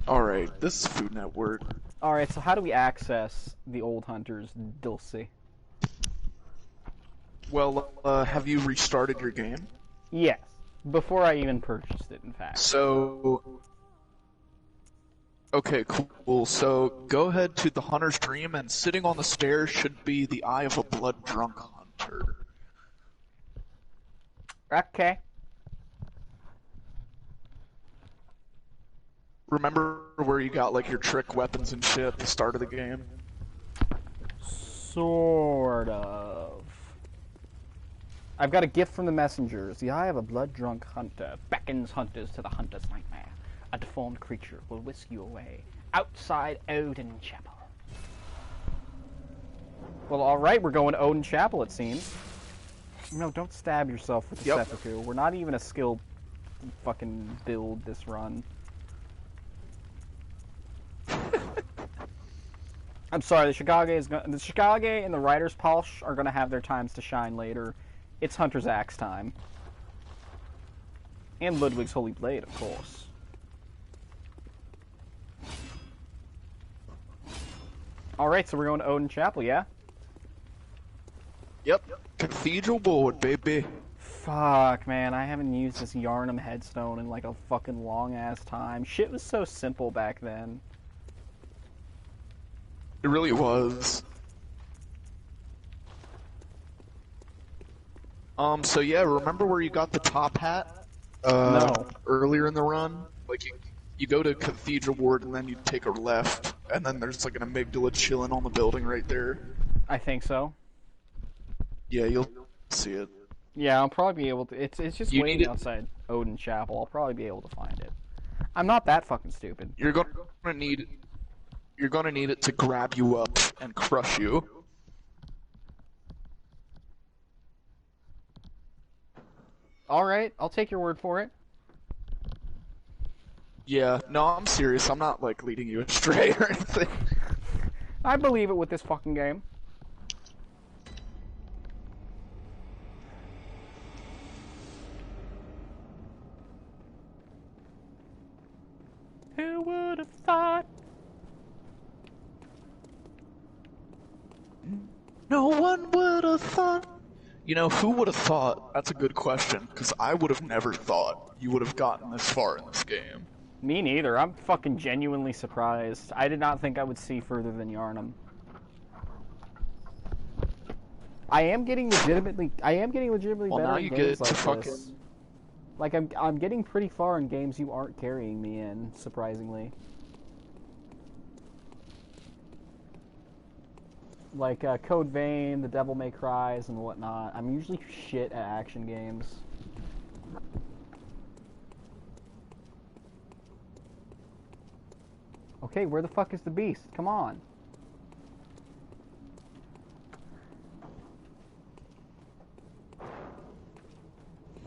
Alright, this is Food Network. Alright, so how do we access the old hunter's Dulce? Well, have you restarted your game? Yes. Before I even purchased it, in fact. So... Okay, cool. So, go ahead to the Hunter's Dream, and sitting on the stairs should be the Eye of a Blood-Drunk Hunter. Okay. Remember where you got, like, your trick weapons and shit at the start of the game? Sort of. I've got a gift from the messengers. The eye of a blood-drunk hunter beckons hunters to the hunter's nightmare. A deformed creature will whisk you away. Outside Odin Chapel. Well, alright, we're going to Odin Chapel, it seems. No, don't stab yourself with the seppuku. We're not even a skilled fucking build this run. I'm sorry, the Shikage and the Rider's Polish are gonna have their times to shine later. It's Hunter's Axe time. And Ludwig's Holy Blade, of course. Alright, so we're going to Odin Chapel, yeah? Yep. Cathedral board, baby. Fuck, man, I haven't used this Yharnam headstone in like a fucking long-ass time. Shit was so simple back then. It really was. So yeah, remember where you got the top hat? No. Earlier in the run? Like, you go to Cathedral Ward and then you take a left, and then there's like an amygdala chilling on the building right there. I think so. Yeah, you'll see it. Yeah, I'll probably be able to. It's just waiting outside Odin Chapel. I'll probably be able to find it. I'm not that fucking stupid. You're gonna need it to grab you up and crush you. Alright, I'll take your word for it. Yeah, no, I'm serious. I'm not, like, leading you astray or anything. I believe it with this fucking game. Who would have thought? No one would have thought. You know, who would have thought? That's a good question, because I would have never thought you would have gotten this far in this game. Me neither. I'm fucking genuinely surprised. I did not think I would see further than Yharnam. I am getting legitimately Well, better now in you games get like to fucking... this. Like, I'm getting pretty far in games you aren't carrying me in, surprisingly. Like, Code Vein, the Devil May Cries, and whatnot. I'm usually shit at action games. Okay, where the fuck is the beast? Come on.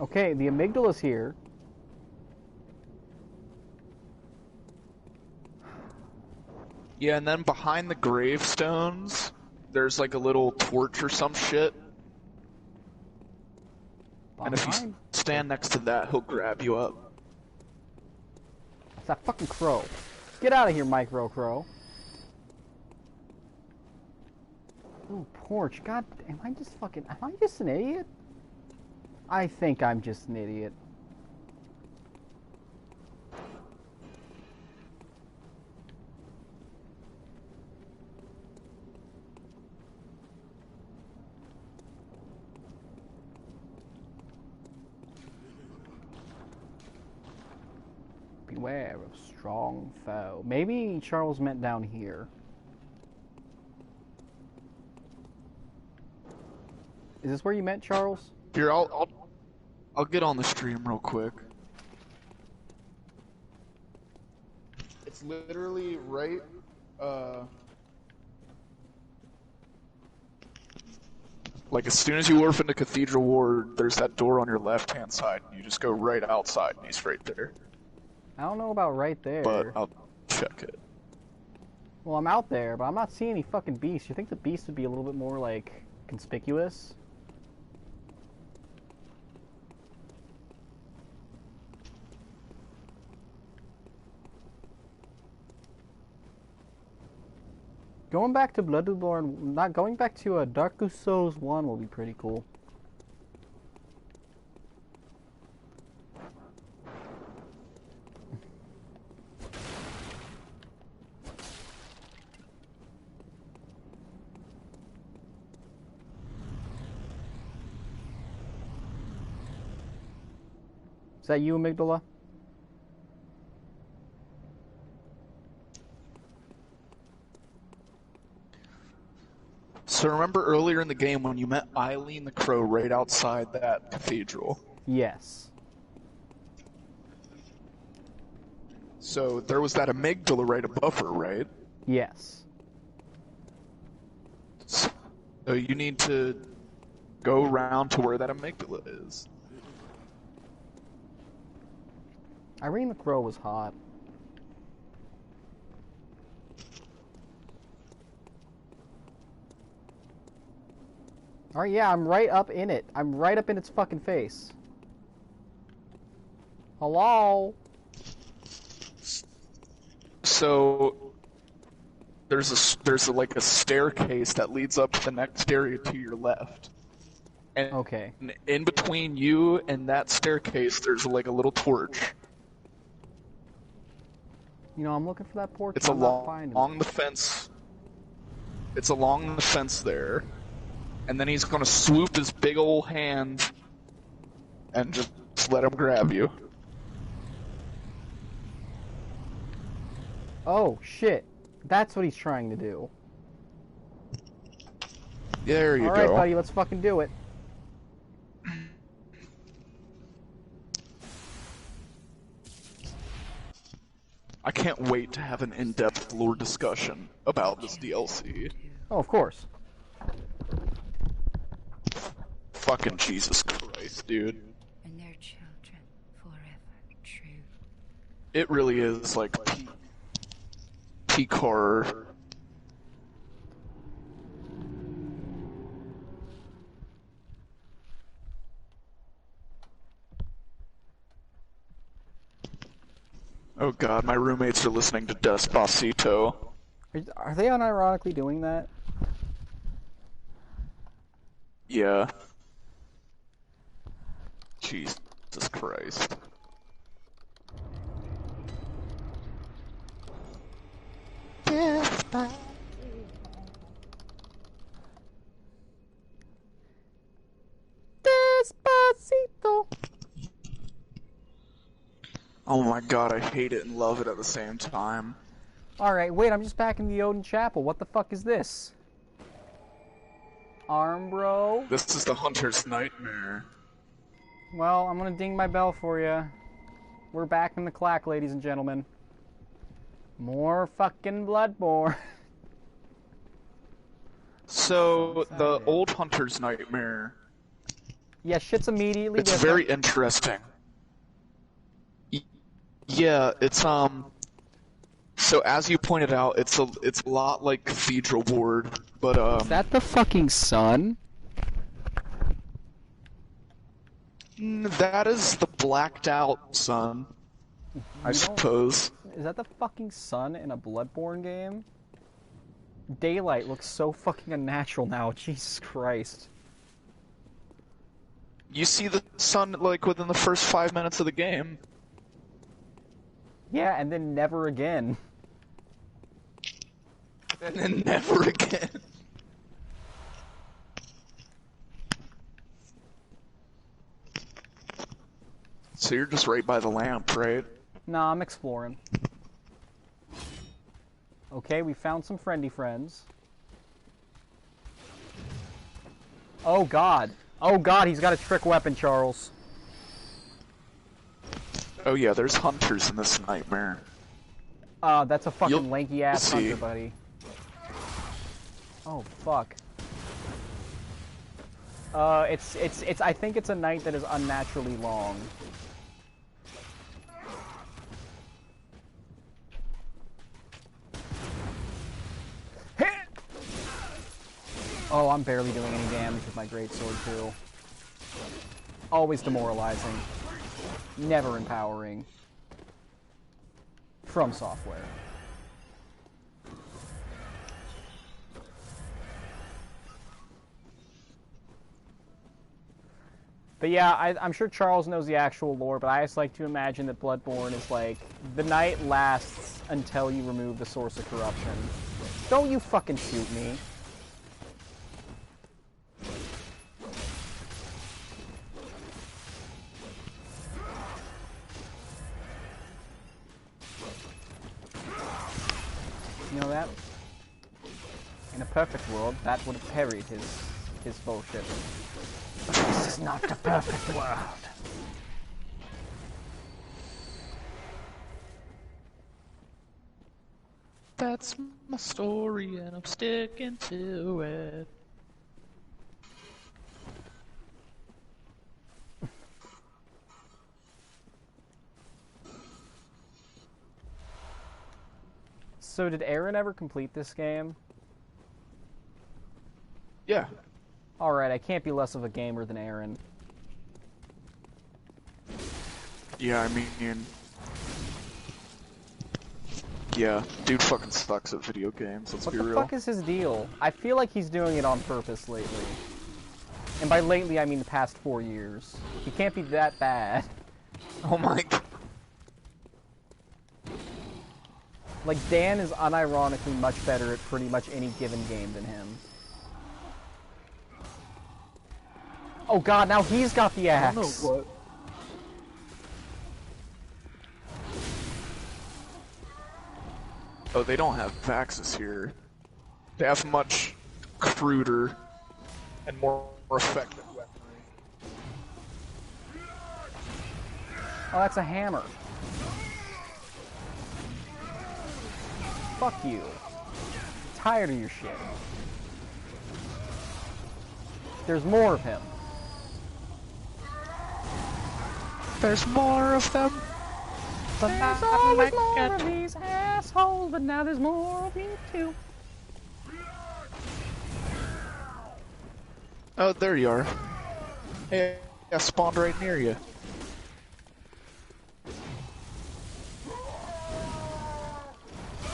Okay, the amygdala's here. Yeah, and then behind the gravestones, there's like a little torch or some shit. And if you stand next to that, he'll grab you up. It's that fucking crow. Get out of here, Micro Crow. Ooh, porch. God, am I just an idiot? I think I'm just an idiot. Beware of strong foe. Maybe Charles meant down here. Is this where you meant, Charles? Here, I'll get on the stream real quick. It's literally right, like as soon as you warp into Cathedral Ward, there's that door on your left-hand side, and you just go right outside, and he's right there. I don't know about right there. But I'll check it. Well, I'm out there, but I'm not seeing any fucking beasts. You think the beast would be a little bit more, like, conspicuous? Going back to Bloodborne, not going back to Dark Souls 1 will be pretty cool. Is that you, Amygdala? So remember earlier in the game when you met Eileen the Crow right outside that cathedral? Yes. So there was that amygdala right above her, right? Yes. So you need to go around to where that amygdala is. Irene the Crow was hot. Alright, yeah, I'm right up in it. I'm right up in its fucking face. Hello? So there's like a staircase that leads up to the next area to your left. And Okay. in between you and that staircase, there's like a little torch. You know, I'm looking for that porch. It's I'm not finding along it. the fence. It's along the fence there. And then he's gonna swoop his big old hand and just let him grab you. Oh, shit. That's what he's trying to do. There you go. Alright, buddy, let's fucking do it. I can't wait to have an in-depth lore discussion about this DLC. Oh, of course. Fucking Jesus Christ, dude. And their children forever true. It really is like peak horror. Oh god, my roommates are listening to Despacito. Are they unironically doing that? Yeah. Jesus Christ. Despacito. Oh my god, I hate it and love it at the same time. Alright, wait, I'm just back in the Odin Chapel. What the fuck is this? Arm, bro? This is the Hunter's Nightmare. Well, I'm gonna ding my bell for you. We're back in the clack, ladies and gentlemen. More fucking Bloodborne. So, the old Hunter's Nightmare, Yeah, shit's immediately it's different. very interesting. Yeah, it's, so as you pointed out, it's a lot like Cathedral Ward, but, Is that the fucking sun? that is the blacked out sun, I suppose. Is that the fucking sun in a Bloodborne game? Daylight looks so fucking unnatural now, Jesus Christ. You see the sun, like, within the first 5 minutes of the game. Yeah, and then never again. And then never again. So you're just right by the lamp, right? Nah, I'm exploring. Okay, we found some friendly friends. Oh god. Oh god, he's got a trick weapon, Charles. Oh yeah, there's hunters in this nightmare. That's a fucking You'll lanky ass see. hunter, buddy. Oh fuck. It's I think it's a night that is unnaturally long. Oh, I'm barely doing any damage with my greatsword too. Always demoralizing. Never empowering. From Software. But yeah, I'm sure Charles knows the actual lore, but I just like to imagine that Bloodborne is like, the night lasts until you remove the source of corruption. Don't you fucking shoot me. You know that? In a perfect world, that would have parried his bullshit. This is not the perfect world. That's my story and I'm sticking to it. So did Aaron ever complete this game? Yeah. Alright, I can't be less of a gamer than Aaron. Yeah, I mean... Yeah, dude fucking sucks at video games, let's be real. What the fuck is his deal? I feel like he's doing it on purpose lately. And by lately, I mean the past 4 years. He can't be that bad. Oh my god. Like, Dan is unironically much better at pretty much any given game than him. Oh god, now he's got the axe! I don't know what... Oh, they don't have axes here. They have much cruder and more effective weaponry. Oh, that's a hammer. Fuck you. I'm tired of your shit. There's more of him. There's more of them. There's always more of these assholes, but now there's more of you too. Oh, there you are. Hey, I spawned right near you.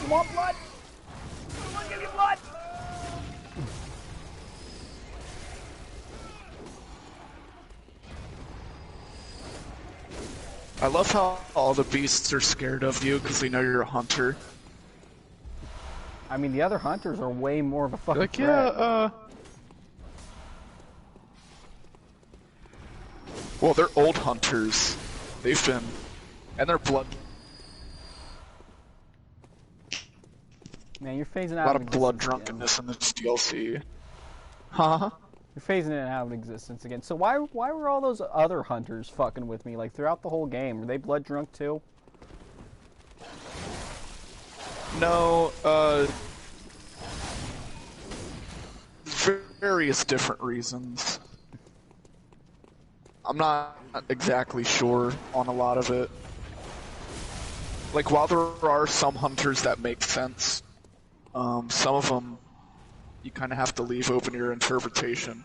You want blood? I want to give you blood! I love how all the beasts are scared of you because they know you're a hunter. I mean, the other hunters are way more of a fucking Like, threat. yeah, well, they're old hunters. They've been... And they're blood... Man, you're phasing A out lot of of blood existence drunkenness in this DLC. Huh? You're phasing in and out of existence again. So why were all those other hunters fucking with me, like, throughout the whole game? Were they blood drunk, too? No, various different reasons. I'm not exactly sure on a lot of it. Like, while there are some hunters that make sense, some of them you kind of have to leave open to your interpretation.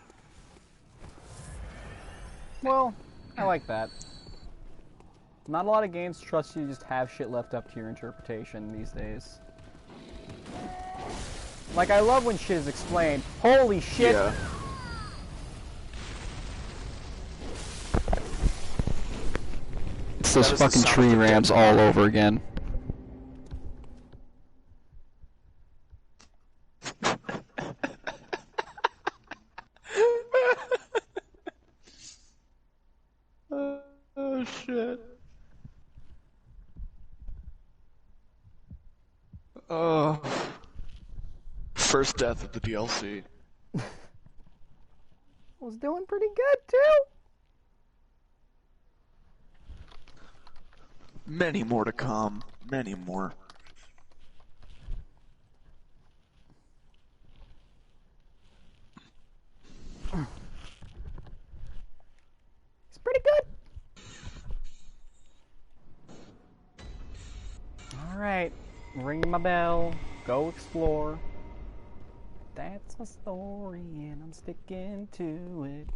Well, I like that. Not a lot of games trust you to just have shit left up to your interpretation these days. Like, I love when shit is explained. Holy shit! Yeah. It's those fucking tree rams all over again. Oh shit. Oh. First death of the DLC. Was doing pretty good, too! Many more to come. Many more. It's pretty good! Alright, ring my bell, go explore. That's my story and I'm sticking to it.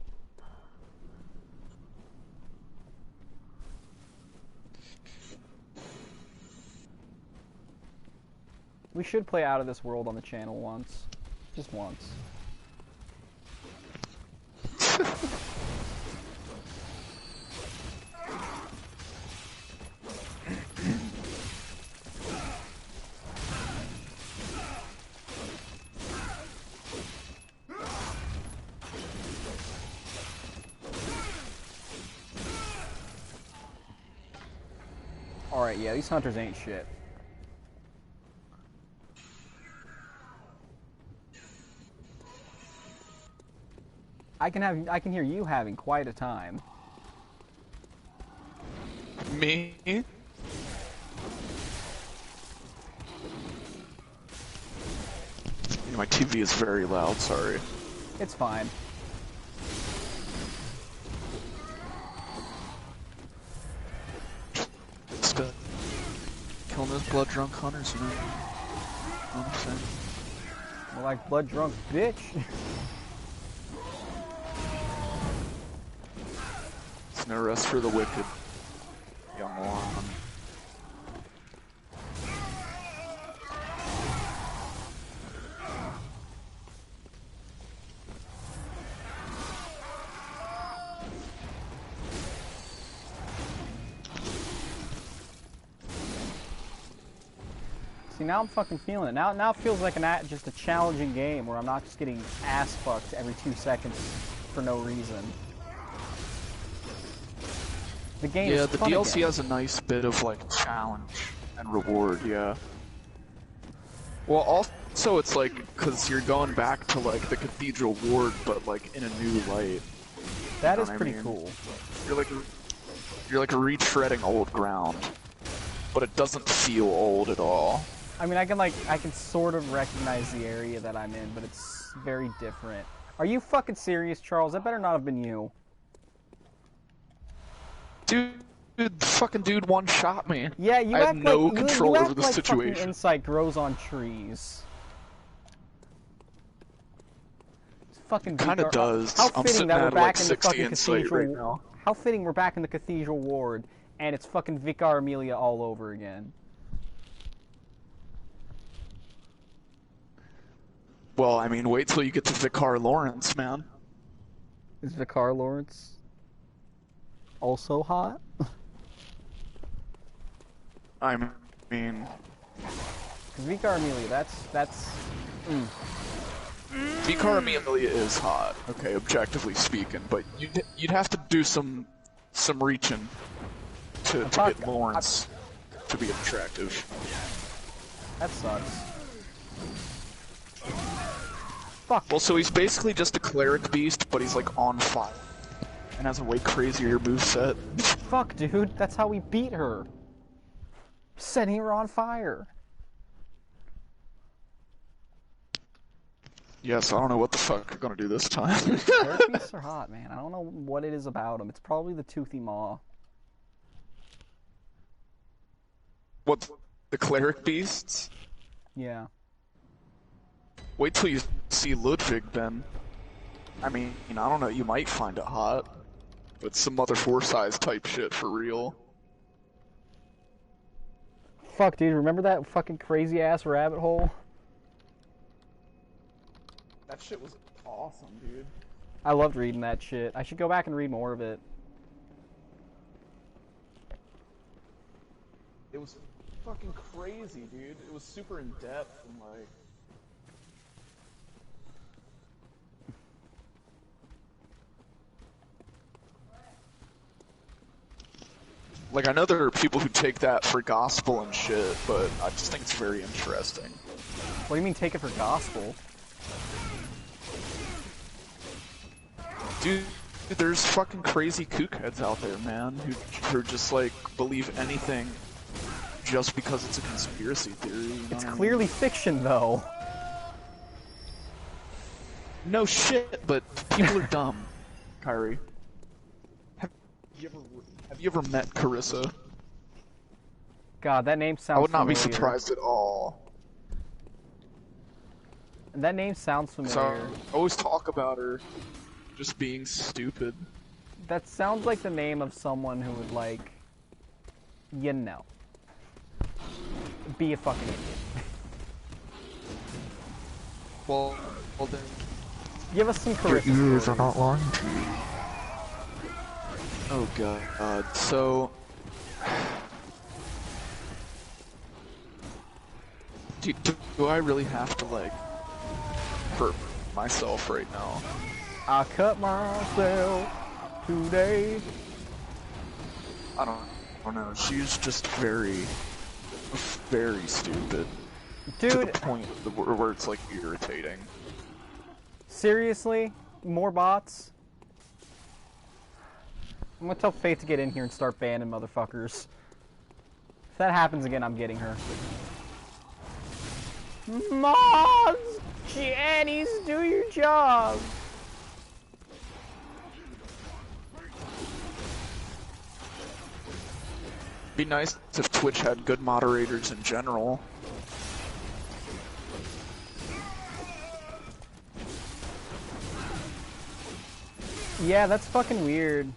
We should play Out of This World on the channel once. Just once. Alright, yeah, these hunters ain't shit. I can hear you having quite a time. Me? My TV is very loud, sorry. It's fine. It's good. Killing those blood drunk hunters, you know what I'm saying? More like blood drunk bitch. It's no rest for the wicked, young one. See, now I'm fucking feeling it. Now it feels like just a challenging game where I'm not just getting ass fucked every 2 seconds for no reason. The game is the fun DLC again. has a nice bit of like challenge and reward, yeah. Well, also it's like because you're going back to like the Cathedral Ward, but like in a new light. That You is know what I pretty mean? cool. You're like retreading old ground, but it doesn't feel old at all. I mean, I can sort of recognize the area that I'm in, but it's very different. Are you fucking serious, Charles? That better not have been you. Dude, the fucking dude one shot me. Yeah, you I act have no like control you over act the like situation. fucking insight grows on trees. It's fucking Kinda Vicar- does. How I'm fitting sitting that we're at, back like, in the 60 fucking insight cathedral. right now. How fitting we're back in the cathedral ward, and it's fucking Vicar Amelia all over again. Well, I mean, wait till you get to Vicar Lawrence, man. Is Vicar Lawrence also hot? I mean, Because Vicar Amelia, that's. Vicar Amelia is hot, okay, objectively speaking, but you'd have to do some reaching to get Lawrence to be attractive. That sucks. Fuck. Well, so he's basically just a cleric beast, but he's like on fire and has a way crazier moveset. Fuck, dude. That's how we beat her. Setting her on fire. Yes, I don't know what the fuck you're gonna do this time. Cleric beasts are hot, man. I don't know what it is about them. It's probably the toothy maw. What, the cleric beasts? Yeah. Wait till you see Ludwig, then. I mean, I don't know, you might find it hot. But some Mother 4 size type shit for real. Fuck, dude. Remember that fucking crazy ass rabbit hole? That shit was awesome, dude. I loved reading that shit. I should go back and read more of it. It was fucking crazy, dude. It was super in depth and like... Like, I know there are people who take that for gospel and shit, but I just think it's very interesting. What do you mean take it for gospel? Dude, there's fucking crazy kookheads out there, man, who just, like, believe anything just because it's a conspiracy theory. You know It's what I mean? clearly fiction, though. No shit, but people are dumb, Kyrie. Have you ever met Carissa? God, that name sounds I would not be familiar. surprised at all. That name sounds So familiar. I always talk about her just being stupid. That sounds like the name of someone who would, like, you know, be a fucking idiot. Well then. Give us some Your charisma ears are stories. not lying to you. Oh god. So. Do I really have to, like, hurt myself right now? I cut myself today. I don't don't know, she's just very, very stupid. Dude, to the point where it's like irritating. Seriously? More bots? I'm gonna tell Faith to get in here and start banning motherfuckers. If that happens again, I'm getting her. Mods! Jennies, do your job! Be nice if Twitch had good moderators in general. Yeah, that's fucking weird.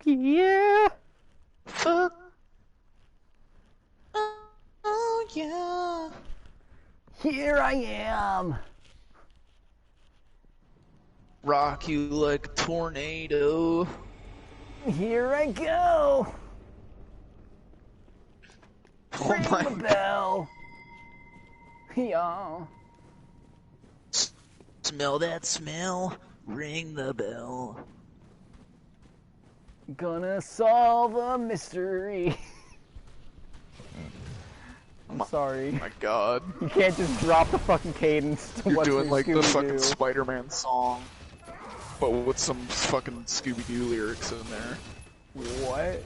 Yeah. Fuck. Oh yeah. Here I am. Rock you like a tornado. Here I go. Oh Ring my the bell. Yeah. Smell that smell. Ring the bell. Gonna solve a mystery. I'm sorry. Oh my god. You can't just drop the fucking cadence to You're what's doing new like the Scooby-Doo. fucking Spider-Man song, but with some fucking Scooby-Doo lyrics in there. What?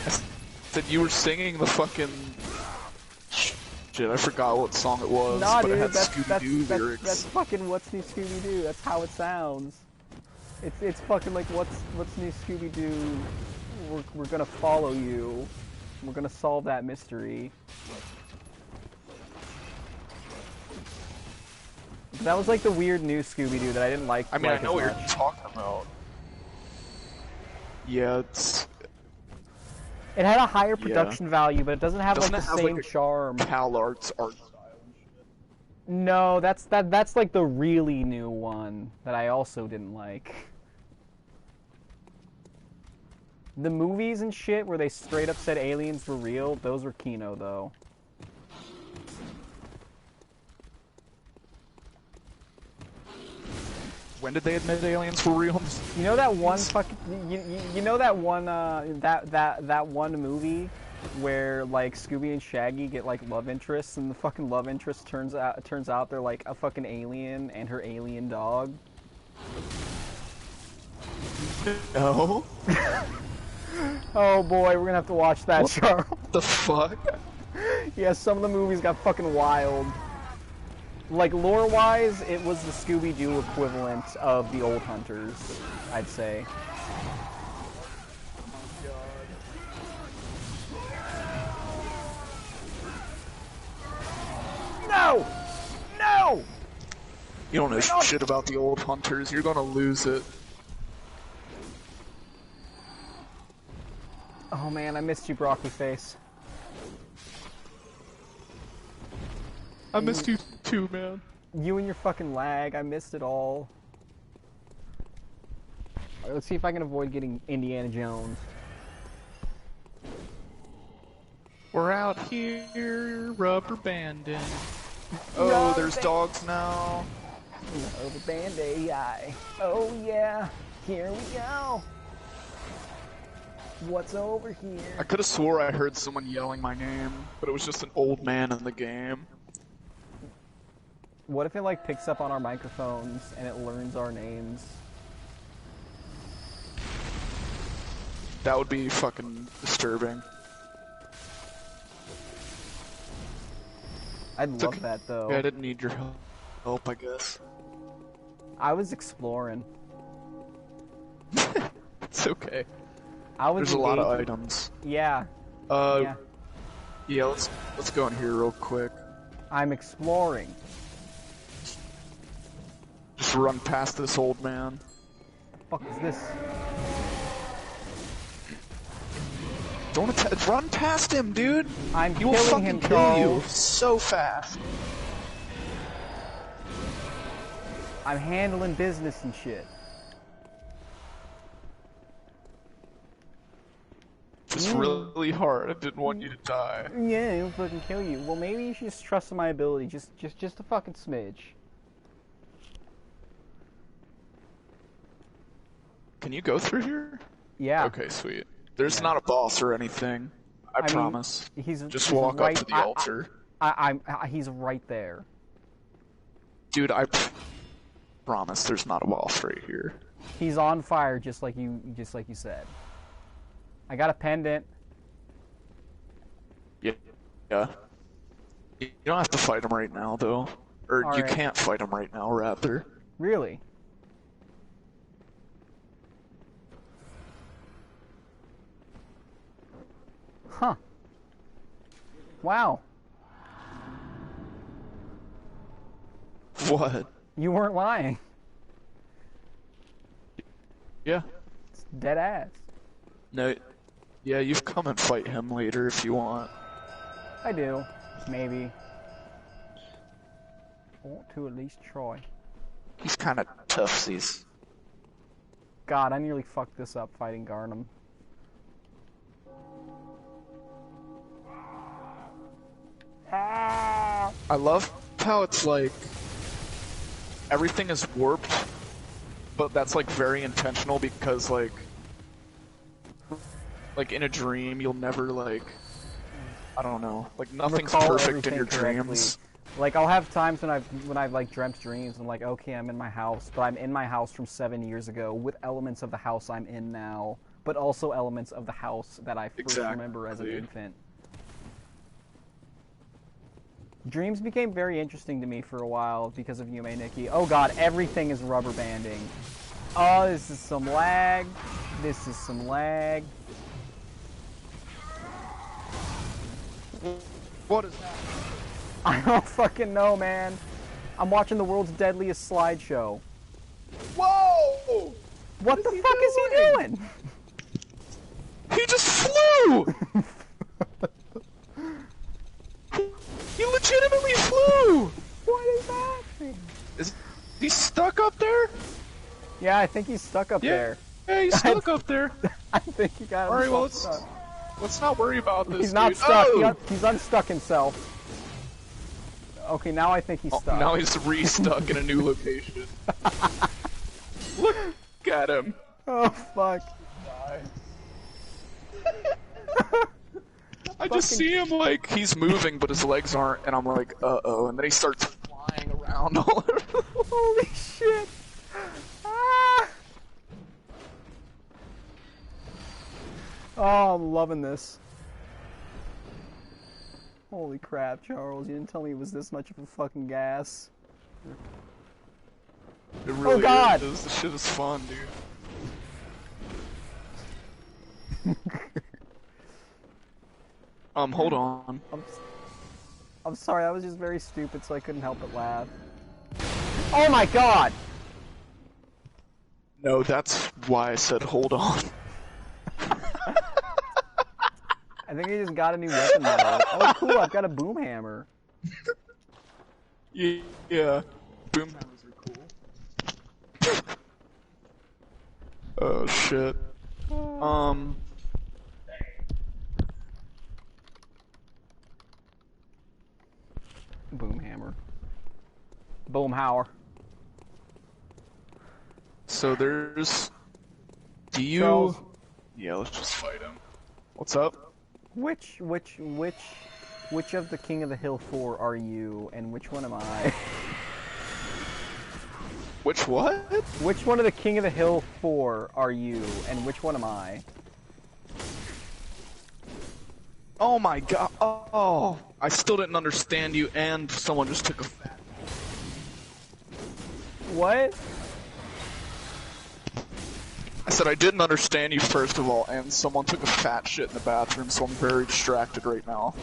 I said you were singing the fucking... Shit, I forgot what song it was, Nah, but dude, it had that's Scooby-Doo lyrics. that's fucking What's New Scooby-Doo. That's how it sounds. It's fucking like What's New Scooby-Doo. We're gonna follow you. We're gonna solve that mystery. That was like the weird new Scooby-Doo that I didn't like. I mean, like I know as what much. you're talking about. Yeah, it's... It had a higher production value, but it doesn't have like the same charm. Cal Arts art style. No, that's like the really new one that I also didn't like. The movies and shit where they straight up said aliens were real, those were Kino though. When did they admit aliens were real? You know that one fucking you know that one that one movie where like Scooby and Shaggy get like love interests and the fucking love interest turns out they're like a fucking alien and her alien dog? No. Oh boy, we're gonna have to watch that, Charles. What the fuck? Yeah, some of the movies got fucking wild. Like, lore-wise, it was the Scooby-Doo equivalent of the old Hunters, I'd say. No! No! You don't know shit about the old Hunters. You're gonna lose it. Oh man, I missed you, Broccoli Face. I missed you too, man. You and your fucking lag, I missed it all. Alright, let's see if I can avoid getting Indiana Jones. We're out here rubber banding. Oh, Rubber there's dogs now. Rubber band AI. Oh yeah, here we go. What's over here? I could have swore I heard someone yelling my name, but it was just an old man in the game. What if it like picks up on our microphones and it learns our names? That would be fucking disturbing. I'd love that though. Yeah, I didn't need your help, I guess. I was exploring. It's okay. I was There's a lot of engaging. items. Yeah. Yeah, let's go in here real quick. I'm exploring. Just run past this old man. What the fuck is this? Don't run past him, dude. I'm He will killing fucking him, kill you Charles. so fast. I'm handling business and shit. Just really hard. I didn't want you to die. Yeah, he'll fucking kill you. Well, maybe you should just trust in my ability, just a fucking smidge. Can you go through here? Yeah. Okay, sweet. There's not a boss or anything. I promise. Just walk up to the altar. He's right there. Dude, I promise there's not a boss right here. He's on fire, just like you said. I got a pendant. Yeah. You don't have to fight him right now, though. Or you can't fight him right now, rather. Really? Huh. Wow. What? You weren't lying. Yeah. It's dead ass. No. Yeah, you've come and fight him later if you want. I do. Maybe. I want to at least try. He's kind of toughsies. God, I nearly fucked this up fighting Garnham. I love how it's like everything is warped, but that's like very intentional because like in a dream you'll never like, I don't know, like nothing's perfect in your dreams. Like I'll have times when I've like dreamt dreams and like, okay, I'm in my house, but I'm in my house from 7 years ago with elements of the house I'm in now, but also elements of the house that I first remember as an infant. Dreams became very interesting to me for a while because of Yume Nikki. Oh god, everything is rubber banding. Oh, this is some lag. This is some lag. What is that? I don't fucking know, man. I'm watching the world's deadliest slideshow. Whoa! What the fuck is he doing? He just flew! He legitimately flew! What is happening? Is he stuck up there? Yeah, I think he's stuck up there. Yeah, he's stuck up there. I think he got himself Alright, well, stuck. let's not worry about this. He's not dude. stuck. Oh! He's unstuck himself. Okay, now I think he's stuck. Now he's re-stuck in a new location. Look at him. Oh, fuck. I just see him like, he's moving but his legs aren't, and I'm like, uh-oh, and then he starts flying around all over. Holy shit. Ah. Oh, I'm loving this. Holy crap, Charles, you didn't tell me it was this much of a fucking gas. It really God! is. This shit is fun, dude. Hold on. I'm sorry, that was just very stupid, so I couldn't help but laugh. Oh my god! No, that's why I said hold on. I think I just got a new weapon though. Oh cool, I've got a boom hammer. Yeah. Boom hammers are cool. Oh shit. Boom hammer. Boomhauer. So there's... Do you... Charles. Yeah, let's just fight him. What's up? Which of the King of the Hill 4 are you, and which one am I? Which what? Which one of the King of the Hill 4 are you, and which one am I? Oh my god. Oh, I still didn't understand you, and someone just took a fat... What? I said I didn't understand you first of all, and someone took a fat shit in the bathroom, so I'm very distracted right now.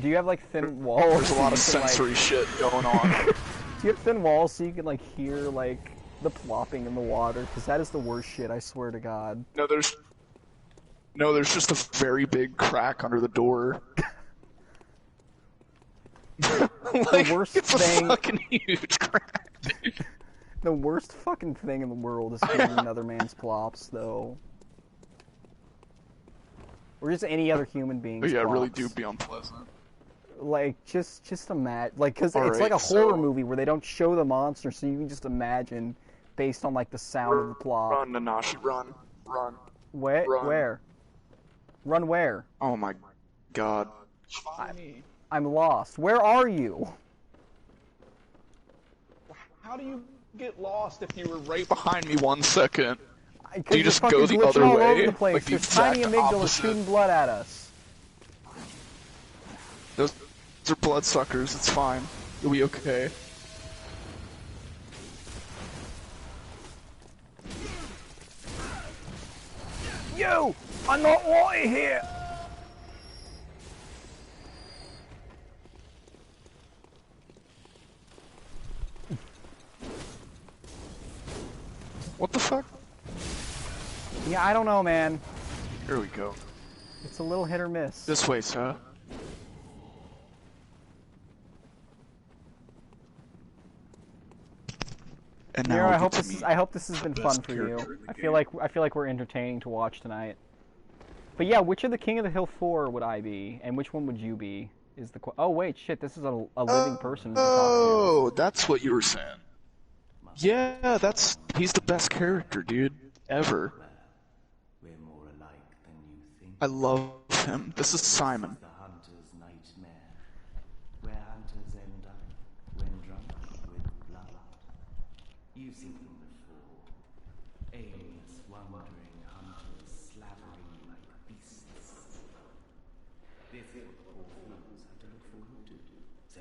Do you have like thin walls? There's a lot of so you can, sensory shit going on. Do you have thin walls so you can like hear like the plopping in the water? Because that is the worst shit, I swear to God. No, there's just a very big crack under the door. The worst it's thing. a fucking huge crack, dude. The worst fucking thing in the world is stealing another man's plops, though. Or just any other human being's Yeah, it plops. really do be unpleasant. Like, just imagine, like, because it's Alright, like a horror so- movie where they don't show the monster, so you can just imagine based on, like, the sound of the plop. Run, Nanashi, run. Run. Where? Run. Where? Run where? Oh my god. Follow me. I'm lost. Where are you? How do you get lost if you were right behind me 1 second? Because you just you're go fucking the glitching other all way? over the place. Like the There's tiny exact amygdalas opposite. shooting blood at us. Those are bloodsuckers, it's fine. You'll be okay. You! I'm not wanted here! What the fuck? Yeah, I don't know, man. Here we go. It's a little hit or miss. This way, sir. And now Mira, we I hope get to this is, meet I hope this has been fun best for you. character in the I feel game. like we're entertaining to watch tonight. But yeah, which of the King of the Hill 4 would I be, and which one would you be? Is the oh wait, shit, this is a living person. to talk to. Oh, that's what you were saying. Yeah, he's the best character, dude, ever. We're more alike than you think. I love him. This is Simon. The hunter's nightmare, where hunters end up when drunk with blood. You've seen them before. Aimless, wandering hunters slavering like beasts. This is what all fools have to look forward to. So,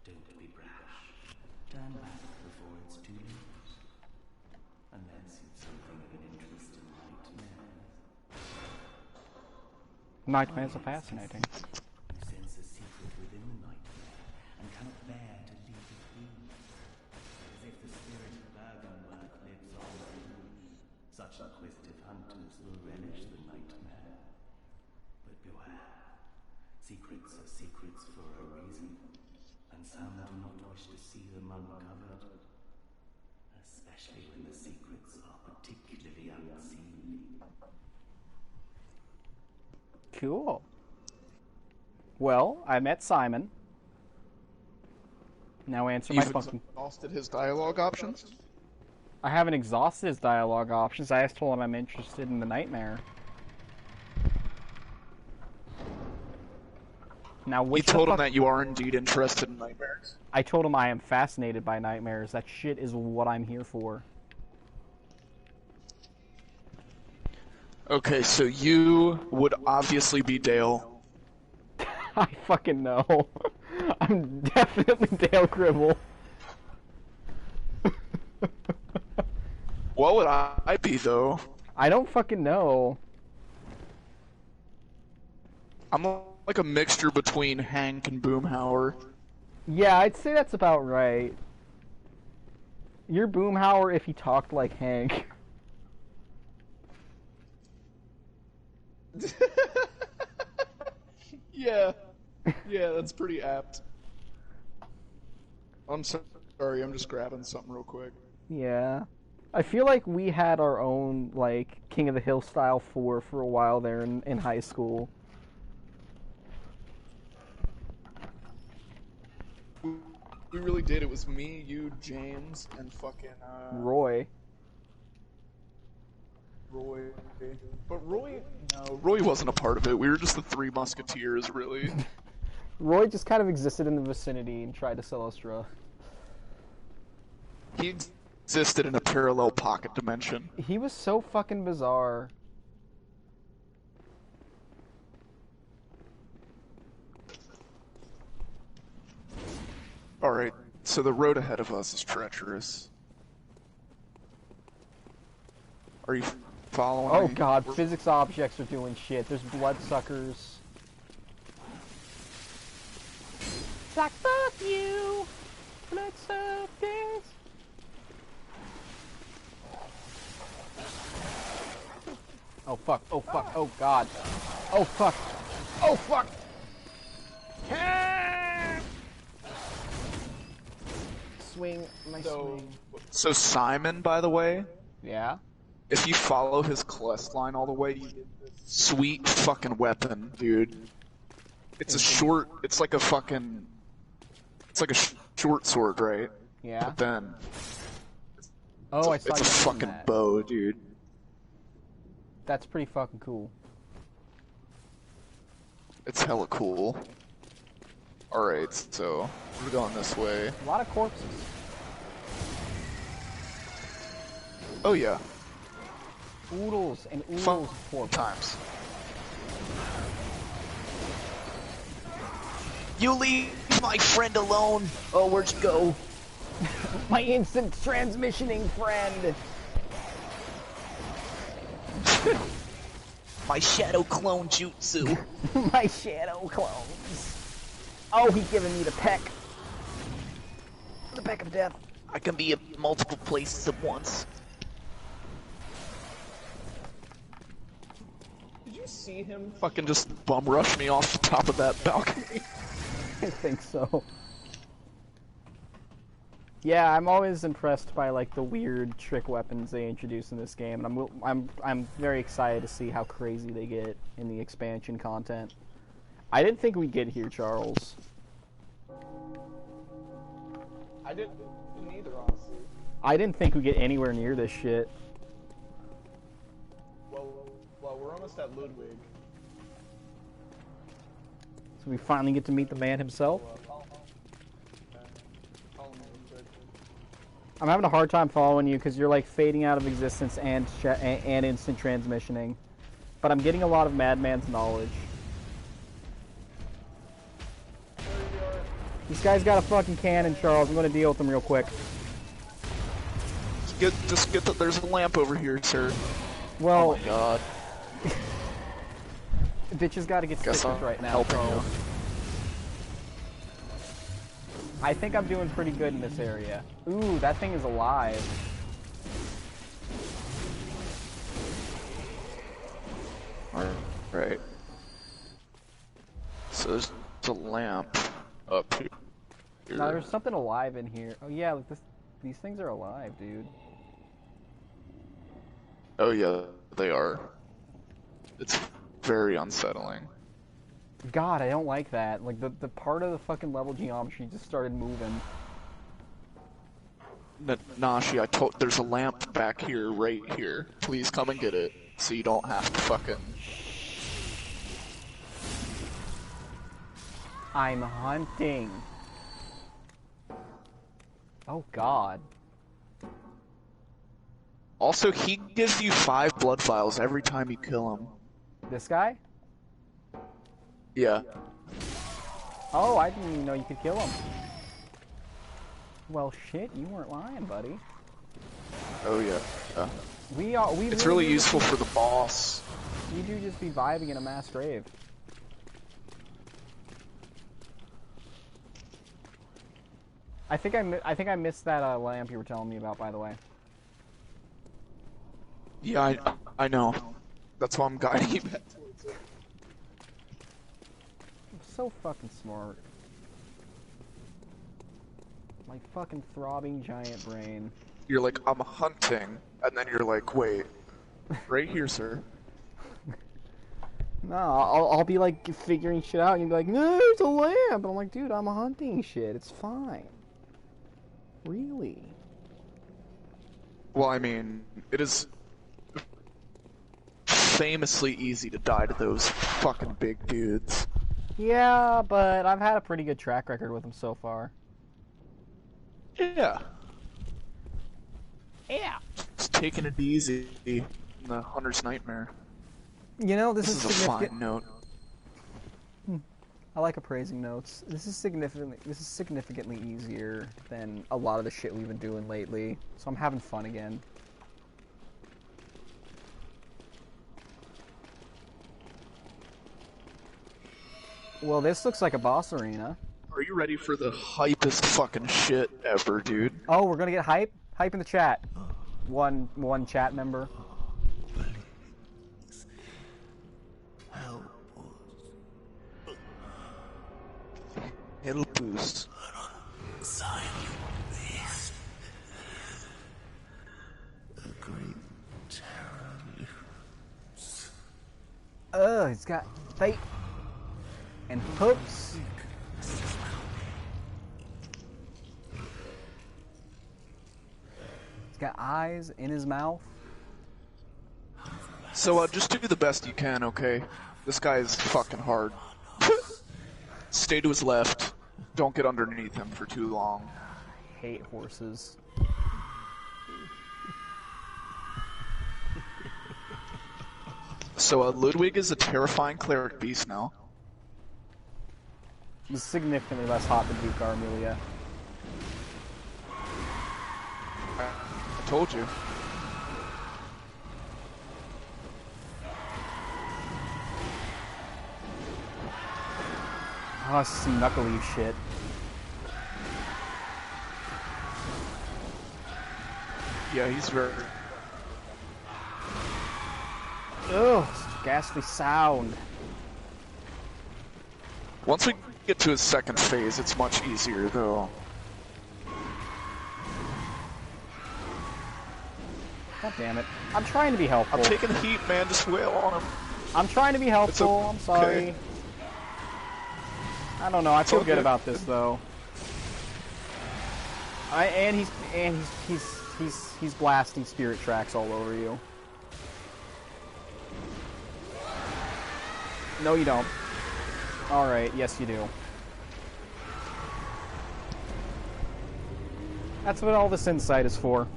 don't be brash. Turn back before it's too late. Unless you've something of an interest in nightmares. Nightmares are fascinating. You sense a secret within the nightmare and cannot bear to leave it be. As if the spirit of Bergenworth lives on through you. Such inquisitive hunters will relish the nightmare. But beware. Secrets are secrets for a reason. And some do not wish to see them uncovered. Especially when the secrets are particularly unseemly. Cool. Well, I met Simon. Now answer my You've fucking... exhausted his dialogue options? I haven't exhausted his dialogue options. I just told him I'm interested in the nightmare. Now, You which the told him fuck- that you are indeed interested in nightmares. I told him I am fascinated by nightmares. That shit is what I'm here for. Okay, so you would obviously be Dale. I fucking know. I'm definitely Dale Gribble. What would I be, though? I don't fucking know. I'm like a mixture between Hank and Boomhauer. Yeah, I'd say that's about right. You're Boomhauer if he talked like Hank. Yeah. Yeah, that's pretty apt. I'm sorry, I'm just grabbing something real quick. Yeah. I feel like we had our own, like, King of the Hill style 4 for a while there in high school. We really did. It was me, you, James, and fucking, Roy. Roy. But Roy, no, Roy wasn't a part of it. We were just the Three Musketeers, really. Roy just kind of existed in the vicinity and tried to sell us drugs. He existed in a parallel pocket dimension. He was so fucking bizarre. Alright, so the road ahead of us is treacherous. Are you following Oh me? god, physics objects are doing shit. There's bloodsuckers. It's like, fuck you! Bloodsuckers! Oh fuck, oh fuck, oh god. Oh fuck. Oh fuck! swing, my swing. So Simon, by the way, Yeah? if you follow his quest line all the way, you get this sweet fucking weapon, dude. It's a short. It's like a fucking. It's like a short sword, right? Yeah? But then Oh, I saw it's a you using fucking that. bow, dude. That's pretty fucking cool. It's hella cool. Alright, so we're going this way. A lot of corpses. Oh yeah, Oodles and oodles fun of corpses. times. You leave my friend alone. Oh, where'd you go? My instant transmissioning friend. My shadow clone jutsu. My shadow clones. Oh, he's giving me the peck. The peck of death. I can be at multiple places at once. Did you see him fucking just bum rush me off the top of that balcony? I think so. Yeah, I'm always impressed by like the weird trick weapons they introduce in this game, and I'm very excited to see how crazy they get in the expansion content. I didn't think we'd get here, Charles. I didn't either, honestly. I didn't think we'd get anywhere near this shit. Well, we're almost at Ludwig. So we finally get to meet the man himself. I'm having a hard time following you because you're like fading out of existence and instant transmissioning. But I'm getting a lot of Madman's knowledge. This guy's got a fucking cannon, Charles. I'm gonna deal with him real quick. Just get that there's a lamp over here, sir. Well, Oh my god. bitch has got to get Guess stitches I'm right now, helping Charles. you. I think I'm doing pretty good in this area. Ooh, that thing is alive. Right. So there's a lamp up here. Now there's something alive in here. Oh yeah, look, these things are alive, dude. Oh yeah, they are. It's very unsettling. God, I don't like that. Like the part of the fucking level geometry just started moving. Nashi, there's a lamp back here, right here. Please come and get it, so you don't have to fucking... I'm hunting. Oh God. Also, he gives you 5 blood vials every time you kill him. This guy? Yeah. Oh, I didn't even know you could kill him. Well, shit, you weren't lying, buddy. Oh yeah. It's really really useful for the boss. We do just be vibing in a mass grave. I think I missed that lamp you were telling me about, by the way. Yeah, I know. That's why I'm guiding you back towards it. I'm so fucking smart. My fucking throbbing giant brain. You're like, I'm hunting, and then you're like, wait, right here, sir. No, I'll be like figuring shit out, and you'll be like, no, there's a lamp. And I'm like, dude, I'm hunting shit. It's fine. Really? Well, I mean, it is famously easy to die to those fucking big dudes. Yeah, but I've had a pretty good track record with them so far. Yeah. Yeah. Just taking it easy in the Hunter's Nightmare. You know, This is a significant. fine note. I like appraising notes. This is significantly easier than a lot of the shit we've been doing lately. So I'm having fun again. Well, this looks like a boss arena. Are you ready for the hypest fucking shit ever, dude? Oh, we're gonna get hype? Hype in the chat. One chat member. It'll boost. He's got fate and hooks. He's got eyes in his mouth. So just do the best you can, okay? This guy is fucking hard. Stay to his left. Don't get underneath him for too long. I hate horses. So Ludwig is a terrifying cleric beast now. He's significantly less hot than Duke Armelia. I told you. Oh, this is some knuckly shit. Yeah, he's very... Ugh, such a ghastly sound. Once we get to his second phase, it's much easier, though. God damn it. I'm trying to be helpful. I'm taking the heat, man. Just wail on him. I'm trying to be helpful. I'm sorry. Okay. I don't know. I feel okay. good about this though. He's blasting spirit tracks all over you. No, you don't. All right. Yes, you do. That's what all this insight is for.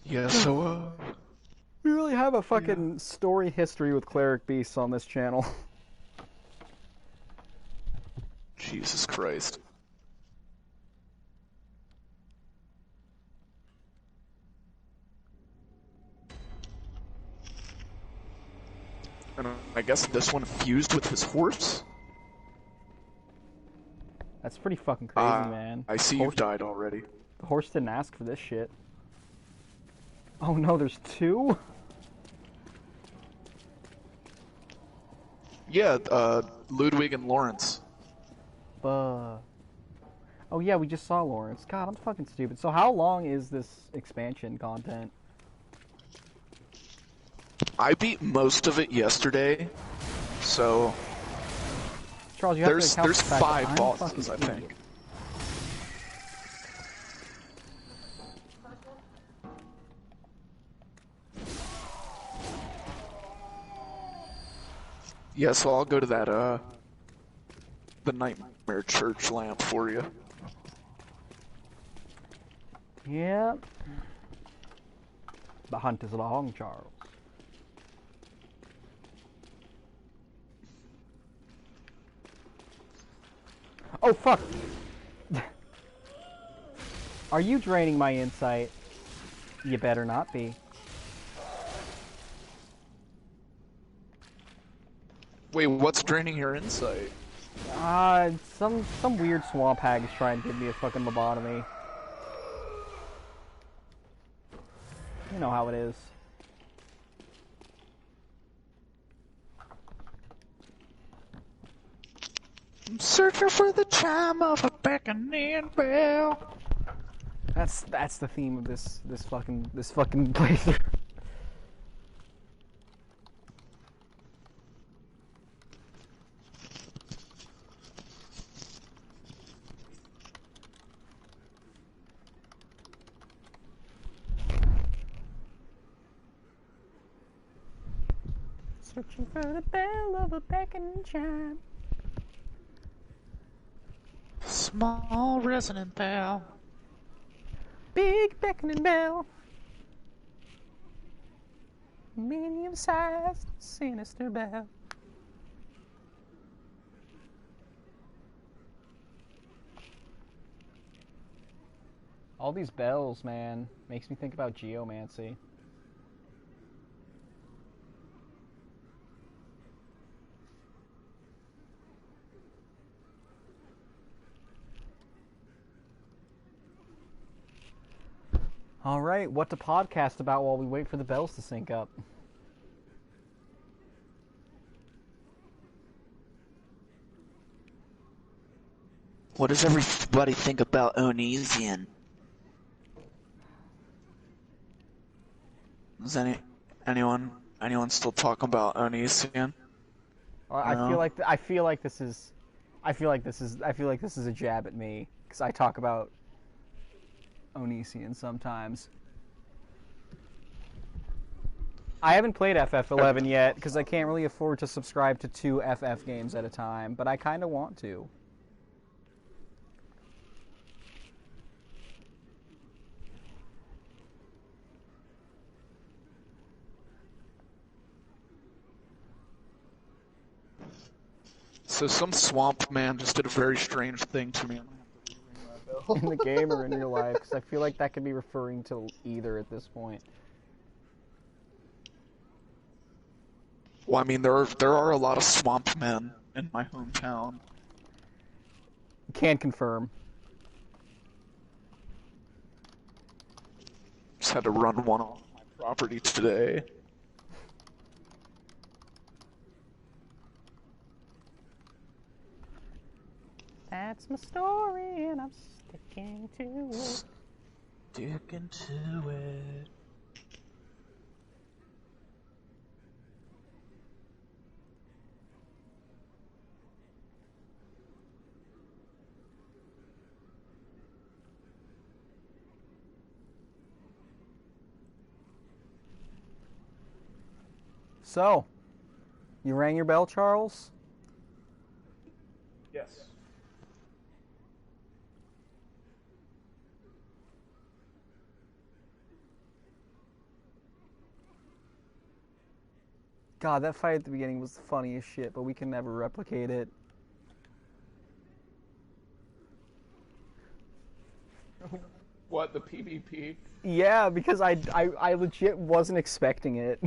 Yeah. So We really have a fucking story history with cleric beasts on this channel. Jesus Christ. And I guess this one fused with his horse? That's pretty fucking crazy, man. I see you died already. The horse didn't ask for this shit. Oh no, there's two? Yeah, Ludwig and Lawrence. Oh yeah, we just saw Lawrence. God, I'm fucking stupid. So how long is this expansion content? I beat most of it yesterday, so Charles, you have there's to account for the fact that 5 I'm bosses, I fucking think. idiot. Yeah, so I'll go to that, the Nightmare Church lamp for you. Yep. The hunt is long, Charles. Oh, fuck! Are you draining my insight? You better not be. Wait, what's draining your insight? Some weird swamp hag is trying to give me a fucking lobotomy. You know how it is. I'm searching for the chime of a beckoning bell. That's the theme of this fucking playthrough. Searching for the bell of a beckoning chime. Small resonant bell. Big beckoning bell. Medium-sized sinister bell. All these bells, man, makes me think about geomancy. Alright, what to podcast about while we wait for the bells to sync up? What does everybody think about Onision? Is anyone still talking about Onision? I No. feel like this is a jab at me because I talk about Onision sometimes. I haven't played FF11 yet because I can't really afford to subscribe to 2 FF games at a time, but I kind of want to. So some swamp man just did a very strange thing to me. In the game or in real life, because I feel like that could be referring to either at this point. Well, I mean, there are a lot of swamp men in my hometown. Can confirm. Just had to run one off my property today. That's my story, and I'm sticking to it. Sticking to it. So, you rang your bell, Charles? Yes. God, that fight at the beginning was the funniest shit, but we can never replicate it. What, the PvP? Yeah, because I legit wasn't expecting it.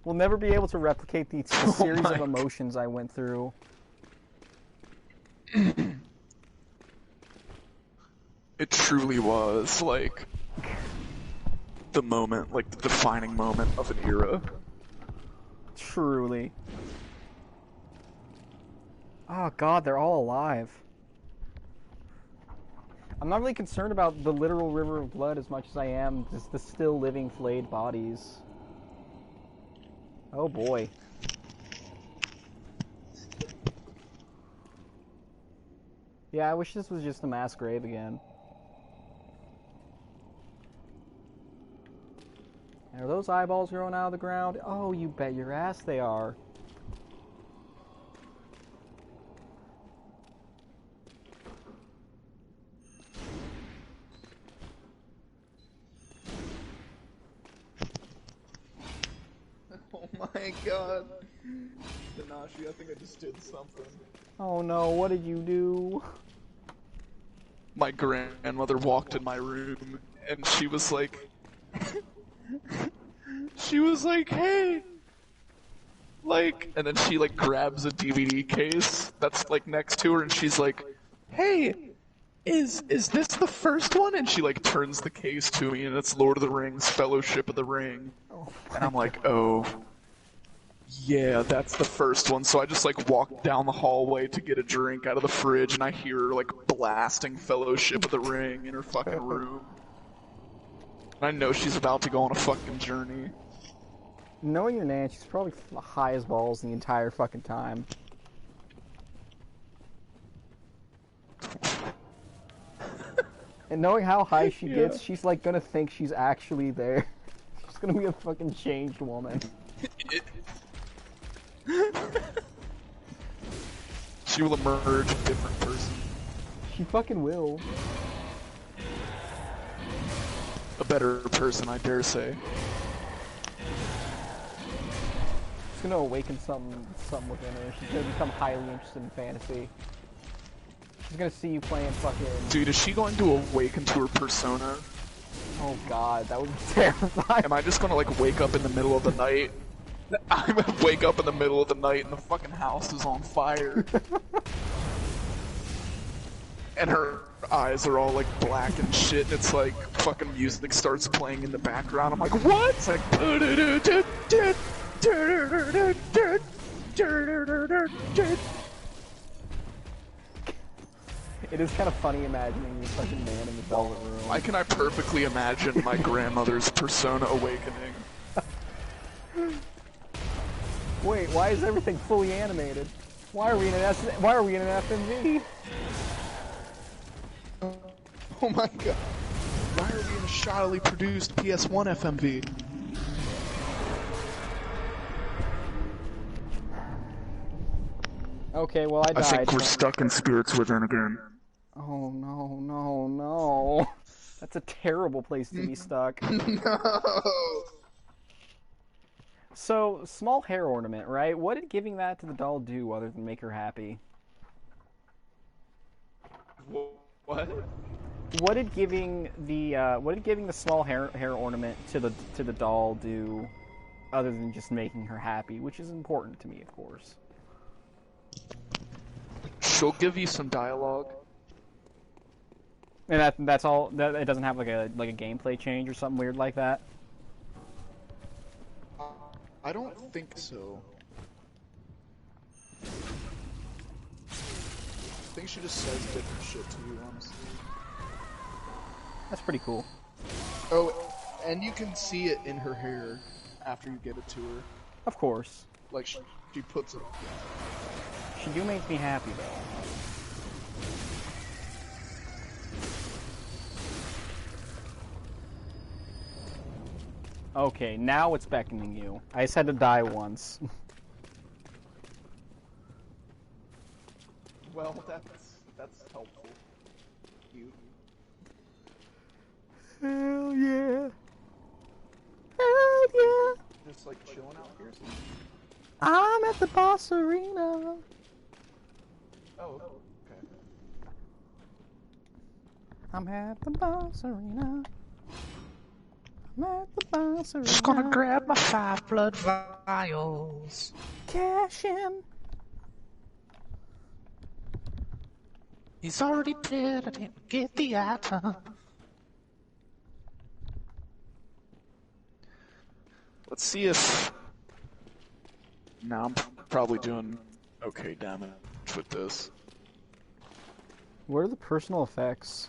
We'll never be able to replicate the series of emotions I went through. It truly was, like, the moment, like, the defining moment of an era. Truly. Oh god, they're all alive. I'm not really concerned about the literal river of blood as much as I am just the still living flayed bodies. Oh boy. Yeah, I wish this was just a mass grave again. Are those eyeballs growing out of the ground? Oh, you bet your ass they are. Oh my god. Danashi, I think I just did something. Oh no, what did you do? My grandmother walked in my room, and she was like... hey! Like, and then she, like, grabs a DVD case that's, like, next to her, and she's like, hey! Is this the first one? And she, like, turns the case to me, and it's Lord of the Rings, Fellowship of the Ring. And I'm like, oh... yeah, that's the first one. So I just like walk down the hallway to get a drink out of the fridge, and I hear her like blasting Fellowship of the Ring in her fucking room. And I know she's about to go on a fucking journey. Knowing your nan, she's probably high as balls the entire fucking time. And knowing how high she gets, she's like gonna think she's actually there. She's gonna be a fucking changed woman. She will emerge a different person. She fucking will. A better person, I dare say. She's gonna awaken something within her. She's gonna become highly interested in fantasy. She's gonna see you playing fucking... Dude, is she going to awaken to her persona? Oh god, that would be terrifying. Am I just gonna like wake up in the middle of the night? I'm gonna wake up in the middle of the night and the fucking house is on fire. And her eyes are all like black and shit, and it's like fucking music starts playing in the background. I'm like, what? It's like It is kind of funny imagining you fucking man in the velvet room. Why can I perfectly imagine my grandmother's persona awakening? Wait, why is everything fully animated? Why are we in an FMV? Oh my god. Why are we in a shoddily produced PS1 FMV? Okay, well I died. I think we're so- stuck in Spirits Within again. Oh no, no, no. That's a terrible place to be stuck. No! So, small hair ornament, right? What did giving that to the doll do other than make her happy? What? What did giving the small hair ornament to the doll do other than just making her happy, which is important to me, of course. She'll give you some dialogue. And that's all. That it doesn't have like a gameplay change or something weird like that. I don't think so. I think she just says different shit to you, honestly. That's pretty cool. Oh, and you can see it in her hair after you get it to her. Of course. Like, she puts it... She do make me happy, though. Okay, now it's beckoning you. I just had to die once. Well, that's helpful. You. Hell yeah. Hell yeah. Just like chilling out here? I'm at the boss arena. Oh, okay. I'm at the boss arena. I'm at the boss arena. Just gonna grab my 5 blood vials. Cash in. He's already dead, I didn't get the item. Let's see if... No, I'm probably doing okay damage with this. What are the personal effects?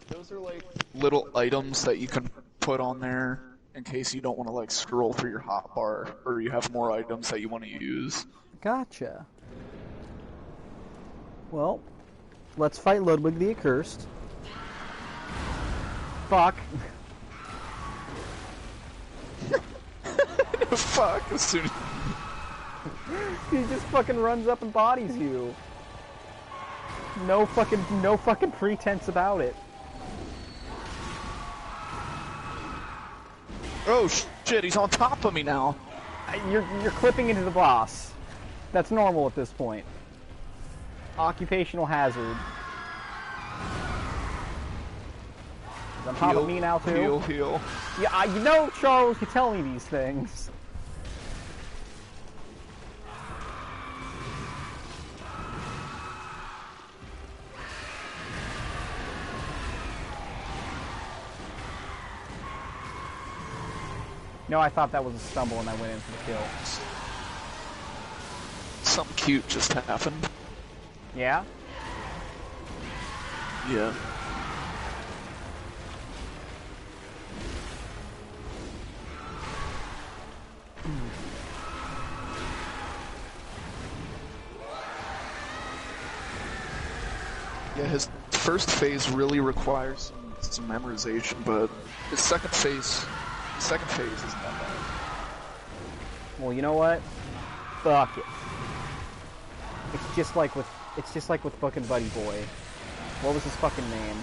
Those are like little items that you can put on there in case you don't want to like scroll through your hotbar or you have more items that you want to use. Gotcha. Well, let's fight Ludwig the Accursed. Fuck. Fuck, as soon as... He just fucking runs up and bodies you. No fucking pretense about it. Oh shit, he's on top of me now. You're clipping into the boss. That's normal at this point. Occupational hazard. On top of me now too. Heal. Yeah, you know, Charles, you tell me these things. No, I thought that was a stumble and I went in for the kill. Something cute just happened. Yeah? Yeah. Yeah, his first phase really requires some memorization, but his second phase isn't that bad. Well, you know what? Fuck it. It's just like with fucking Buddy Boy. What was his fucking name?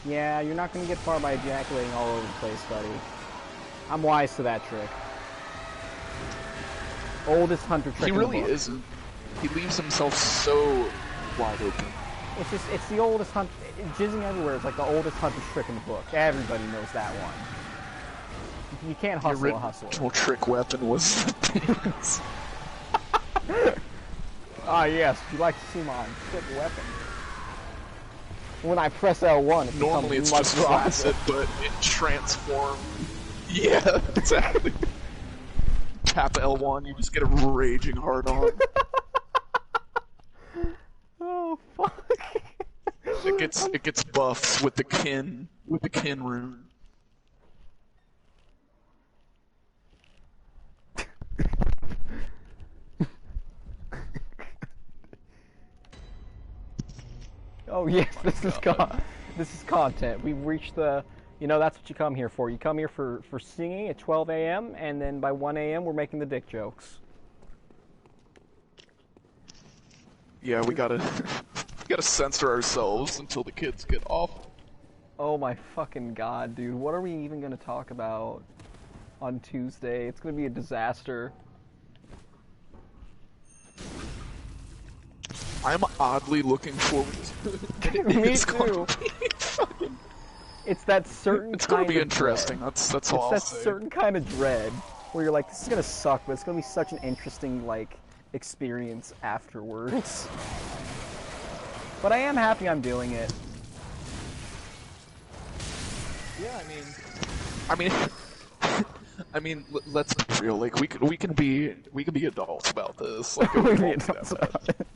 Yeah, you're not gonna get far by ejaculating all over the place, buddy. I'm wise to that trick. Oldest hunter trick. He in the really book. isn't. He leaves himself so wide open. It's the oldest hunt. Jizzing everywhere is like the oldest hunter's trick in the book. Everybody knows that one. You can't hustle The a hustle. original trick weapon was the penis. Ah yes, would you like to see my trick weapon? When I press L1, it Normally it's becomes just much flaccid, but it transformed. Yeah, exactly. tap L1, you just get a raging hard on. Oh fuck. It gets buffs with the kin rune. Oh yes, this is content. We've reached the, that's what you come here for. You come here for singing at 12 a.m. and then by 1 a.m. we're making the dick jokes. Yeah, we gotta censor ourselves until the kids get off. Oh my fucking god, dude. What are we even gonna talk about on Tuesday? It's gonna be a disaster. I'm oddly looking forward to it. Me too. It's that certain It's kind gonna be of interesting. dread. That's all I'll It's that say. certain kind of dread where you're like, this is gonna suck, but it's gonna be such an interesting, like, experience afterwards. But I am happy I'm doing it. Yeah, I mean, let's be real. Like, we can be adults about this. Like, We can be adults about it.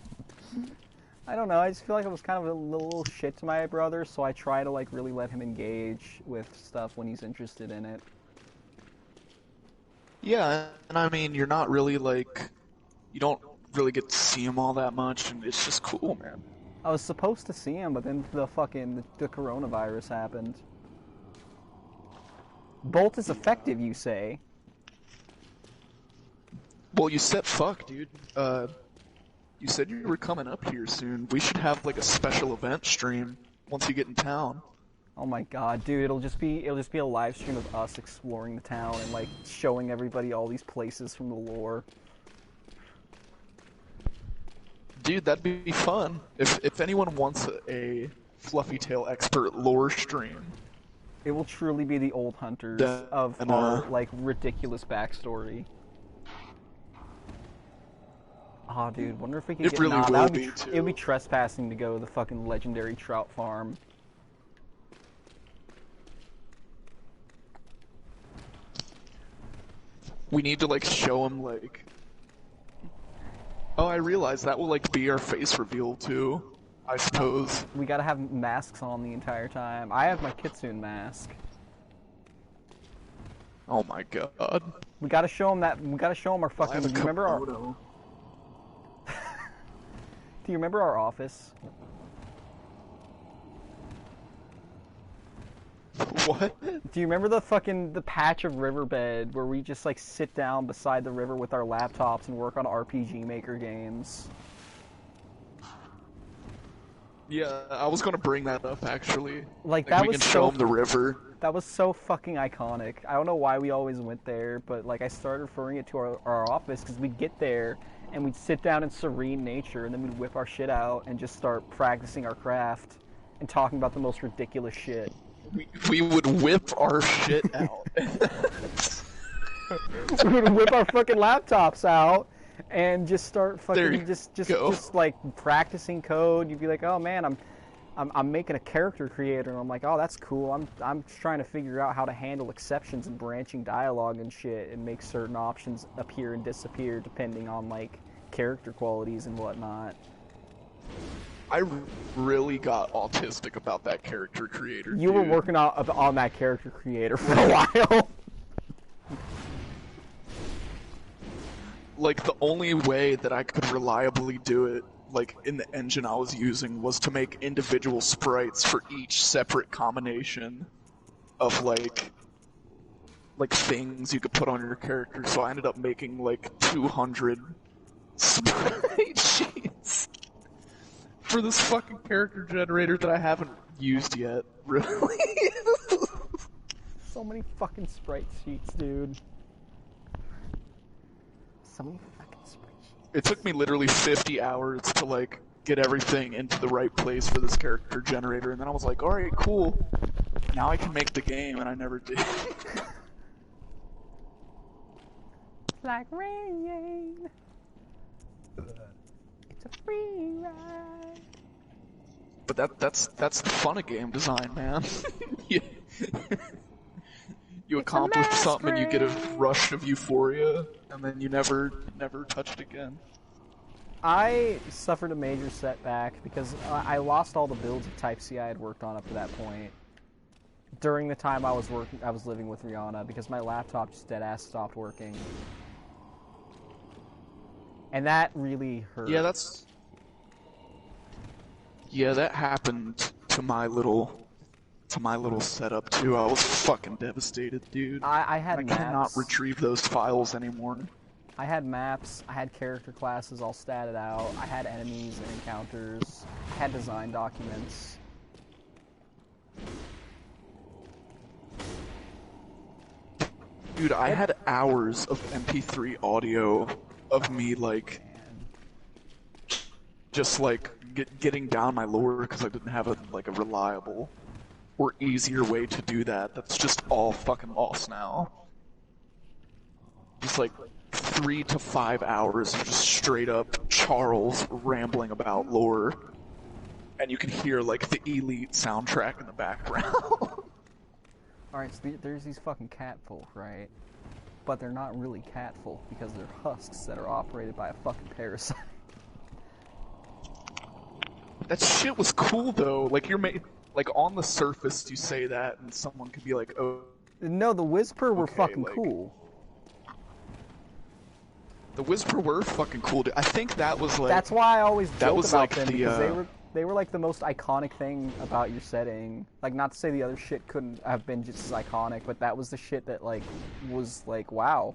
I don't know, I just feel like I was kind of a little shit to my brother, so I try to, like, really let him engage with stuff when he's interested in it. Yeah, and I mean, you're not really like, you don't really get to see him all that much, and it's just cool, man. I was supposed to see him, but then the coronavirus happened. Bolt is effective, you say? Well, you said fuck, dude. You said you were coming up here soon. We should have like a special event stream once you get in town. Oh my god, dude, it'll just be a live stream of us exploring the town and like showing everybody all these places from the lore. Dude, that'd be fun. If anyone wants a Fluffy Tail expert lore stream, It will truly be the old hunters of and, our like ridiculous backstory. Aw, dude, wonder if we could It get... really nah, will that would be, too. It would be trespassing to go to the fucking legendary trout farm. we need to like show him like. Oh, I realize that will like be our face reveal too. I suppose. We gotta have masks on the entire time. I have my Kitsune mask. Oh my god. We gotta show him that. We gotta show him our I fucking. have a Do you remember our? kimono. Do you remember our office? What? Do you remember the patch of riverbed where we just like sit down beside the river with our laptops and work on RPG Maker games? Yeah, I was gonna bring that up actually. Like, that we was can show so- him the river. That was so fucking iconic. I don't know why we always went there, but like I started referring it to our office because we'd get there and we'd sit down in serene nature and then we'd whip our shit out and just start practicing our craft and talking about the most ridiculous shit. We would whip our shit out. We would whip our fucking laptops out and just start There fucking you just go. like practicing code. You'd be like, "Oh man, I'm making a character creator," and I'm like, "Oh, that's cool. I'm trying to figure out how to handle exceptions and branching dialogue and shit, and make certain options appear and disappear depending on like character qualities and whatnot." I really got autistic about that character creator. You were dude. working on that character creator for a while. Like, the only way that I could reliably do it, like, in the engine I was using, was to make individual sprites for each separate combination of, like things you could put on your character, so I ended up making, like, 200 sprite sheets for this fucking character generator that I haven't used yet, really. So many fucking sprite sheets, dude. So many fucking sprite sheets. It took me literally 50 hours to, like, get everything into the right place for this character generator, and then I was like, alright, cool. Now I can make the game, and I never did. Like rain. It's a free ride. But that's the fun of game design, man. you, You It's a accomplish something and you get a masquerade. rush of euphoria, and then you never touch it again. I suffered a major setback because I lost all the builds of Type C I had worked on up to that point. During the time I was living with Rihanna, because my laptop just dead ass stopped working, and that really hurt. Yeah, that happened to my little setup too. I was fucking devastated, dude. I had I maps. cannot retrieve those files anymore. I had maps. I had character classes all statted out. I had enemies and encounters. I had design documents. Dude, I had hours of MP3 audio of me, like, just, like, getting down my lore because I didn't have a reliable or easier way to do that. That's just all fucking lost now. Just, like, 3 to 5 hours of just straight up Charles rambling about lore. And you can hear, like, the Elite soundtrack in the background. Alright, so there's these fucking catfolk, right? But they're not really catfolk because they're husks that are operated by a fucking parasite. That shit was cool though. Like like on the surface you say that and someone could be like, oh. No, the Whisper were Okay, fucking like- cool. The Whisper were fucking cool. Dude. I think that was like. That's why I always that joke was about like them the, because they were like the most iconic thing about your setting. Like, not to say the other shit couldn't have been just as iconic, but that was the shit that like was like, wow,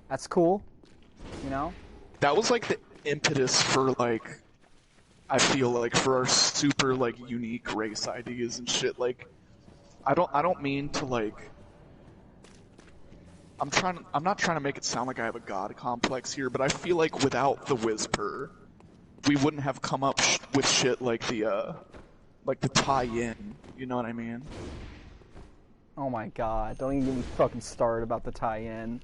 that's cool, you know? That was like the impetus for like. I feel like for our super like unique race ideas and shit. Like, I don't mean to like. I'm not trying to make it sound like I have a god complex here, but I feel like without the Whisper, we wouldn't have come up with shit like the tie-in. You know what I mean? Oh my god, don't even get me fucking started about the tie-in.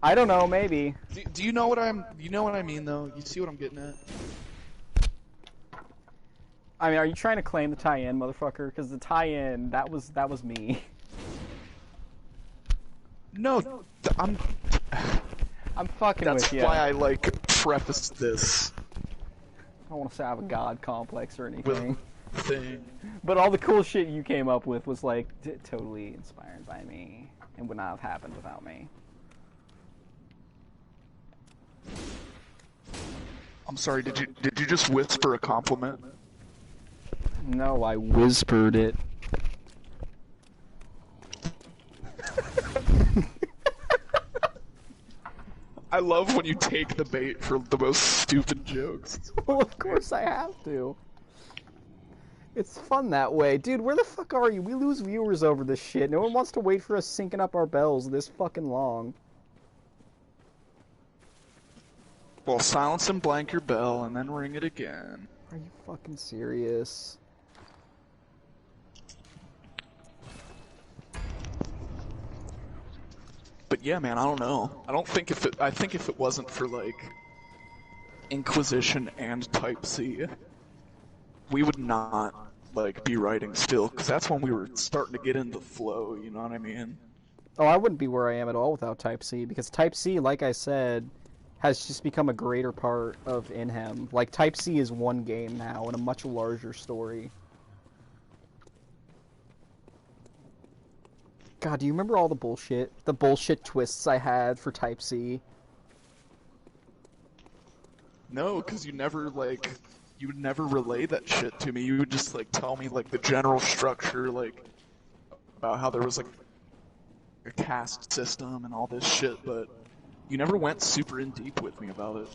I don't know, maybe. Do you know what you know what I mean though? You see what I'm getting at? I mean, are you trying to claim the tie-in, motherfucker? Because the tie-in, that was me. No, I'm fucking that's with you. why I like prefaced this I don't want to say I have a god complex or with anything. thing. But all the cool shit you came up with was like totally inspired by me and would not have happened without me. I'm sorry, did you just whisper a compliment? No, I whispered it. I love when you take the bait for the most stupid jokes. Well, of course I have to. It's fun that way. Dude, where the fuck are you? We lose viewers over this shit. No one wants to wait for us syncing up our bells this fucking long. Well, silence and blank your bell and then ring it again. Are you fucking serious? But yeah, man, I don't know. I think if it wasn't for like Inquisition and Type C, we would not like be writing still, because that's when we were starting to get into flow. You know what I mean? Oh, I wouldn't be where I am at all without Type C, because Type C, like I said, has just become a greater part of Inhem. Like, Type C is one game now in a much larger story. God, do you remember all the bullshit? The bullshit twists I had for Type C? No, because you would never relay that shit to me. You would just like tell me like the general structure, like about how there was like a caste system and all this shit, but you never went super in deep with me about it.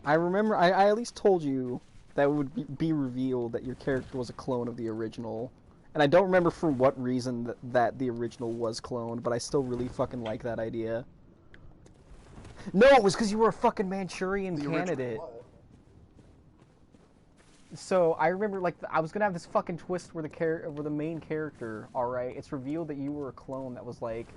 I remember, I at least told you that it would be revealed that your character was a clone of the original. And I don't remember for what reason that the original was cloned, but I still really fucking like that idea. No, it was because you were a fucking Manchurian candidate. So I remember, like, I was gonna have this fucking twist where the main character, all right, it's revealed that you were a clone that was like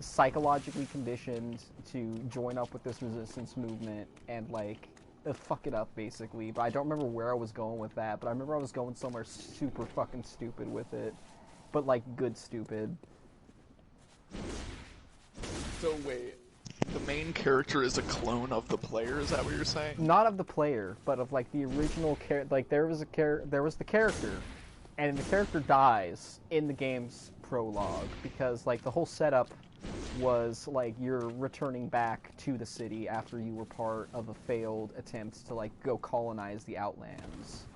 psychologically conditioned to join up with this resistance movement and like fuck it up basically. But I don't remember where I was going with that. But I remember I was going somewhere super fucking stupid with it, but like good stupid. So wait, the main character is a clone of the player, is that what you're saying? Not of the player, but of like the original character. Like there was the character, and the character dies in the game's prologue because like the whole setup was like you're returning back to the city after you were part of a failed attempt to like go colonize the Outlands.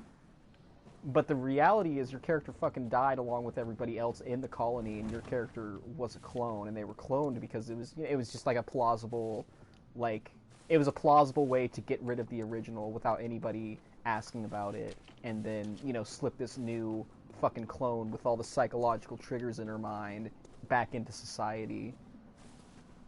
But the reality is your character fucking died along with everybody else in the colony, and your character was a clone, and they were cloned because it was just like a plausible, like, it was a plausible way to get rid of the original without anybody asking about it, and then, you know, slip this new fucking clone with all the psychological triggers in her mind back into society.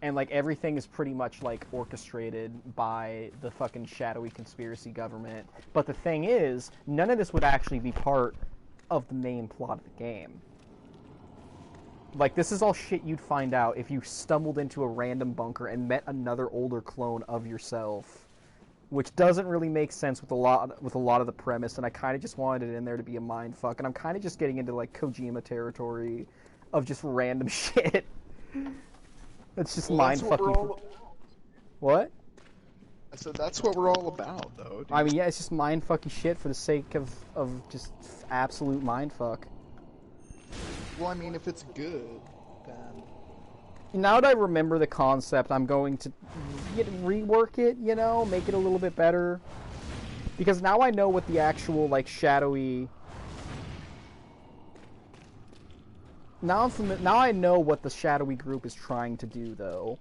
And, like, everything is pretty much, like, orchestrated by the fucking shadowy conspiracy government. But the thing is, none of this would actually be part of the main plot of the game. Like, this is all shit you'd find out if you stumbled into a random bunker and met another older clone of yourself. Which doesn't really make sense with a lot of the premise, and I kind of just wanted it in there to be a mindfuck. And I'm kind of just getting into, like, Kojima territory of just random shit. It's just mindfucking. What? I said that's what we're all about, though. Dude. I mean, yeah, it's just mindfucking shit for the sake of just absolute mindfuck. Well, I mean, if it's good, then... Now that I remember the concept, I'm going to rework it, you know, make it a little bit better. Because now I know what the actual, like, shadowy... Now I know what the shadowy group is trying to do, though.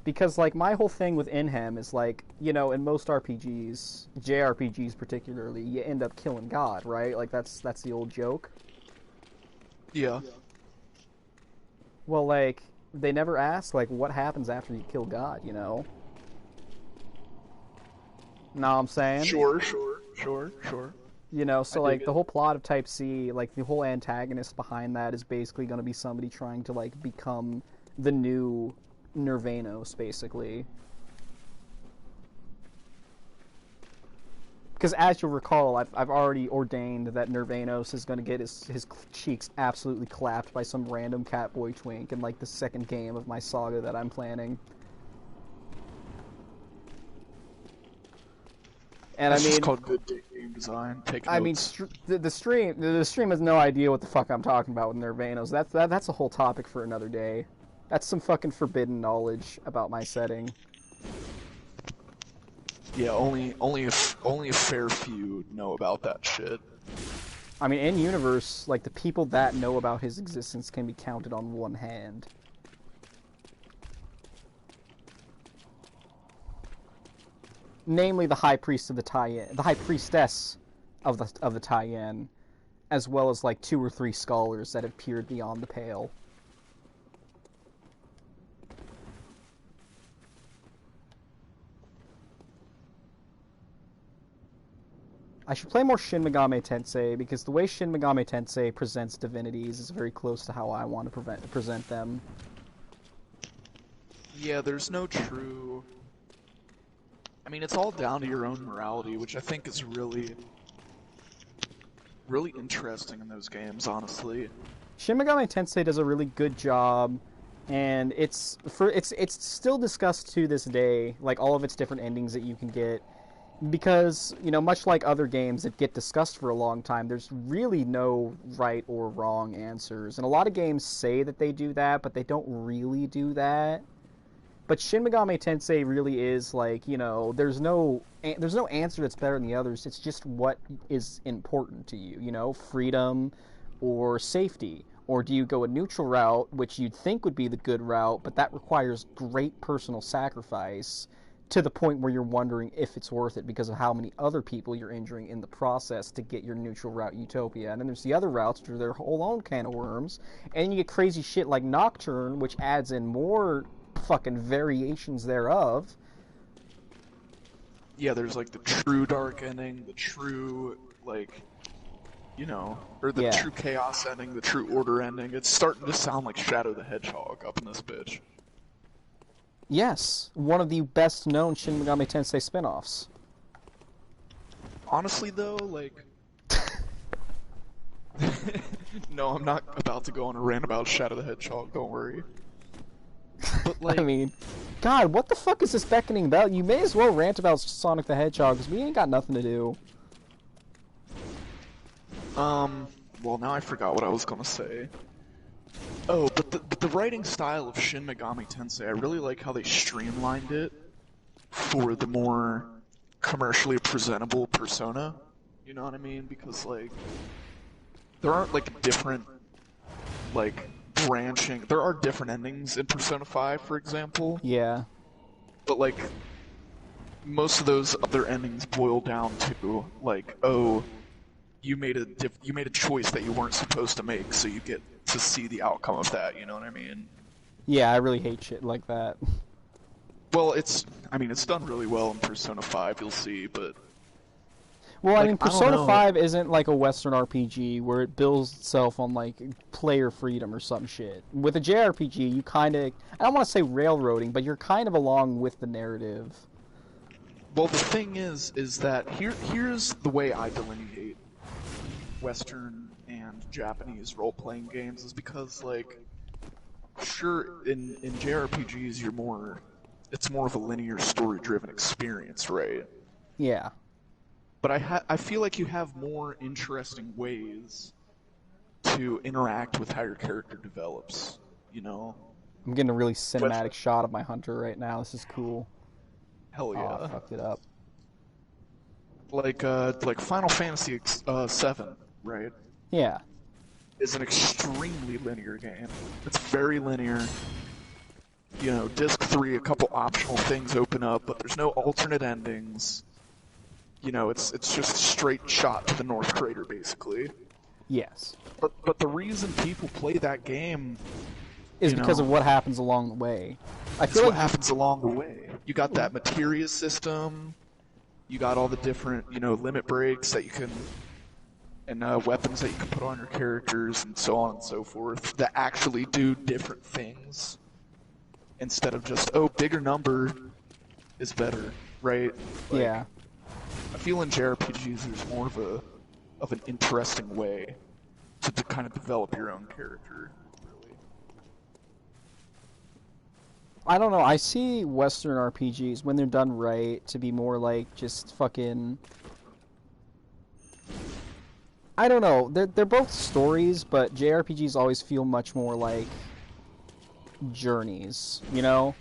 Because, like, my whole thing with Inhem is, like, you know, in most RPGs, JRPGs particularly, you end up killing God, right? Like, that's the old joke. Yeah. Well, like, they never ask, like, what happens after you kill God, you know? Know what I'm saying? Sure. You know, so, like, the whole plot of Type C, like, the whole antagonist behind that is basically going to be somebody trying to, like, become the new Nirvanos, basically. Because, as you'll recall, I've already ordained that Nirvanos is going to get his cheeks absolutely clapped by some random Catboy twink in, like, the second game of my saga that I'm planning. And That's I mean, just called good game design. Take notes. I mean, the stream has no idea what the fuck I'm talking about with Nirvanos. That's a whole topic for another day. That's some fucking forbidden knowledge about my setting. Yeah, only a fair few know about that shit. I mean, in universe, like the people that know about his existence can be counted on one hand. Namely, the High Priest of the Taiyan, the High Priestess of the Taiyan, as well as like 2 or 3 scholars that have peered beyond the pale. I should play more Shin Megami Tensei because the way Shin Megami Tensei presents divinities is very close to how I want to present them. Yeah, there's no true... I mean, it's all down to your own morality, which I think is really interesting in those games, honestly. Shin Megami Tensei does a really good job, and it's still discussed to this day, like all of its different endings that you can get, because, you know, much like other games that get discussed for a long time, there's really no right or wrong answers, and a lot of games say that they do that, but they don't really do that. But Shin Megami Tensei really is like, you know, there's no answer that's better than the others. It's just what is important to you, you know, freedom or safety. Or do you go a neutral route, which you'd think would be the good route, but that requires great personal sacrifice to the point where you're wondering if it's worth it because of how many other people you're injuring in the process to get your neutral route utopia. And then there's the other routes, which are their whole own can of worms. And you get crazy shit like Nocturne, which adds in more fucking variations thereof. Yeah, there's like the true dark ending, the true, like, you know, or the true chaos ending, the true order ending. It's starting to sound like Shadow the Hedgehog up in this bitch. Yes, one of the best known Shin Megami Tensei spin-offs. Honestly, though, like... No, I'm not about to go on a rant about Shadow the Hedgehog, don't worry. But, like... I mean, God, what the fuck is this beckoning bell? You may as well rant about Sonic the Hedgehog, because we ain't got nothing to do. Well, now I forgot what I was gonna say. Oh, but the writing style of Shin Megami Tensei, I really like how they streamlined it for the more commercially presentable persona. You know what I mean? Because, like, there aren't, like, different, like, branching... There are different endings in Persona 5, for example. Yeah. But, like, most of those other endings boil down to, like, oh, you made a choice that you weren't supposed to make, so you get to see the outcome of that, you know what I mean? Yeah, I really hate shit like that. Well, it's done really well in Persona 5, you'll see, but... Well, like, I mean, Persona 5 isn't like a Western RPG where it builds itself on, like, player freedom or some shit. With a JRPG, you kind of... I don't want to say railroading, but you're kind of along with the narrative. Well, the thing is that here's the way I delineate Western and Japanese role-playing games, is because, like, sure, in JRPGs, it's more of a linear, story-driven experience, right? Yeah. But I feel like you have more interesting ways to interact with how your character develops, you know? I'm getting a really cinematic shot of my hunter right now. This is cool. Hell yeah. Oh, I fucked it up. Like Final Fantasy VII, right? Yeah. Is an extremely linear game. It's very linear. You know, Disc 3, a couple optional things open up, but there's no alternate endings. You know, it's just a straight shot to the North Crater, basically. Yes. But the reason people play that game is because of what happens along the way. I feel like what happens along the way. You got that materia system. You got all the different, you know, limit breaks that you can, and weapons that you can put on your characters, and so on and so forth, that actually do different things. Instead of just, oh, bigger number is better, right? Like, yeah. I feel in JRPGs there's more of an interesting way to kind of develop your own character, really. I don't know, I see Western RPGs, when they're done right, to be more like just fucking... I don't know, they're both stories, but JRPGs always feel much more like journeys, you know?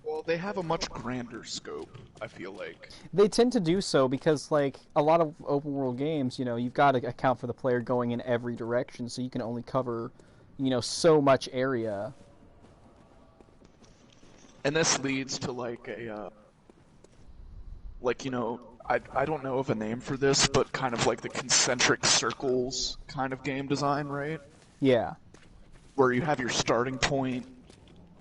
Well, they have a much grander scope, I feel like. They tend to do so because, like, a lot of open-world games, you know, you've got to account for the player going in every direction, so you can only cover, you know, so much area. And this leads to, like, you know, I don't know of a name for this, but kind of like the concentric circles kind of game design, right? Yeah. Where you have your starting point,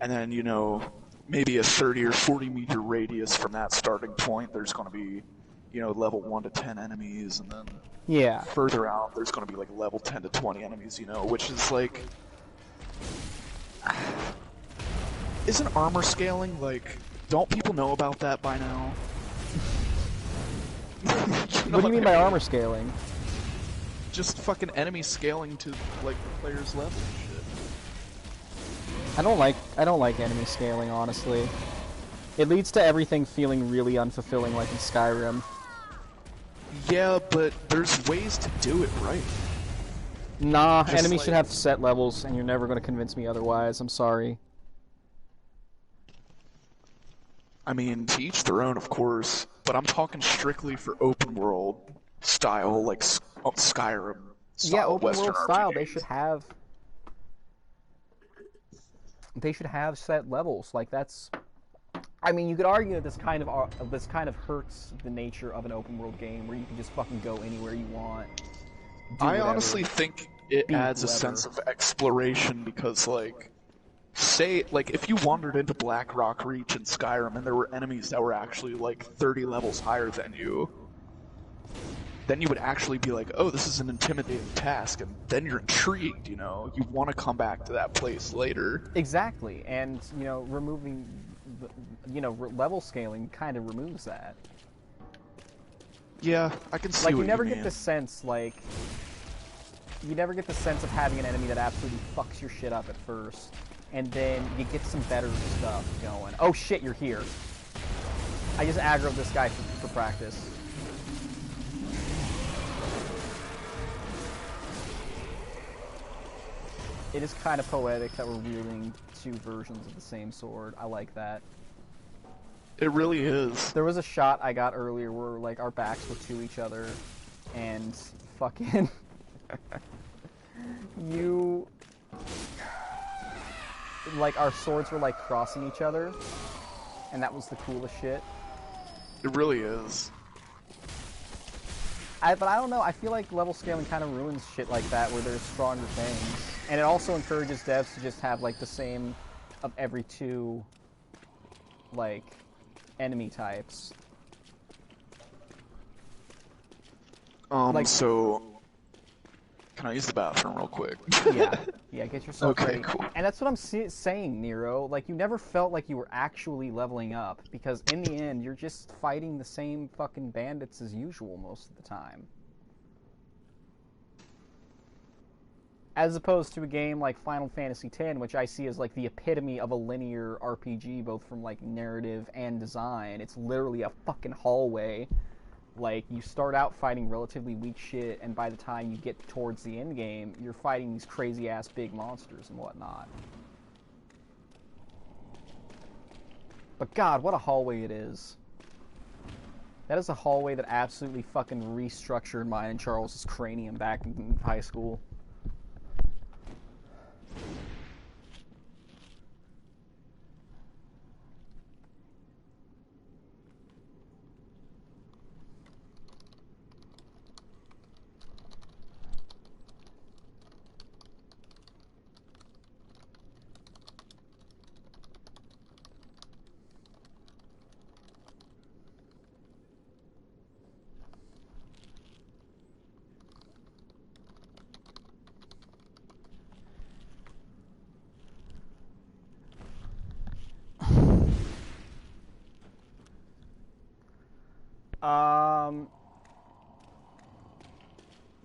and then, you know, maybe a 30 or 40 meter radius from that starting point, there's going to be, you know, level 1 to 10 enemies, and then yeah, further out, there's going to be, like, level 10 to 20 enemies, you know, which is, like... Isn't armor scaling, like... Don't people know about that by now? What do you mean by armor scaling? Just fucking enemy scaling to, like, the player's level and shit. I don't like enemy scaling, honestly. It leads to everything feeling really unfulfilling, like in Skyrim. Yeah, but there's ways to do it right. Nah, Just enemies like... should have set levels, and you're never going to convince me otherwise. I'm sorry. I mean, to each their own, of course, but I'm talking strictly for open world style, like Skyrim style. Yeah, open Western world style. RPGs. They should have set levels. Like that's. I mean, you could argue that this kind of hurts the nature of an open world game where you can just fucking go anywhere you want. I honestly think it adds a sense of exploration because, like, say, like, if you wandered into Blackrock Reach in Skyrim and there were enemies that were actually, like, 30 levels higher than you, then you would actually be like, oh, this is an intimidating task, and then you're intrigued, you know? You want to come back to that place later. Exactly, and, you know, removing, level scaling kind of removes that. Yeah, I can see Like, what you never mean. get the sense, like... You never get the sense of having an enemy that absolutely fucks your shit up at first. And then you get some better stuff going. Oh shit, you're here. I just aggroed this guy for practice. It is kind of poetic that we're wielding two versions of the same sword. I like that. It really is. There was a shot I got earlier where, like, our backs were to each other, and fucking... you... Like, our swords were, like, crossing each other, and that was the coolest shit. It really is. But I don't know, I feel like level scaling kind of ruins shit like that, where there's stronger things. And it also encourages devs to just have, like, the same of every two, like, enemy types. Like- So... Can I use the bathroom real quick? Yeah, get yourself Okay, ready. cool. And that's what I'm saying, Nero. Like, you never felt like you were actually leveling up, because in the end, you're just fighting the same fucking bandits as usual most of the time. As opposed to a game like Final Fantasy X, which I see as, like, the epitome of a linear RPG, both from, like, narrative and design. It's literally a fucking hallway. Like, you start out fighting relatively weak shit, and by the time you get towards the end game, you're fighting these crazy-ass big monsters and whatnot. But God, what a hallway it is. That is a hallway that absolutely fucking restructured mine and Charles's cranium back in high school.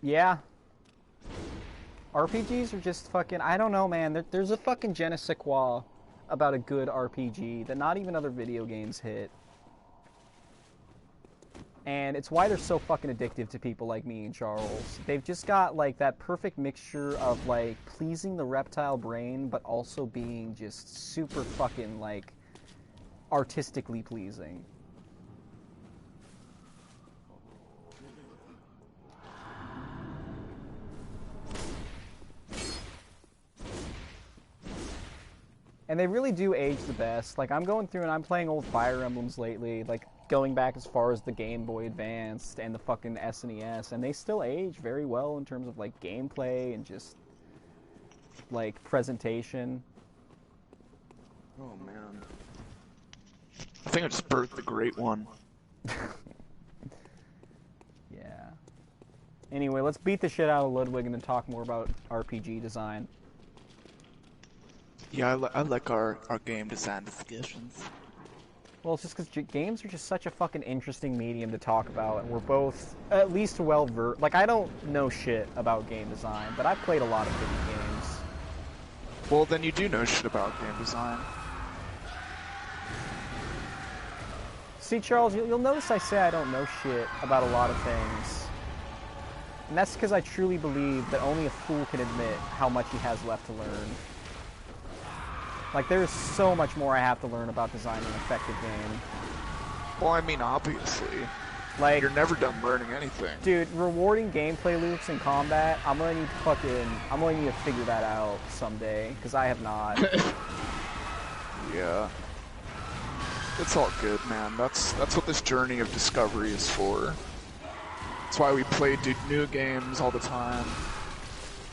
Yeah. RPGs are just fucking... I don't know, man. There's a fucking je ne sais quoi about a good RPG that not even other video games hit. And it's why they're so fucking addictive to people like me and Charles. They've just got, like, that perfect mixture of, like, pleasing the reptile brain, but also being just super fucking, like, artistically pleasing. And they really do age the best. Like, I'm going through and I'm playing old Fire Emblems lately, like, going back as far as the Game Boy Advanced and the fucking SNES, and they still age very well in terms of, like, gameplay and just, like, presentation. Oh, man. I think I just birthed the great one. Yeah. Anyway, let's beat the shit out of Ludwig and then talk more about RPG design. Yeah, I like our game design discussions. Well, it's just because games are just such a fucking interesting medium to talk about, and we're both at least well-versed. Like, I don't know shit about game design, but I've played a lot of video games. Well, then you do know shit about game design. See, Charles, you'll notice I say I don't know shit about a lot of things. And that's because I truly believe that only a fool can admit how much he has left to learn. Like, there is so much more I have to learn about designing an effective game. Well, I mean, obviously. Like, You're never done learning anything. dude, rewarding gameplay loops in combat, I'm gonna need to figure that out someday, because I have not. Yeah. It's all good, man. That's what this journey of discovery is for. That's why we play new games all the time.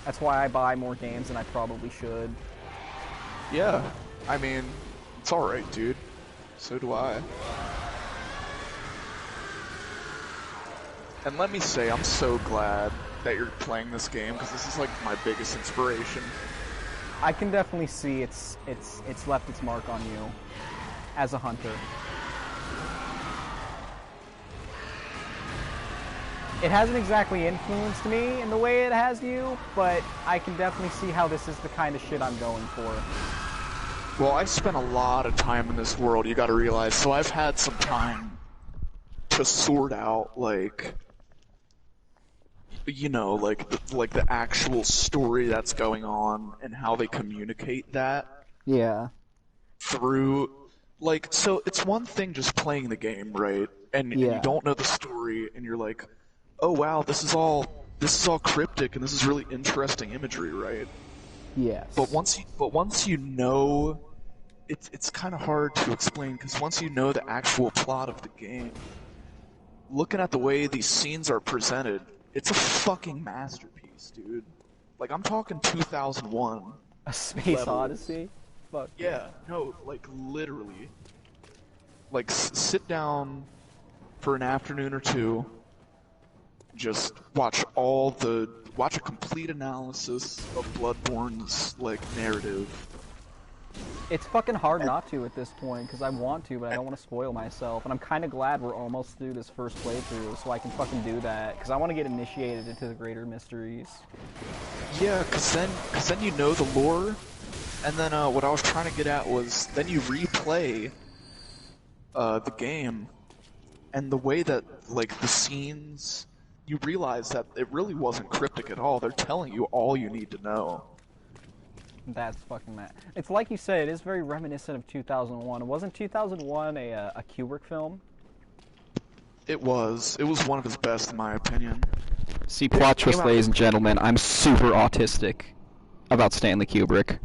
That's why I buy more games than I probably should. Yeah. I mean, it's alright, dude. So do I. And let me say, I'm so glad that you're playing this game, because this is like my biggest inspiration. I can definitely see it's left its mark on you as a hunter. It hasn't exactly influenced me in the way it has you, but I can definitely see how this is the kind of shit I'm going for. Well, I spent a lot of time in this world, you gotta realize, so I've had some time to sort out, like, you know, like the actual story that's going on and how they communicate that Yeah. through, like, so it's one thing just playing the game, right? And you Yeah. don't know the story, and you're like, oh wow, this is all cryptic, and this is really interesting imagery, right? Yes. But once you know, it's kind of hard to explain, because once you know the actual plot of the game, looking at the way these scenes are presented, it's a fucking masterpiece, dude. Like, I'm talking 2001. A Space level. Odyssey? Fuck. Yeah, no, like, literally. Like, sit down for an afternoon or two, just watch a complete analysis of Bloodborne's, like, narrative. It's fucking hard not to at this point, because I want to, but I don't want to spoil myself. And I'm kind of glad we're almost through this first playthrough, so I can fucking do that, because I want to get initiated into the greater mysteries. Yeah, cause then you know the lore, and then what I was trying to get at was then you replay the game, and the way that, like, the scenes, you realize that it really wasn't cryptic at all. They're telling you all you need to know. That's fucking mad. It's like you said, it is very reminiscent of 2001. Wasn't 2001 a Kubrick film? It was one of his best, in my opinion. See, plot twist, ladies and gentlemen, I'm super autistic about Stanley Kubrick.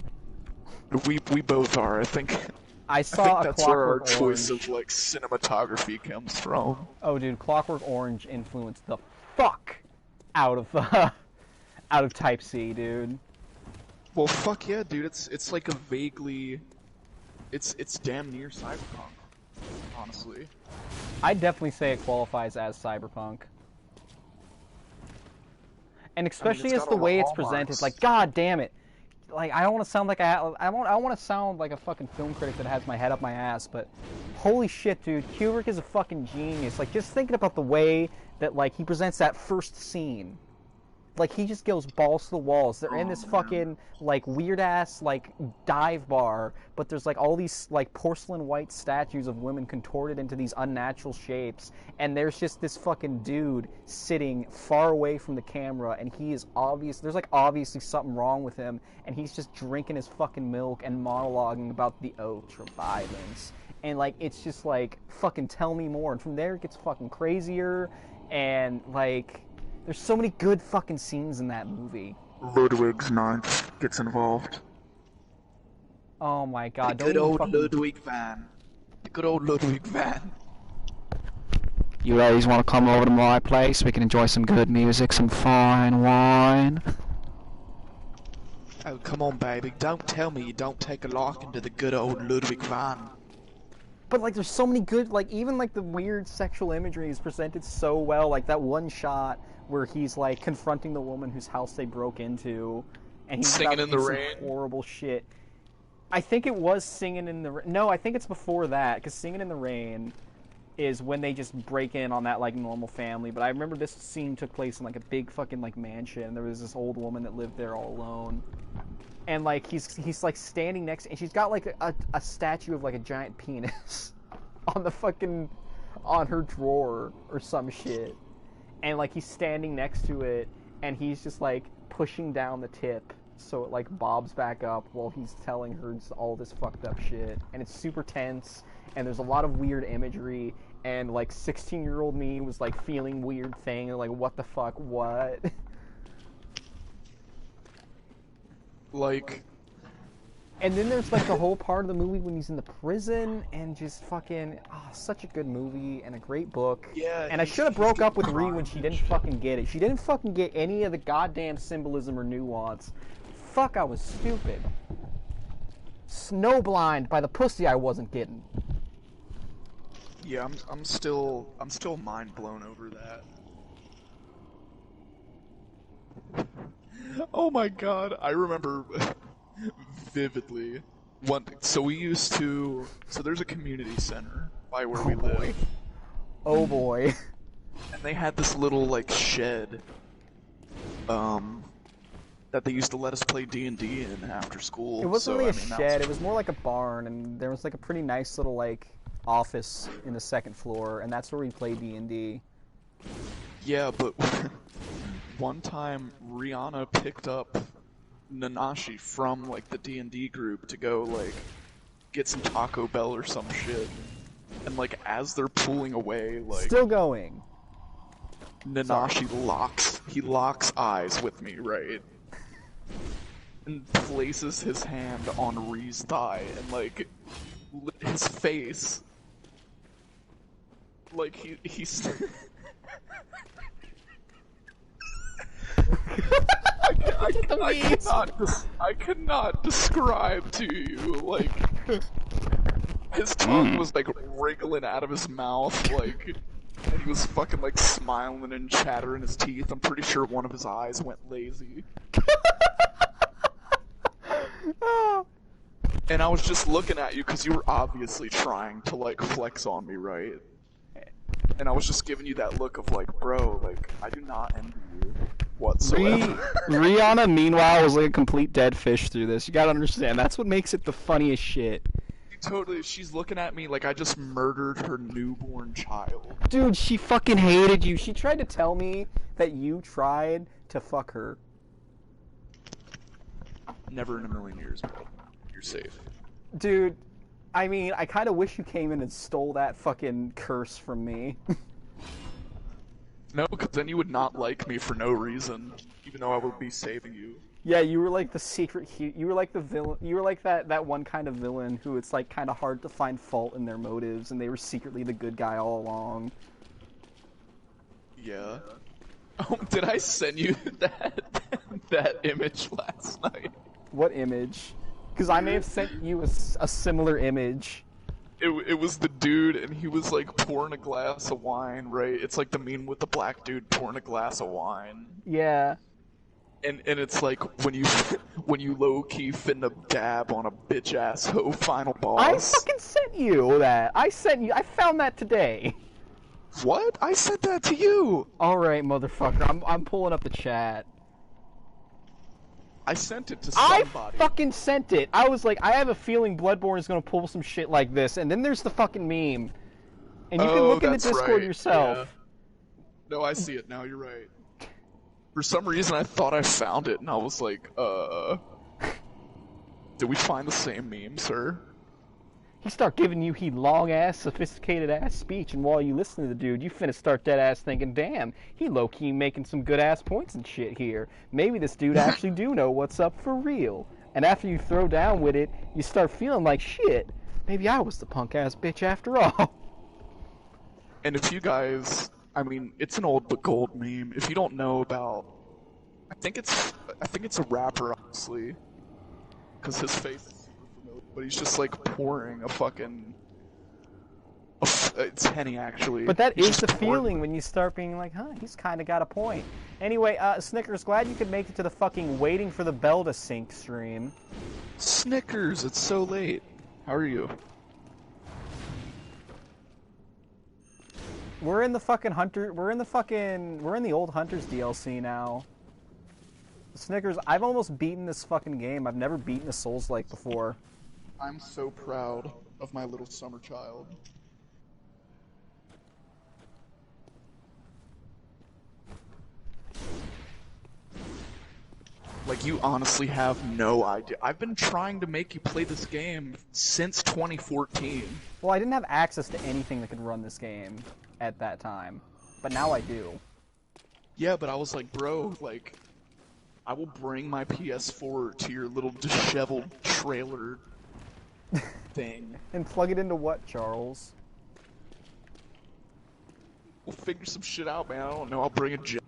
We both are. I think saw a that's where our Clockwork choice Orange. of, like, cinematography comes from. Oh, dude, Clockwork Orange influenced the fuck out of out of Type C, dude. Well, fuck yeah, dude. It's like a vaguely, it's damn near cyberpunk, honestly. I'd definitely say it qualifies as cyberpunk. And especially it's as got the all the way it's hallmarks. presented, like, god damn it. Like, I don't want to sound like I want to sound like a fucking film critic that has my head up my ass, but holy shit, dude, Kubrick is a fucking genius. Like, just thinking about the way that, like, he presents that first scene. Like, he just goes balls to the walls. They're in this fucking, like, weird-ass, like, dive bar, but there's, like, all these, like, porcelain white statues of women contorted into these unnatural shapes, and there's just this fucking dude sitting far away from the camera, and he is there's, like, obviously something wrong with him, and he's just drinking his fucking milk and monologuing about the ultra-violence. And, like, it's just, like, fucking tell me more. And from there, it gets fucking crazier, and, like, there's so many good fucking scenes in that movie. Ludwig's ninth gets involved. Oh my god, The don't good even old fucking... Ludwig van. The good old Ludwig van. You ladies want to come over to my place? We can enjoy some good music, some fine wine. Oh, come on, baby. Don't tell me you don't take a liking to the good old Ludwig van. But, like, there's so many good, like, even, like, the weird sexual imagery is presented so well. Like, that one shot where he's, like, confronting the woman whose house they broke into, and he's Singing about in to the do some rain? horrible shit. I think it was Singing in the Rain. No, I think it's before that, because Singing in the Rain is when they just break in on that, like, normal family. But I remember this scene took place in, like, a big fucking, like, mansion, and there was this old woman that lived there all alone. And, like, he's like, standing next, and she's got, like, a statue of, like, a giant penis on the fucking, on her drawer or some shit. And, like, he's standing next to it, and he's just, like, pushing down the tip so it, like, bobs back up while he's telling her all this fucked up shit. And it's super tense, and there's a lot of weird imagery, and, like, 16-year-old me was, like, feeling weird thing, and, like, what the fuck, what? Like... And then there's, like, the whole part of the movie when he's in the prison, and just fucking, such a good movie, and a great book. Yeah, and I should have broke up with Ree when she didn't fucking get it. She didn't fucking get any of the goddamn symbolism or nuance. Fuck, I was stupid. Snowblind by the pussy I wasn't getting. Yeah, I'm still mind blown over that. Oh my god, I remember vividly. So there's a community center by where we live. Oh boy. And they had this little like shed, that they used to let us play D&D in after school. It wasn't really a that shed, it was more like a barn, and there was like a pretty nice little like office in the second floor, and that's where we played D&D. Yeah, but one time Rihanna picked up Nanashi from like the D&D group to go like get some Taco Bell or some shit. And like as they're pulling away, like Still going. Nanashi locks eyes with me, right? And places his hand on Ree's thigh, and like his face, like he's. I cannot describe to you, like, his tongue was like wriggling out of his mouth, like, and he was fucking like smiling and chattering his teeth. I'm pretty sure one of his eyes went lazy. And I was just looking at you because you were obviously trying to like flex on me, right? And I was just giving you that look of like, bro, like, I do not envy you whatsoever. Rihanna, meanwhile, was like a complete dead fish through this. You gotta understand, that's what makes it the funniest shit. Totally, she's looking at me like I just murdered her newborn child. Dude, she fucking hated you. She tried to tell me that you tried to fuck her. Never in a million years, bro. You're safe. Dude, I mean, I kind of wish you came in and stole that fucking curse from me. No, because then you would not like me for no reason, even though I would be saving you. Yeah, you were like the secret you were like the villain. You were like that one kind of villain who it's like kind of hard to find fault in their motives, and they were secretly the good guy all along. Yeah. Oh, did I send you that image last night? What image? Because I may have sent you a similar image. It was the dude, and he was like pouring a glass of wine, right? It's like the meme with the black dude pouring a glass of wine. Yeah. And it's like when you low key finna dab on a bitch ass hoe final boss. I fucking sent you that. I found that today. What? I sent that to you. All right, motherfucker. I'm pulling up the chat. I sent it to somebody. I fucking sent it. I was like, I have a feeling Bloodborne is gonna pull some shit like this, and then there's the fucking meme. And you can look in the Discord yourself. Yeah. No, I see it now. You're right. For some reason, I thought I found it, and I was like, did we find the same meme, sir? He start giving you long-ass, sophisticated-ass speech, and while you listen to the dude, you finna start dead-ass thinking, damn, he low-key making some good-ass points and shit here. Maybe this dude actually do know what's up for real. And after you throw down with it, you start feeling like shit. Maybe I was the punk-ass bitch after all. And if you guys... I mean, it's an old but gold meme. If you don't know about, I think it's a rapper, honestly, because his face is super familiar. But he's just like pouring a fucking. It's Henny actually. But that is the feeling when you start being like, huh, he's kind of got a point. Anyway, Snickers, glad you could make it to the fucking waiting for the bell to sync stream. Snickers, it's so late. How are you? We're in the fucking we're in the old Hunters DLC now. Snickers, I've almost beaten this fucking game. I've never beaten a Souls-like before. I'm so proud of my little summer child. Like, you honestly have no idea. I've been trying to make you play this game since 2014. Well, I didn't have access to anything that could run this game at that time, but now I do. Yeah, but I was like, bro, like, I will bring my PS4 to your little disheveled trailer thing. And plug it into what, Charles? We'll figure some shit out, man. I don't know. I'll bring a jet.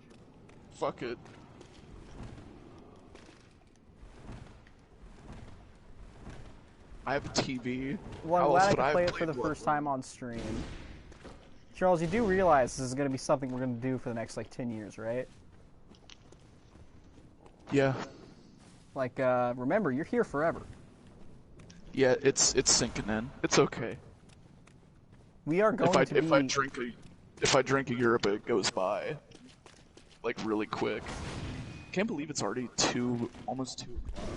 Fuck it. I have a TV. Well, I'm glad I can play it for the first time on stream. Charles, you do realize this is going to be something we're going to do for the next, like, 10 years, right? Yeah. Like, remember, you're here forever. Yeah, it's sinking in. It's okay. We are going to be... if I drink a yerba, it goes by, like, really quick. Can't believe it's already almost 2 o'clock.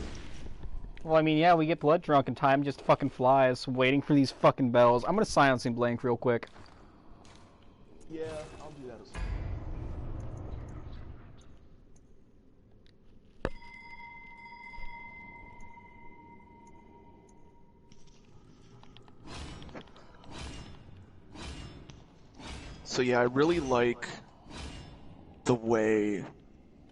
Well, I mean, yeah, we get blood drunk and time just fucking flies, waiting for these fucking bells. I'm gonna silencing blank real quick. Yeah, I'll do that as well. So yeah, I really like the way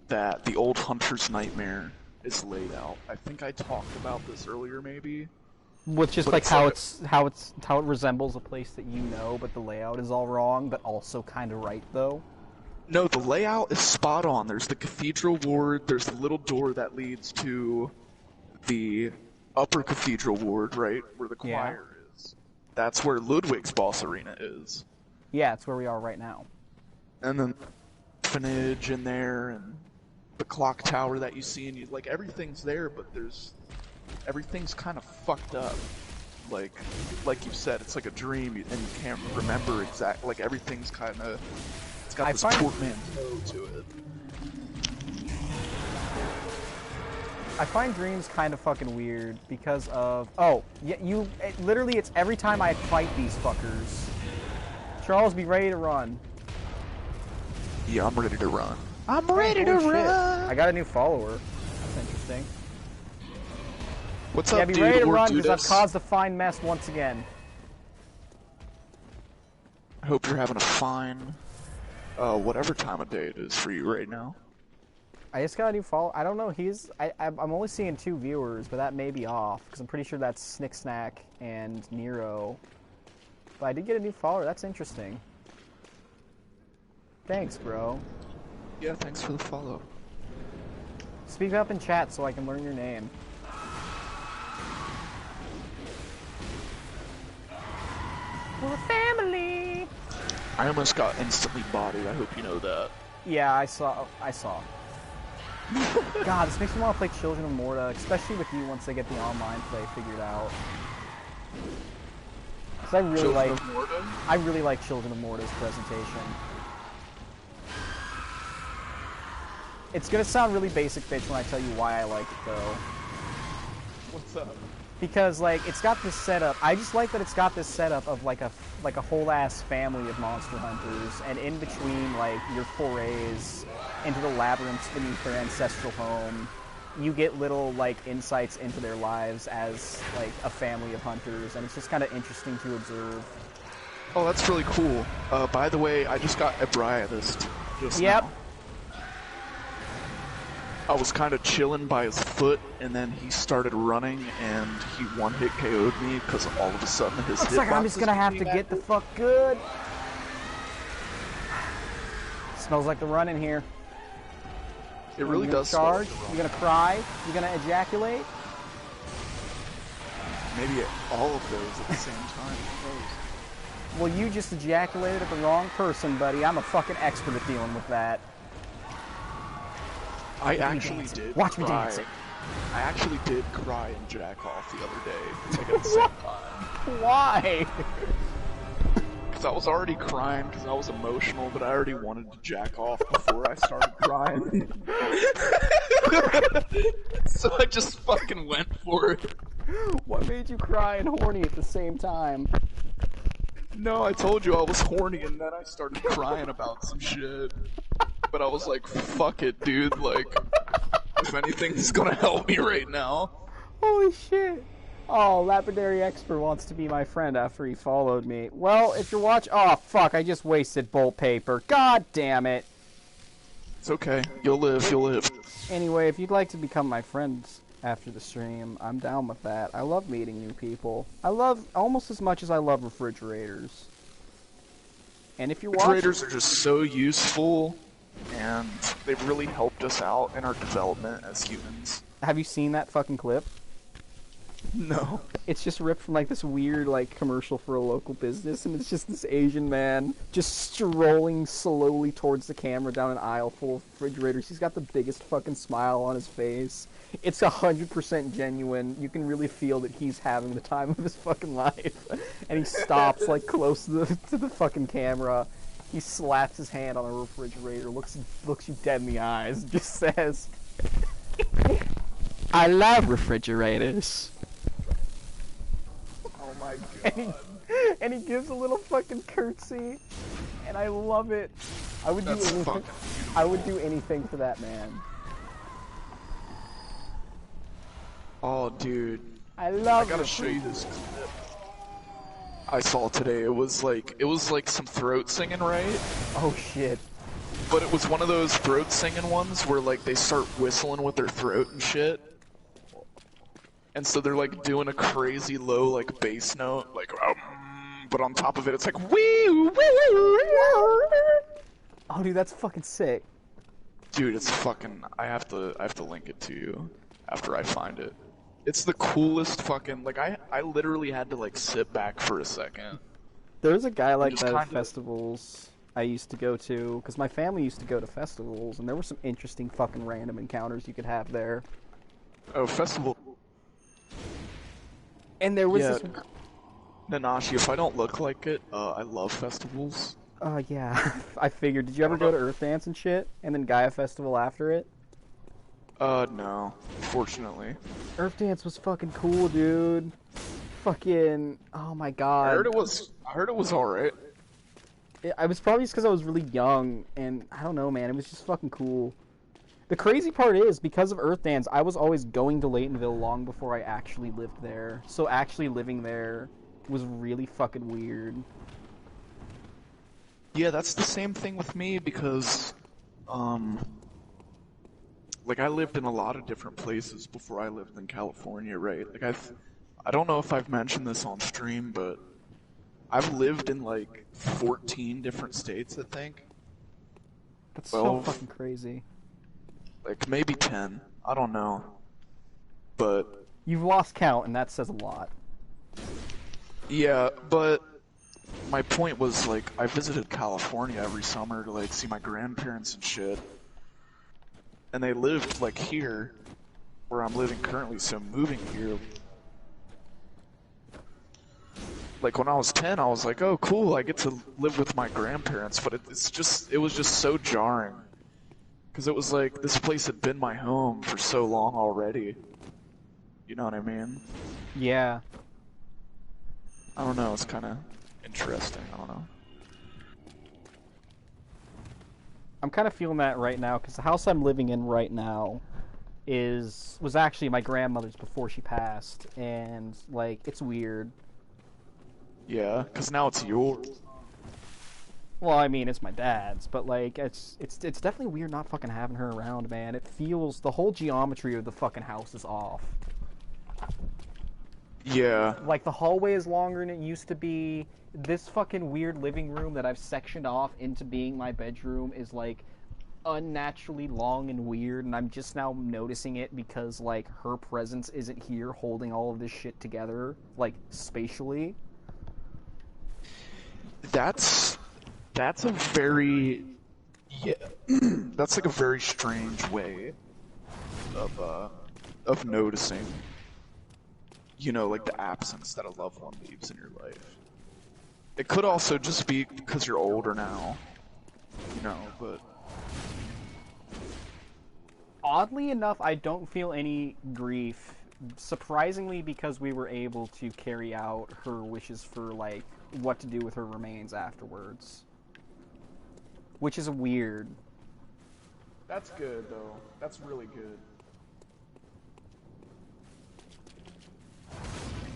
that the old Hunter's Nightmare is laid out. I think I talked about this earlier, maybe. With just But like it's how it resembles a place that you know, but the layout is all wrong, but also kind of right though. No, the layout is spot on. There's the cathedral ward, there's the little door that leads to the upper cathedral ward, right, where the choir is. That's where Ludwig's boss arena is. Yeah, it's where we are right now. And then orphanage in there, and the clock tower that you see, and like everything's there, but everything's kind of fucked up. Like you said, it's like a dream, and you can't remember exactly. Like everything's kind of, it's got this portmanteau to it. I find dreams kind of fucking weird because of literally it's every time I fight these fuckers. Charles, be ready to run. Yeah, I'm ready to run. I'm ready to run! I got a new follower. That's interesting. What's up, yeah, be dude? ready to run because I've caused a fine mess once again. I hope you're having a fine, whatever time of day it is for you right now. I just got a new follower. I don't know. I'm only seeing 2 viewers, but that may be off because I'm pretty sure that's Snick Snack and Nero. But I did get a new follower. That's interesting. Thanks, bro. Yeah, thanks for the follow. Speak up in chat so I can learn your name. We're a family! I almost got instantly bodied. I hope you know that. Yeah, I saw. God, this makes me want to play Children of Morta, especially with you once they get the online play figured out. Because I really like Children of Morta's presentation. It's gonna sound really basic bitch when I tell you why I like it though. What's up? Because like it's got this setup. I just like that it's got this setup of like a whole ass family of monster hunters, and in between like your forays into the labyrinths beneath their ancestral home, you get little like insights into their lives as like a family of hunters, and it's just kind of interesting to observe. Oh, that's really cool. By the way, I just got ebriatised just now. I was kind of chilling by his foot, and then he started running, and he one-hit KO'd me because all of a sudden his Looks like I'm just gonna have to get the fuck good. Smells like the run in here. It really does. Charge? You gonna cry? You gonna ejaculate? Maybe all of those at the same time. Well, you just ejaculated at the wrong person, buddy. I'm a fucking expert at dealing with that. I actually did. Watch me dancing. I actually did cry and jack off the other day. Like at the same time. Why? Because I was already crying because I was emotional, but I already wanted to jack off before I started crying. So I just fucking went for it. What made you cry and horny at the same time? No, I told you I was horny and then I started crying about some shit. But I was like, fuck it, dude, like, if anything's gonna help me right now. Holy shit. Oh, Lapidary Expert wants to be my friend after he followed me. Well, if you're watching... Oh, fuck, I just wasted bolt paper. God damn it. It's okay. You'll live, you'll live. Anyway, if you'd like to become my friends after the stream, I'm down with that. I love meeting new people. I love almost as much as I love refrigerators. And if you're watching... Refrigerators are just so useful, and they've really helped us out in our development as humans. Have you seen that fucking clip? No. It's just ripped from like this weird like commercial for a local business, and it's just this Asian man just strolling slowly towards the camera down an aisle full of refrigerators. He's got the biggest fucking smile on his face. It's 100% genuine. You can really feel that he's having the time of his fucking life. And he stops like close to the fucking camera, He slaps his hand on a refrigerator, looks you dead in the eyes, and just says, "I love refrigerators." Oh my god. And he gives a little fucking curtsy, and I love it. I would do That's anything. fucking I would do anything for that man. Oh, dude. I love I gotta it. show you this clip I saw today. It was like some throat singing, right? Oh shit. But it was one of those throat singing ones where like they start whistling with their throat and shit. And so they're like doing a crazy low like bass note, like but on top of it it's like wee wee. Oh dude, that's fucking sick. Dude, it's fucking I have to link it to you after I find it. It's the coolest fucking like I literally had to like sit back for a second. There's a guy like just that at kinda- festivals I used to go to, because my family used to go to festivals, and there were some interesting fucking random encounters you could have there. Oh, festival. And there was Yeah. this... Nanashi, if I don't look like it, I love festivals. Yeah, I figured. Did you ever go to Earth Dance and shit? And then Gaia Festival after it? No, fortunately. Earth Dance was fucking cool, dude. Fucking... Oh my god. I heard it was alright. I was probably just because I was really young, and I don't know, man. It was just fucking cool. The crazy part is, because of Earth Dance, I was always going to Laytonville long before I actually lived there. So actually living there was really fucking weird. Yeah, that's the same thing with me because, like I lived in a lot of different places before I lived in California, right? Like I don't know if I've mentioned this on stream, but I've lived in like 14 different states, I think. That's 12. so fucking crazy. Like maybe 10. I don't know. But You've lost count, and that says a lot. yeah, but my point was like I visited California every summer to like see my grandparents and shit. And they lived like here where I'm living currently, so moving here, like when I was 10, I was like, oh cool, I get to live with my grandparents, but it was just so jarring. Because it was like, this place had been my home for so long already. You know what I mean? Yeah. I don't know, it's kind of interesting, I don't know. I'm kind of feeling that right now, because the house I'm living in right now was actually my grandmother's before she passed, and, like, it's weird. Yeah, because now it's yours. Well, I mean, it's my dad's, but, like, it's definitely weird not fucking having her around, man. It feels, the whole geometry of the fucking house is off. Yeah. Like, the hallway is longer than it used to be. This fucking weird living room that I've sectioned off into being my bedroom is, like, unnaturally long and weird, and I'm just now noticing it because, like, her presence isn't here holding all of this shit together, like, spatially. That's a very, yeah, that's like a very strange way of noticing, you know, like the absence that a loved one leaves in your life. It could also just be because you're older now, you know, but... Oddly enough, I don't feel any grief, surprisingly, because we were able to carry out her wishes for, like, what to do with her remains afterwards. Which is weird. That's good, though. That's really good.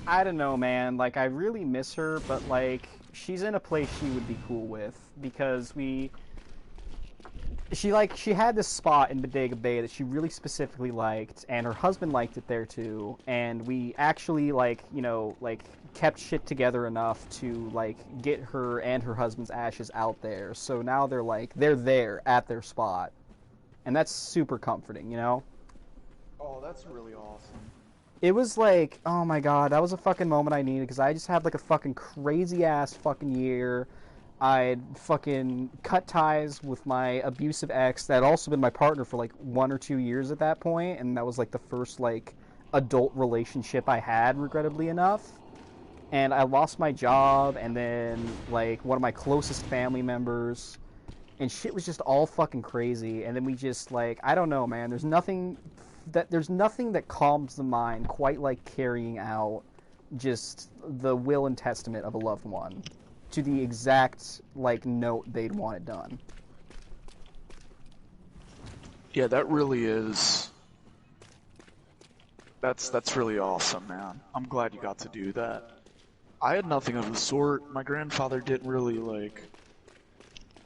I don't know, man. Like, I really miss her, but, like, she's in a place she would be cool with, because she had this spot in Bodega Bay that she really specifically liked, and her husband liked it there too, and we actually, like, you know, like, kept shit together enough to, like, get her and her husband's ashes out there, so now they're there at their spot, and that's super comforting, you know? Oh, that's really awesome. It was like, oh my god, that was a fucking moment I needed, because I just had, like, a fucking crazy-ass fucking year. I'd fucking cut ties with my abusive ex that had also been my partner for, like, 1 or 2 years at that point, and that was, like, the first, like, adult relationship I had, regrettably enough. and I lost my job, and then like one of my closest family members, and shit was just all fucking crazy. And then we just like, I don't know, man. There's nothing that calms the mind quite like carrying out just the will and testament of a loved one to the exact like note they'd want it done. Yeah, that really is. That's really awesome, man. I'm glad you got to do that. I had nothing of the sort. My grandfather didn't really like.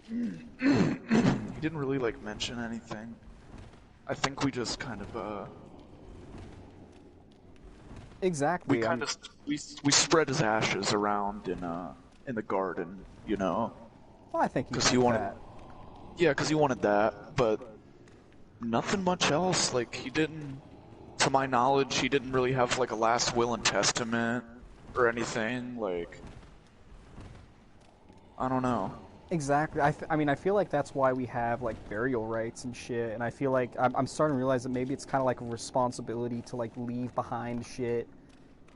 He didn't really like mention anything. I think we just kind of Exactly. we spread his ashes around in the garden, you know. Well, I think Because he wanted. that. Yeah, because he wanted that, but nothing much else. Like he didn't. To my knowledge, he didn't really have like a last will and testament or anything. Like, I don't know. Exactly. I mean, I feel like that's why we have like burial rites and shit. And I feel like I'm starting to realize that maybe it's kind of like a responsibility to like leave behind shit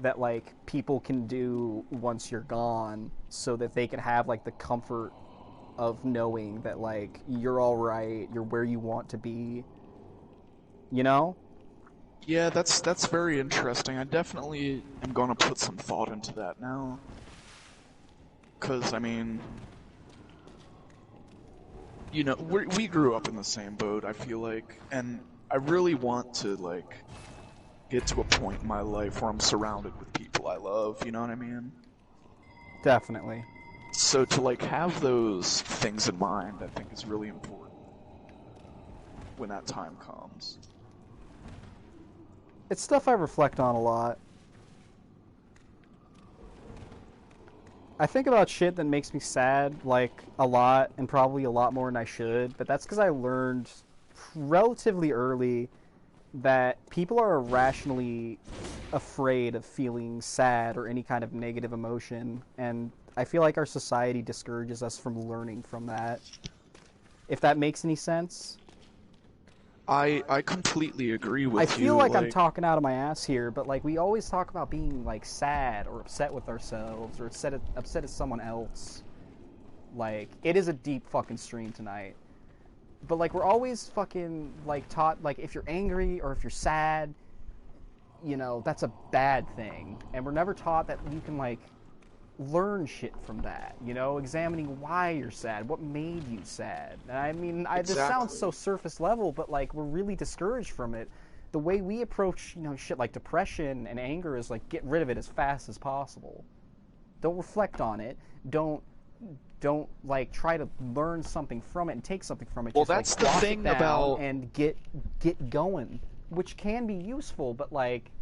that like people can do once you're gone, so that they can have like the comfort of knowing that like you're all right, you're where you want to be. You know? Yeah, that's very interesting. I definitely am gonna put some thought into that now. 'Cause I mean, you know, we grew up in the same boat, I feel like, and I really want to like get to a point in my life where I'm surrounded with people I love, you know what I mean? Definitely. So to like have those things in mind, I think is really important when that time comes. It's stuff I reflect on a lot. I think about shit that makes me sad, like, a lot, and probably a lot more than I should, but that's because I learned relatively early that people are irrationally afraid of feeling sad or any kind of negative emotion, and I feel like our society discourages us from learning from that. If that makes any sense. I completely agree with you. I feel like I'm talking out of my ass here, but like we always talk about being like sad or upset with ourselves or upset at someone else. Like it is a deep fucking stream tonight. But like we're always fucking like taught like if you're angry or if you're sad, you know, that's a bad thing. And we're never taught that you can like learn shit from that, you know, examining why you're sad, what made you sad. And I mean, this sounds so surface level, but like we're really discouraged from it. The way we approach, you know, shit like depression and anger is like get rid of it as fast as possible. Don't reflect on it. Don't like try to learn something from it and take something from it. Well, just, that's like, the thing about and get going, which can be useful, but like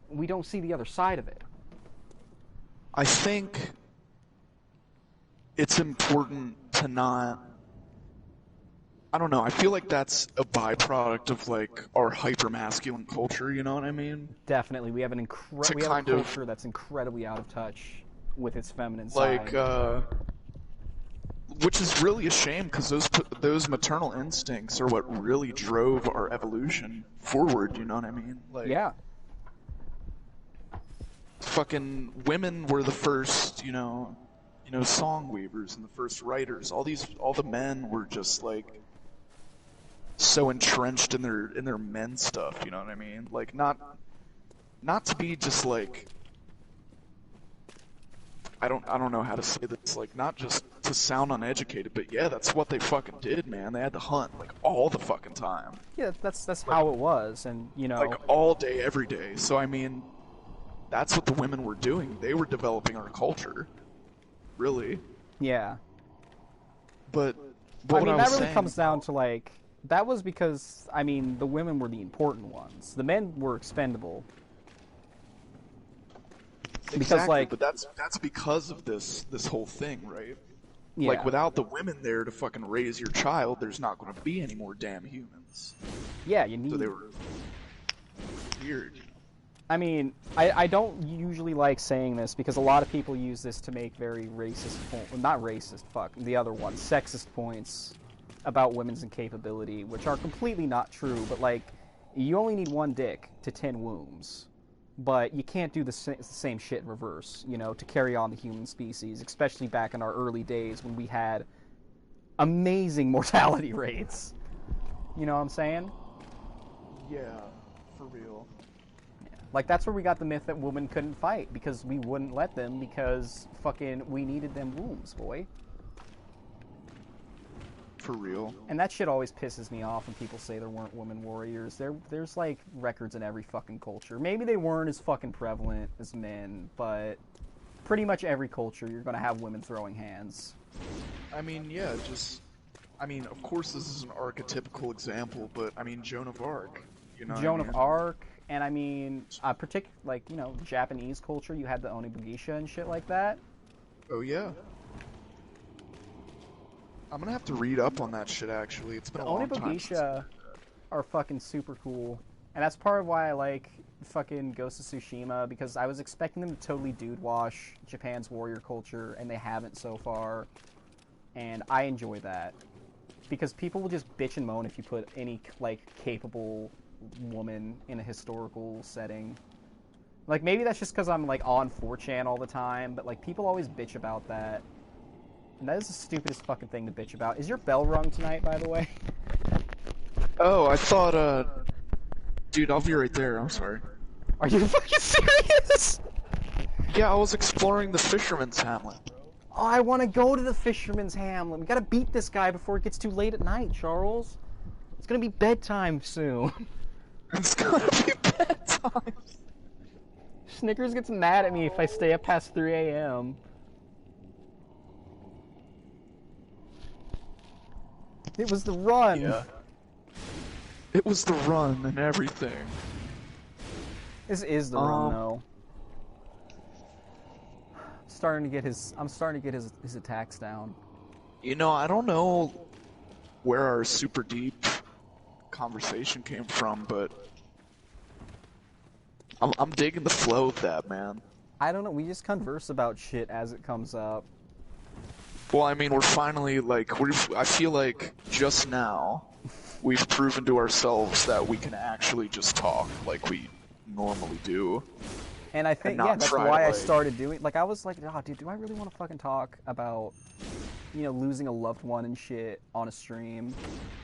we don't see the other side of it. I think it's important to not. I don't know. I feel like that's a byproduct of like our hyper-masculine culture. You know what I mean? Definitely, we have a culture that's incredibly out of touch with its feminine side. Like, which is really a shame because those maternal instincts are what really drove our evolution forward. You know what I mean? Like, yeah. Fucking women were the first, you know, song weavers and the first writers. All the men were just like so entrenched in their men stuff. You know what I mean? Like not to be just like I don't know how to say this. Like not just to sound uneducated, but yeah, that's what they fucking did, man. They had to hunt like all the fucking time. Yeah, that's how it was, and you know, like all day, every day. So I mean. That's what the women were doing. They were developing our culture, really. Yeah. But I mean, that really comes down to like that was because I mean the women were the important ones. The men were expendable. Exactly, because like, but that's because of this whole thing, right? Yeah. Like without the women there to fucking raise your child, there's not going to be any more damn humans. Yeah, you need. So they were weird. I mean, I don't usually like saying this because a lot of people use this to make very racist not racist, the other one, sexist points about women's incapability, which are completely not true, but like, you only need one dick to 10 wombs. but you can't do the same shit in reverse, you know, to carry on the human species, especially back in our early days when we had amazing mortality rates. You know what I'm saying? Yeah, for real. Like, that's where we got the myth that women couldn't fight, because we wouldn't let them, because fucking we needed them wombs, boy. For real. And that shit always pisses me off when people say there weren't women warriors. There's like records in every fucking culture. Maybe they weren't as fucking prevalent as men, but pretty much every culture you're gonna have women throwing hands. I mean, yeah, I mean, of course this is an archetypical example, but I mean, Joan of Arc. You know Joan what I mean? of Arc, and I mean, like, you know, Japanese culture, you had the Onibugisha and shit like that. Oh, yeah. I'm gonna have to read up on that shit, actually. It's been a long time since... Onibugisha are fucking super cool. And that's part of why I like fucking Ghost of Tsushima, because I was expecting them to totally dude wash Japan's warrior culture, and they haven't so far. And I enjoy that. Because people will just bitch and moan if you put any, like, capable woman in a historical setting. Like, maybe that's just because I'm, like, on 4chan all the time, but, like, people always bitch about that. And that is the stupidest fucking thing to bitch about. Is your bell rung tonight, by the way? Oh, I thought, Dude, I'll be right there, I'm sorry. Are you fucking serious? Yeah, I was exploring the Fisherman's Hamlet. Oh, I want to go to the Fisherman's Hamlet. We gotta beat this guy before it gets too late at night, Charles. It's gonna be bedtime soon. It's gonna be bedtime. Snickers gets mad at me if I stay up past 3 a.m. It was the run. Yeah. It was the run and everything. This is the run, though. I'm starting to get his attacks down. You know, I don't know where our super deep conversation came from, but I'm digging the flow of that, man. I don't know. We just converse about shit as it comes up. Well, I mean, we're finally, like, I feel like just now we've proven to ourselves that we can actually just talk like we normally do. And I think, yeah, that's why I started doing, like, I was like, oh, dude, do I really want to fucking talk about, you know, losing a loved one and shit on a stream?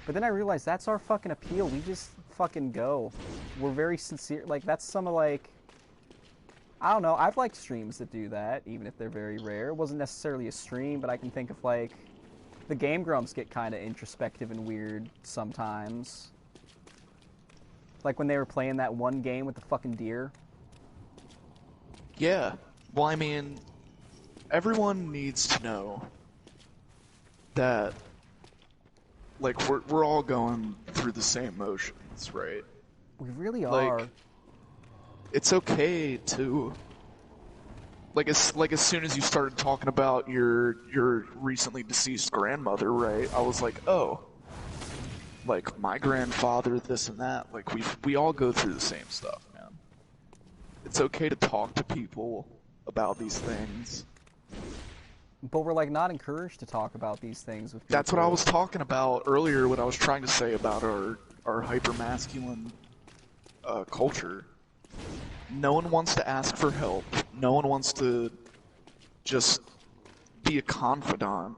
But then I realized that's our fucking appeal. We just fucking go. We're very sincere. Like, that's some of, like, I don't know. I've liked streams that do that, even if they're very rare. It wasn't necessarily a stream, but I can think of, like, the Game Grumps get kind of introspective and weird sometimes. Like when they were playing that one game with the fucking deer. Yeah. Well, I mean, everyone needs to know that, like, we're all going through the same motions, right? We really Like, are. it's okay to, like as soon as you started talking about your recently deceased grandmother, right? I was like, oh, like my grandfather, this and that. Like we all go through the same stuff, man. It's okay to talk to people about these things. But we're, like, not encouraged to talk about these things with people. That's what I was talking about earlier. What I was trying to say about our hyper-masculine culture. No one wants to ask for help. No one wants to just be a confidant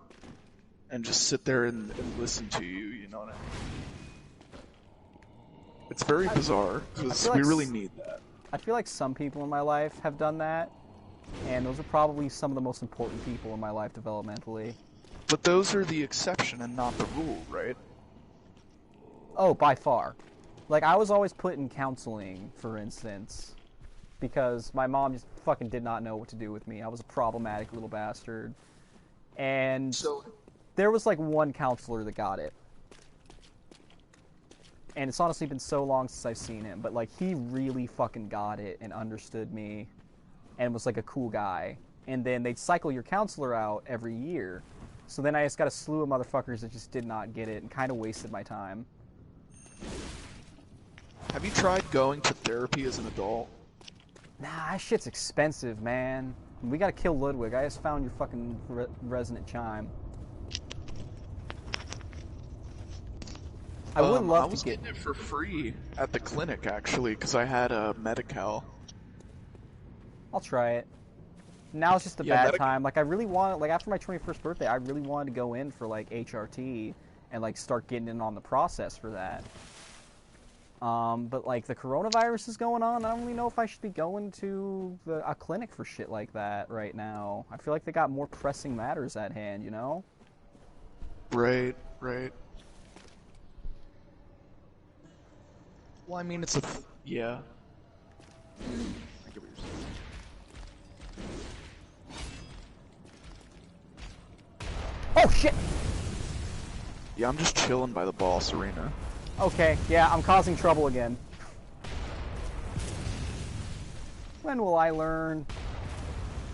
and just sit there and listen to you, you know what I mean? It's very bizarre, because we really need that. I feel like some people in my life have done that, and those are probably some of the most important people in my life developmentally. But those are the exception and not the rule, right? Oh, by far. Like, I was always put in counseling, for instance, because my mom just fucking did not know what to do with me. I was a problematic little bastard. And there was, like, one counselor that got it. And it's honestly been so long since I've seen him, but, like, he really fucking got it and understood me and was, like, a cool guy. And then they'd cycle your counselor out every year. So then I just got a slew of motherfuckers that just did not get it and kind of wasted my time. Have you tried going to therapy as an adult? Nah, that shit's expensive, man. We gotta kill Ludwig. I just found your fucking resonant chime. I would love I was to get getting it for free at the clinic, actually, because I had a Medi-Cal. I'll try it. Now it's just a Yeah, bad time. Like, I really want, like, after my 21st birthday, I really wanted to go in for, like, HRT and, like, start getting in on the process for that. But, like, the coronavirus is going on. I don't really know if I should be going to a clinic for shit like that right now. I feel like they got more pressing matters at hand, you know? Right, right. Well, I mean, it's a... yeah. I get what you're saying. Oh, shit! Yeah, I'm just chilling by the boss arena. Okay, yeah, I'm causing trouble again. When will I learn?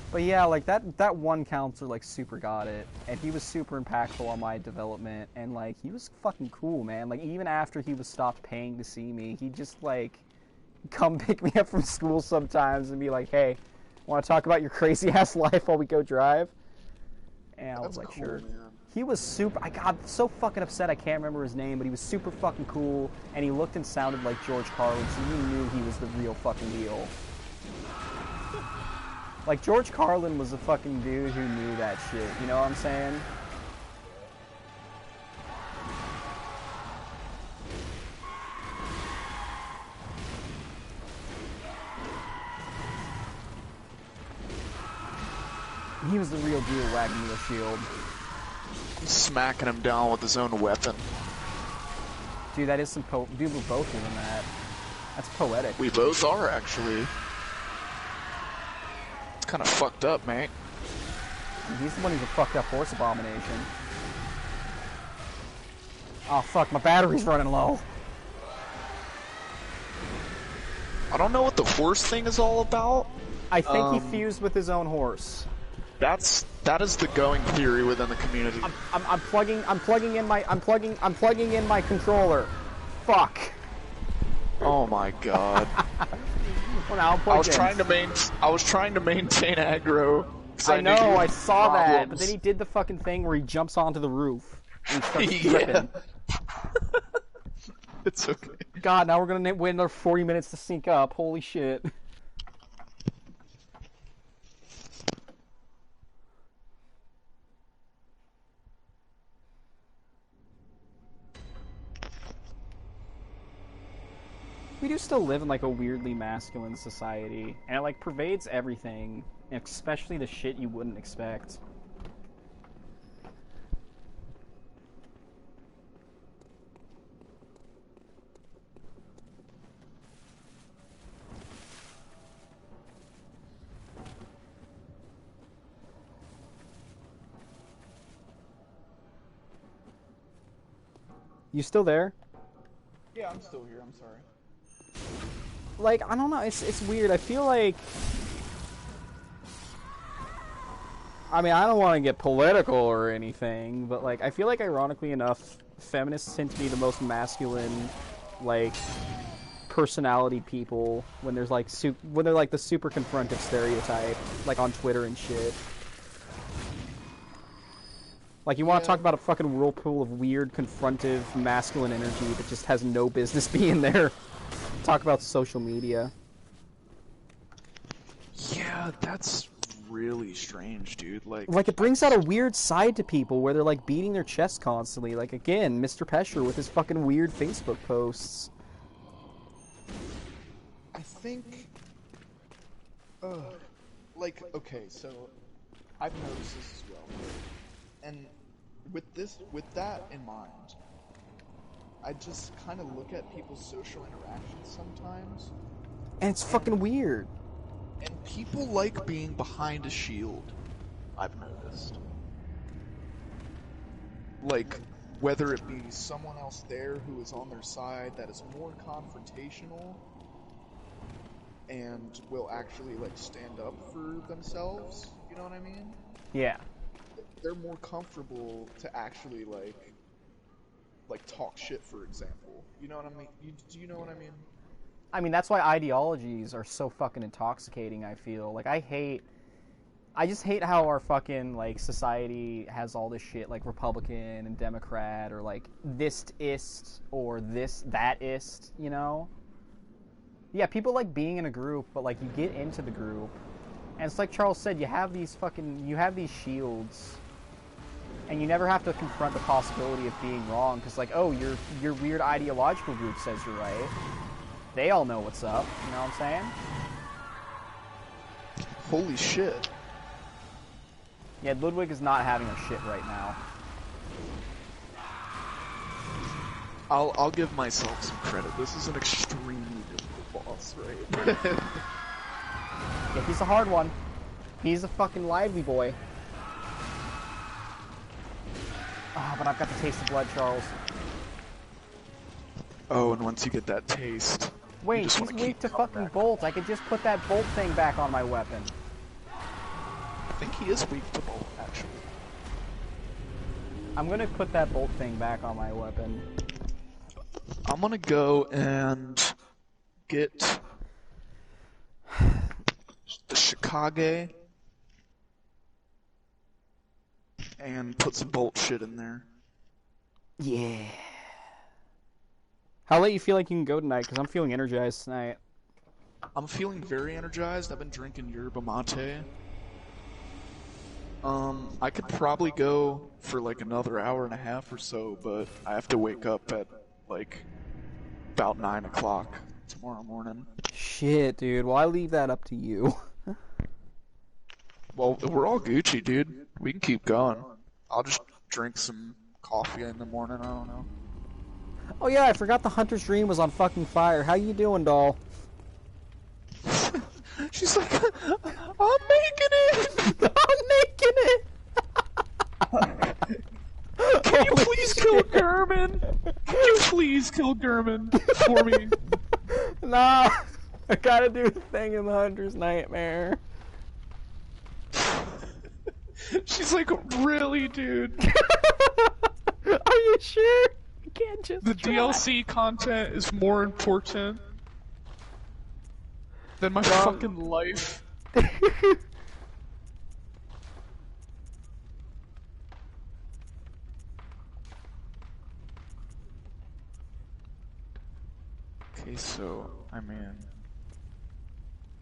But yeah, like, that one counselor, like, super got it. And he was super impactful on my development. And, like, he was fucking cool, man. Like, even after he was stopped paying to see me, he'd just, like, come pick me up from school sometimes and be like, hey, want to talk about your crazy-ass life while we go drive? And I was like, cool, sure. man. He was super... I got so fucking upset I can't remember his name, but he was super fucking cool, and he looked and sounded like George Carlin, so you knew he was the real fucking deal. Like, George Carlin was a fucking dude who knew that shit, you know what I'm saying? He was the real deal wagging the shield. Smacking him down with his own weapon. Dude, that is some dude, we're both doing that. That's poetic. We both are, actually. It's kind of fucked up, mate. He's the one who's a fucked up horse abomination. Oh fuck, my battery's running low. I don't know what the horse thing is all about. I think he fused with his own horse. That is the going theory within the community. I'm plugging in my controller. Fuck. Oh my god. Well, now I'm plugged I was in. trying to maintain aggro. I know, I saw that, problems. but then he did the fucking thing where he jumps onto the roof and he starts Yeah. tripping. It's okay. God, now we're gonna wait another 40 minutes to sync up. Holy shit. We do still live in, like, a weirdly masculine society, and it, like, pervades everything, especially the shit you wouldn't expect. You still there? Yeah, I'm still here. I'm sorry. Like, I don't know, it's weird. I feel like... I mean, I don't want to get political or anything, but, like, I feel like, ironically enough, feminists tend to be the most masculine, like, personality people when there's, like, when they're, like, the super confrontive stereotype, like, on Twitter and shit. Like, you want to talk about a fucking whirlpool of weird, confrontive, masculine energy that just has no business being there. Talk about social media. Yeah, that's really strange, dude. Like, it brings out a weird side to people where they're, like, beating their chest constantly. Like, again, Mr. Pesher with his fucking weird Facebook posts. I think, like, okay, so I've noticed this as well, and with that in mind, I just kind of look at people's social interactions sometimes. And it's fucking weird. And people like being behind a shield, I've noticed. Like, whether it be someone else there who is on their side that is more confrontational and will actually, like, stand up for themselves, you know what I mean? Yeah. They're more comfortable to actually, like talk shit, for example. You know what I mean? Do you know what I mean? I mean, that's why ideologies are so fucking intoxicating, I feel. Like, I just hate how our fucking, like, society has all this shit, like, Republican and Democrat, or, like, this-ist, or that-ist, you know? Yeah, people like being in a group, but, like, you get into the group, And it's like Charles said, you have these shields, and you never have to confront the possibility of being wrong, because like, oh, your weird ideological group says you're right. They all know what's up, you know what I'm saying? Holy shit. Yeah, Ludwig is not having a shit right now. I'll give myself some credit. This is an extremely difficult boss, right? Yeah, he's a hard one. He's a fucking lively boy. Ah, but I've got the taste of blood, Charles. Oh, and once you get that taste... Wait, he's weak to fucking bolts. I could just put that bolt thing back on my weapon. I think he is weak to bolt, actually. I'm gonna put that bolt thing back on my weapon. I'm gonna go and get the Chicago and put some bolt shit in there. Yeah. How late you feel like you can go tonight? Because I'm feeling energized tonight. I'm feeling very energized. I've been drinking yerba mate. I could probably go for like another hour and a half or so, but I have to wake up at like about 9 o'clock tomorrow morning. Shit, dude. Well, I leave that up to you. Well, we're all Gucci, dude. We can keep going. I'll just drink some coffee in the morning, I don't know. Oh yeah, I forgot the Hunter's Dream was on fucking fire. How you doing, doll? She's like, I'm making it! I'm making it! Can you please kill Gurman? Can you please kill Gurman for me? Nah, I gotta do a thing in the Hunter's Nightmare. She's like, really, dude? Are you sure? You can't just The try. DLC content is more important than my fucking life. Okay, so, I mean,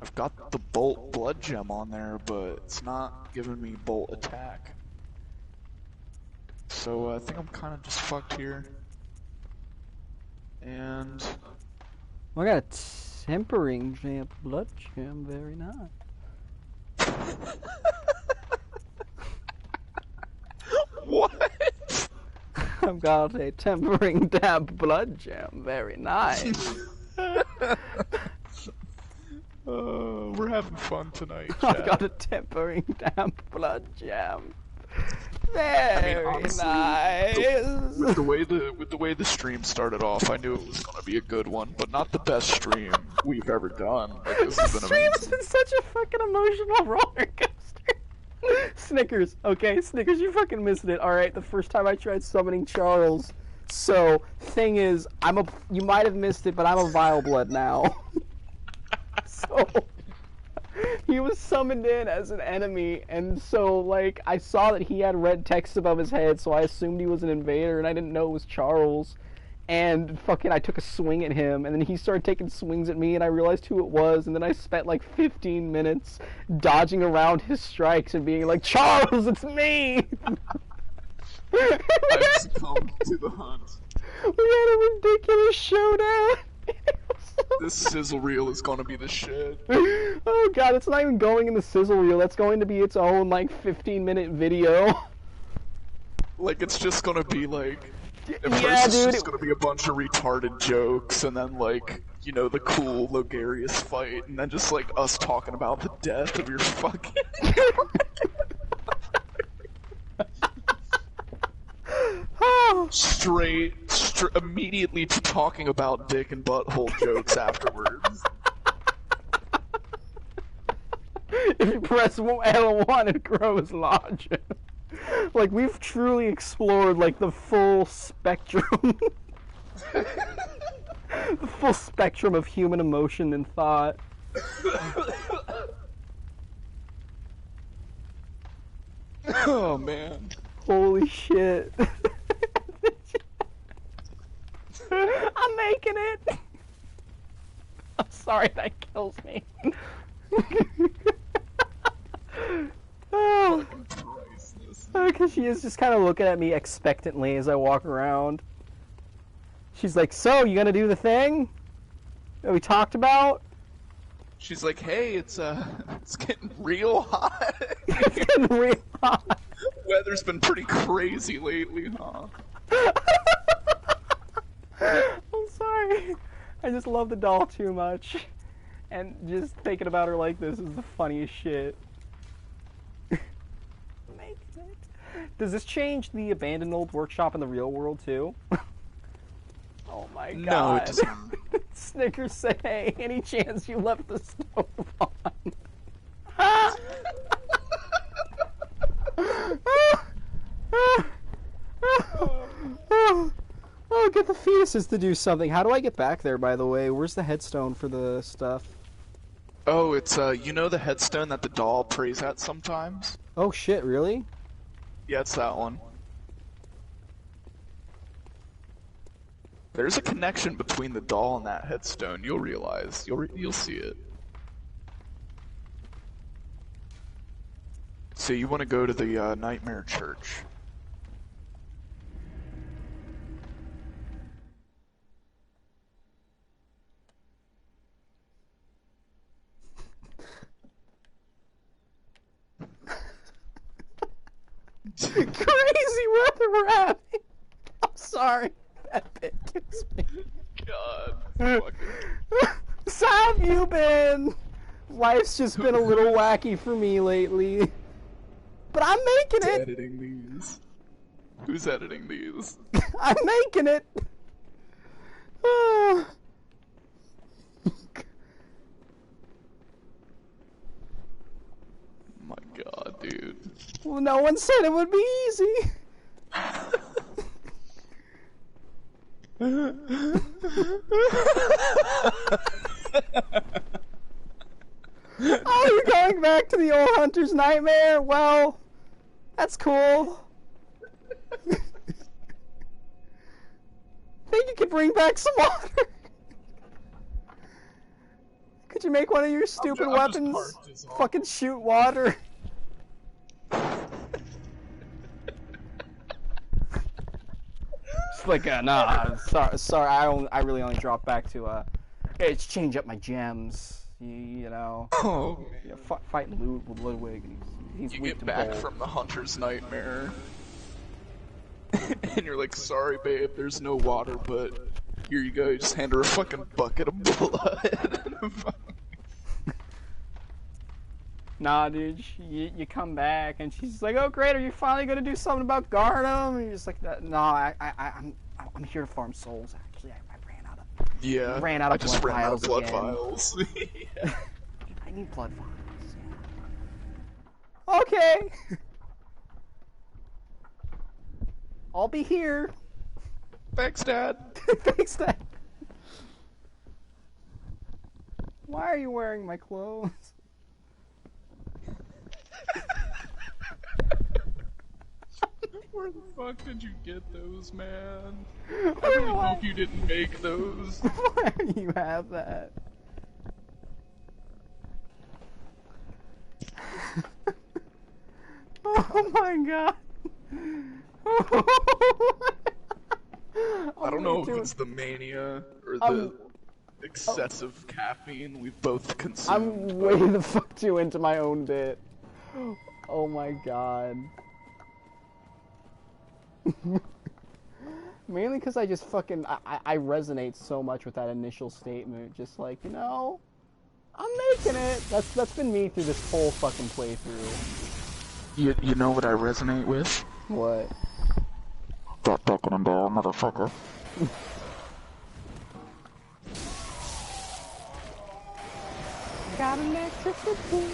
I've got the bolt blood gem on there, but it's not giving me bolt attack. So I think I'm kind of just fucked here. And I got a tempering gem, blood gem, very nice. what? I've got a tempering damp blood gem, very nice. We're having fun tonight, I've chat. got a tempering damp blood gem. Very honestly, nice. With the way the stream started off, I knew it was gonna be a good one, but not the best stream we've ever done. Like, this has This been stream has amazing. been such a fucking emotional roller coaster. Snickers, okay, Snickers, you fucking missed it. All right, the first time I tried summoning Charles. So, thing is, you might have missed it, but I'm a vile blood now. So, he was summoned in as an enemy, and so, like, I saw that he had red text above his head, so I assumed he was an invader, and I didn't know it was Charles. And fucking, I took a swing at him, and then he started taking swings at me, and I realized who it was, and then I spent like 15 minutes dodging around his strikes and being like, Charles, it's me! I've succumbed to the hunt. We had a ridiculous showdown! This sizzle reel is gonna be the shit. Oh god, it's not even going in the sizzle reel, that's going to be its own like 15-minute video. Like, it's just gonna be like, at Yeah, first it's dude, just gonna be a bunch of retarded jokes, and then like, you know, the cool Logarius fight, and then just like us talking about the death of your fucking... straight, immediately talking about dick and butthole jokes afterwards. If you press L1, it grows larger. Like, we've truly explored, like, the full spectrum. The full spectrum of human emotion and thought. Oh, man. Holy shit. I'm making it! I'm sorry, that kills me. because she is just kind of looking at me expectantly as I walk around. She's like, so, you gonna do the thing that we talked about? She's like, hey, it's getting real hot. It's getting real hot. Weather's been pretty crazy lately, huh? I'm sorry. I just love the doll too much. And just thinking about her like this is the funniest shit. Does this change the abandoned old workshop in the real world too? Oh my god. No, it doesn't. Snickers say, hey, any chance you left the stove on? Oh, get the fetuses to do something. How do I get back there, by the way? Where's the headstone for the stuff? Oh, it's, you know the headstone that the doll prays at sometimes? Oh shit, really? Yeah, it's that one. There's a connection between the doll and that headstone. You'll realize. You'll see it. So you want to go to the Nightmare Church. Crazy weather we're having. I'm sorry. That bit kills me. God. So how have you been? Life's just been a little wacky for me lately. But I'm making Who's it. editing these? Who's editing these? I'm making it. My god, dude. Well, no one said it would be easy. Oh, you're going back to the old hunter's nightmare? Well, that's cool. Think you could bring back some water? Could you make one of your stupid weapons fucking shoot water? It's like, nah, sorry, I really only dropped back to, it's change up my gems. You know, Oh, yeah, fighting Ludwig. He's you weak get to back bold. from the hunter's nightmare. And you're like, sorry babe, there's no water, but here you go. You just hand her a fucking bucket of blood. Nah, dude, you come back and she's like, oh great, are you finally gonna do something about Garnham? And you're just like, no, I'm here to farm souls. Actually, I ran out of Yeah, ran out of I just blood ran out of vials blood again. vials. Yeah. I need blood vials. Yeah. Okay. I'll be here. Thanks, Dad. Thanks, Dad. Why are you wearing my clothes? Where the fuck did you get those, man? I really hope you didn't make those. Why do you have that? Oh my god. I don't know if it's the mania or the excessive caffeine we've both consumed. I'm way the fuck too into my own bit. Oh my god. Mainly because I just fucking, I resonate so much with that initial statement. Just like, you know, I'm making it. That's been me through this whole fucking playthrough. You know what I resonate with? What? That fucking and down, motherfucker. Got electricity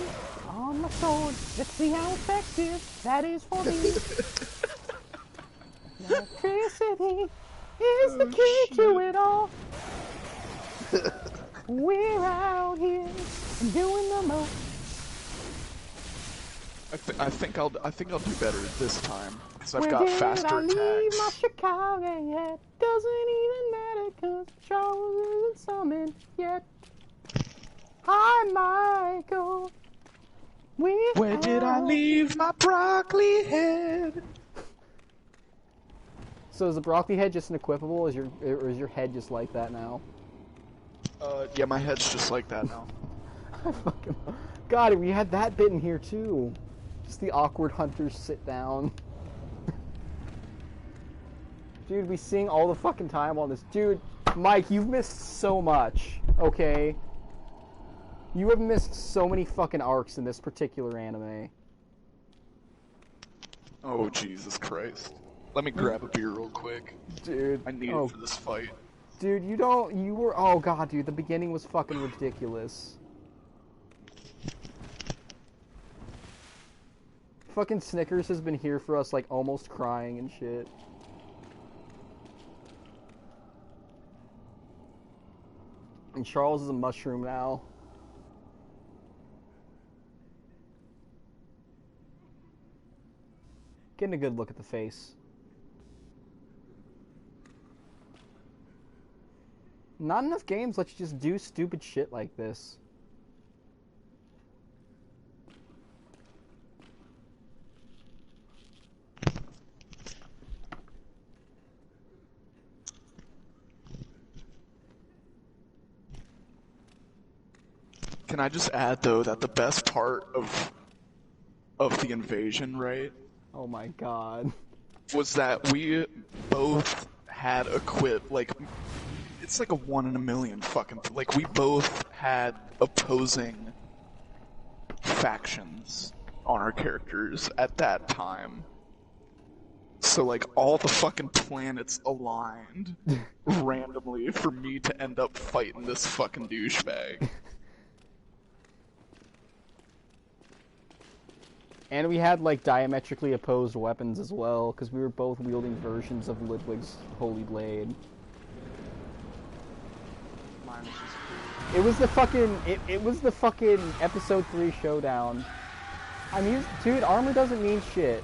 on my sword. Let's see how effective that is for me. Electricity is the key to it all. We're out here doing the most. I think I'll do better this time because I've Where got did faster I leave my attacks. Chicago yet? Doesn't even matter 'cause Charles isn't summoned yet. Hi, Michael. Where did I leave my broccoli head? So is the broccoli head just an equipable, or is your head just like that now? Yeah, my head's just like that now. I fucking... God, we had that bit in here too. Just the awkward hunters sit down. Dude, we sing all the fucking time on this. Dude, Mike, you've missed so much, okay? You have missed so many fucking arcs in this particular anime. Oh, Jesus Christ. Let me grab a beer real quick. Dude. I need it for this fight. Dude, you were... Oh, God, dude, the beginning was fucking ridiculous. Fucking Snickers has been here for us, like, almost crying and shit. And Charles is a mushroom now. Getting a good look at the face. Not enough games let you just do stupid shit like this. Can I just add, though, that the best part of the invasion, right? Oh my god. Was that we both had like, it's like a 1 in a million fucking, like, we both had opposing factions on our characters at that time. So, like, all the fucking planets aligned randomly for me to end up fighting this fucking douchebag. And we had, like, diametrically opposed weapons as well, because we were both wielding versions of Ludwig's Holy Blade. It was the fucking, it was the fucking episode 3 showdown. I mean, dude, armor doesn't mean shit.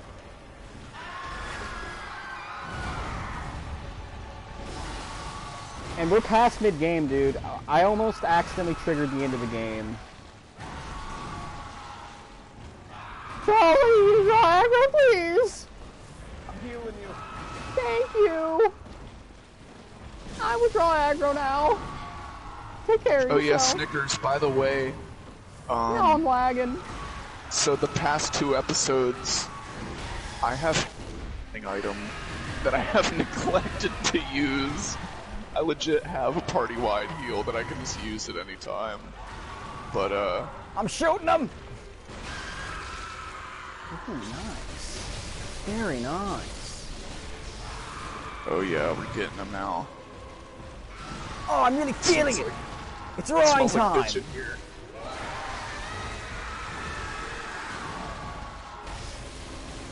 And we're past mid-game, dude. I almost accidentally triggered the end of the game. Charlie, Niagara, please! I'm healing you. Thank you! I will draw aggro now. Take care of yourself. Oh yeah, Snickers, by the way. No, I'm lagging. So the past 2 episodes, I have an item that I have neglected to use. I legit have a party-wide heal that I can just use at any time. But, I'm shooting them! Ooh, nice. Very nice. oh yeah, we're getting them now. Oh, I'm really feeling it! It's drawing time! Like bitch in here.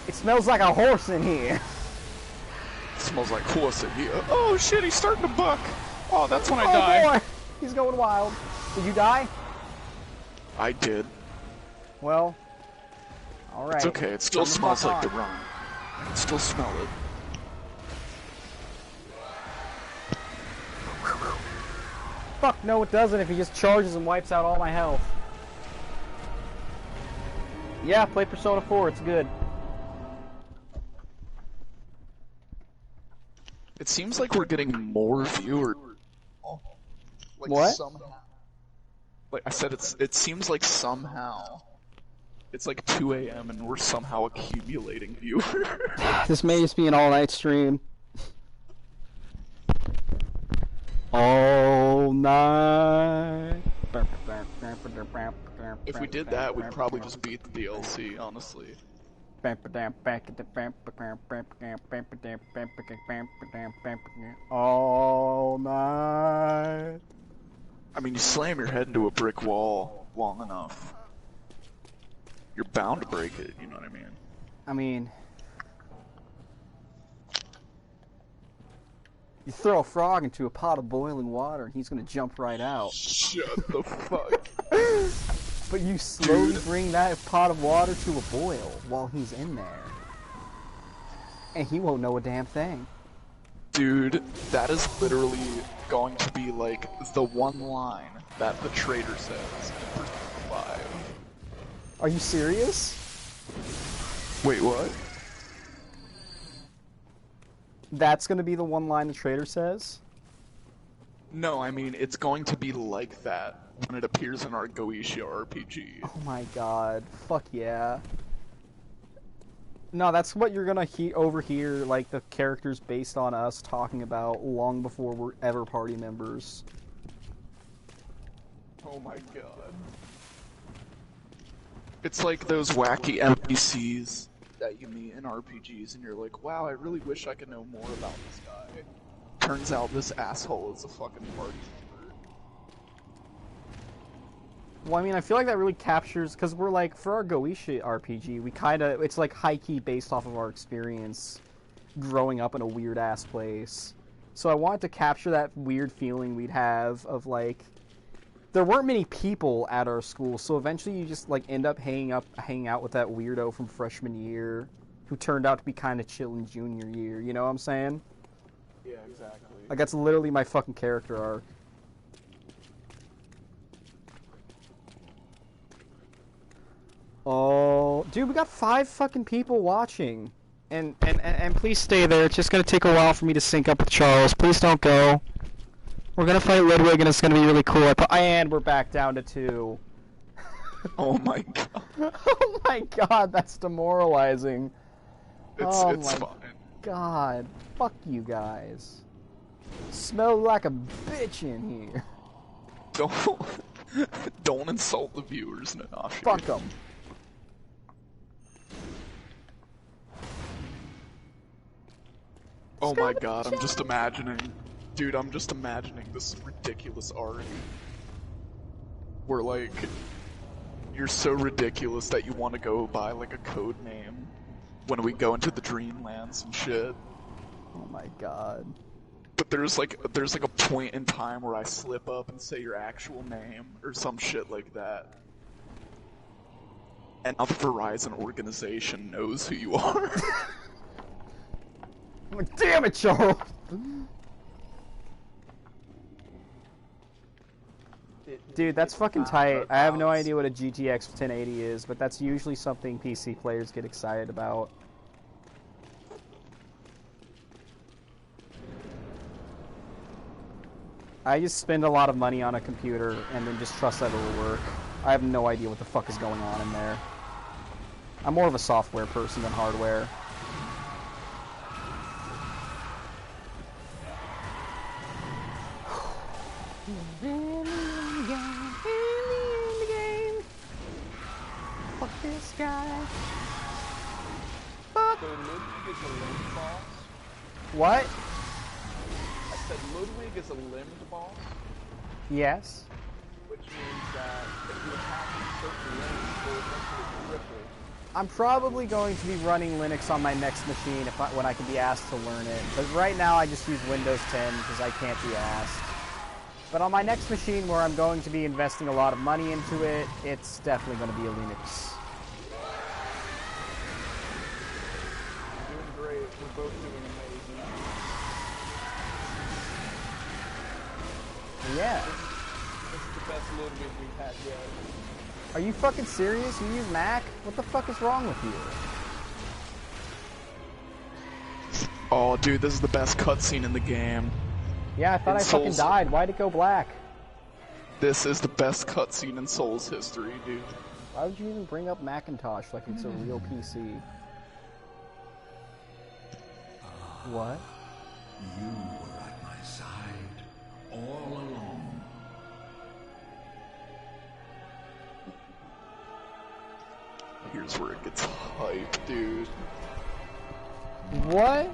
It smells like a horse in here. It smells like horse in here. Oh shit, he's starting to buck. Oh, that's when I Oh die. boy! He's going wild. Did you die? I did. Well, alright. It's okay, it still smells like the run. I can still smell it. Fuck, no it doesn't if he just charges and wipes out all my health. Yeah, play Persona 4, it's good. It seems like we're getting more viewers. Like What? Somehow. Like I said, it seems like somehow it's like 2 a.m. and we're somehow accumulating viewers. This may just be an all-night stream. All night. If we did that, we'd probably just beat the DLC, honestly. All night. I mean, you slam your head into a brick wall long enough, you're bound to break it, you know what I mean? I mean, you throw a frog into a pot of boiling water and he's gonna jump right out. Shut the fuck. But you slowly bring that pot of water to a boil while he's in there. And he won't know a damn thing. Dude, that is literally going to be like the one line that the trader says in Persona 5. Are you serious? Wait, what? That's gonna be the one line the traitor says? No, I mean, it's going to be like that when it appears in our Goetia RPG. Oh my god. Fuck yeah. No, that's what you're gonna overhear, like, the characters based on us talking about long before we're ever party members. Oh my god. It's like those wacky NPCs that you meet in RPGs and you're like, wow, I really wish I could know more about this guy. Turns out this asshole is a fucking party member. Well, I mean, I feel like that really captures, because we're like, for our Goetia RPG, we kinda, it's like high-key based off of our experience growing up in a weird-ass place. So I wanted to capture that weird feeling we'd have of, like, there weren't many people at our school, so eventually you just, like, end up hanging out with that weirdo from freshman year who turned out to be kind of chill in junior year, you know what I'm saying? Yeah, exactly. Like, that's literally my fucking character arc. Oh, dude, we got 5 fucking people watching. And please stay there. It's just gonna take a while for me to sync up with Charles. Please don't go. We're gonna fight Ludwig and it's gonna be really cool. And we're back down to 2. Oh my god. Oh my god, that's demoralizing. It's fine. God, fuck you guys. Smell like a bitch in here. Don't insult the viewers, Nanashi. Fuck them. Oh my god, I'm just imagining. Dude, I'm just imagining this ridiculous art. Where, like, you're so ridiculous that you want to go by, like, a code name when we go into the Dreamlands and shit. Oh my god. But there's like a point in time where I slip up and say your actual name or some shit like that. And a Verizon organization knows who you are. I'm like, damn it, Charles! Dude, that's fucking tight. I have no idea what a GTX 1080 is, but that's usually something PC players get excited about. I just spend a lot of money on a computer and then just trust that it'll work. I have no idea what the fuck is going on in there. I'm more of a software person than hardware. Fuck this guy. Fuck. So Ludwig is a limbed boss? What? I said Ludwig is a limbed boss, Yes. which means that if you attack certain limbs, they'll eventually cripple. I'm probably going to be running Linux on my next machine when I can be asked to learn it. But right now I just use Windows 10 because I can't be asked. But on my next machine where I'm going to be investing a lot of money into it, it's definitely going to be a Linux. You're doing great. We're both doing amazing. Yeah. This is the best Ludwig we've had yet. Are you fucking serious? You use Mac? What the fuck is wrong with you? Oh, dude, this is the best cutscene in the game. Yeah, I thought I fucking died. Why'd it go black? This is the best cutscene in Souls history, dude. Why would you even bring up Macintosh like it's a real PC? What? You were at my side all along. Here's where it gets hype, dude. What?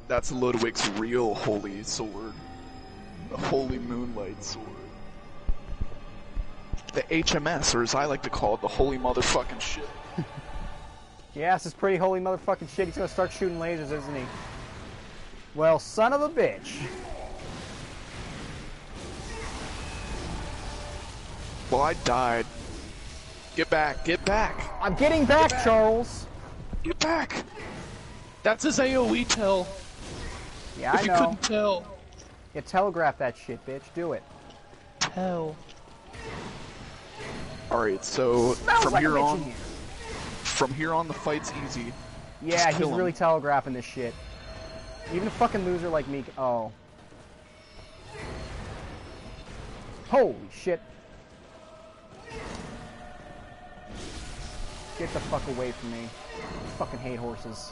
That's Ludwig's real holy sword. The holy moonlight sword. The HMS, or as I like to call it, the holy motherfucking shit. Yeah, this is pretty holy motherfucking shit. He's gonna start shooting lasers, isn't he? Well, son of a bitch. Well, I died. Get back, get back! I'm getting back, Charles! Get back! That's his AoE tell. Yeah, If I you know. couldn't tell. Yeah, telegraph that shit, bitch. Do it. Hell. Alright, so Smells from like a here bitch on, in here. from here on the fight's easy. Yeah, Just he's kill really him. telegraphing this shit. Even a fucking loser like me. Oh. Holy shit. Get the fuck away from me. Fucking hate horses.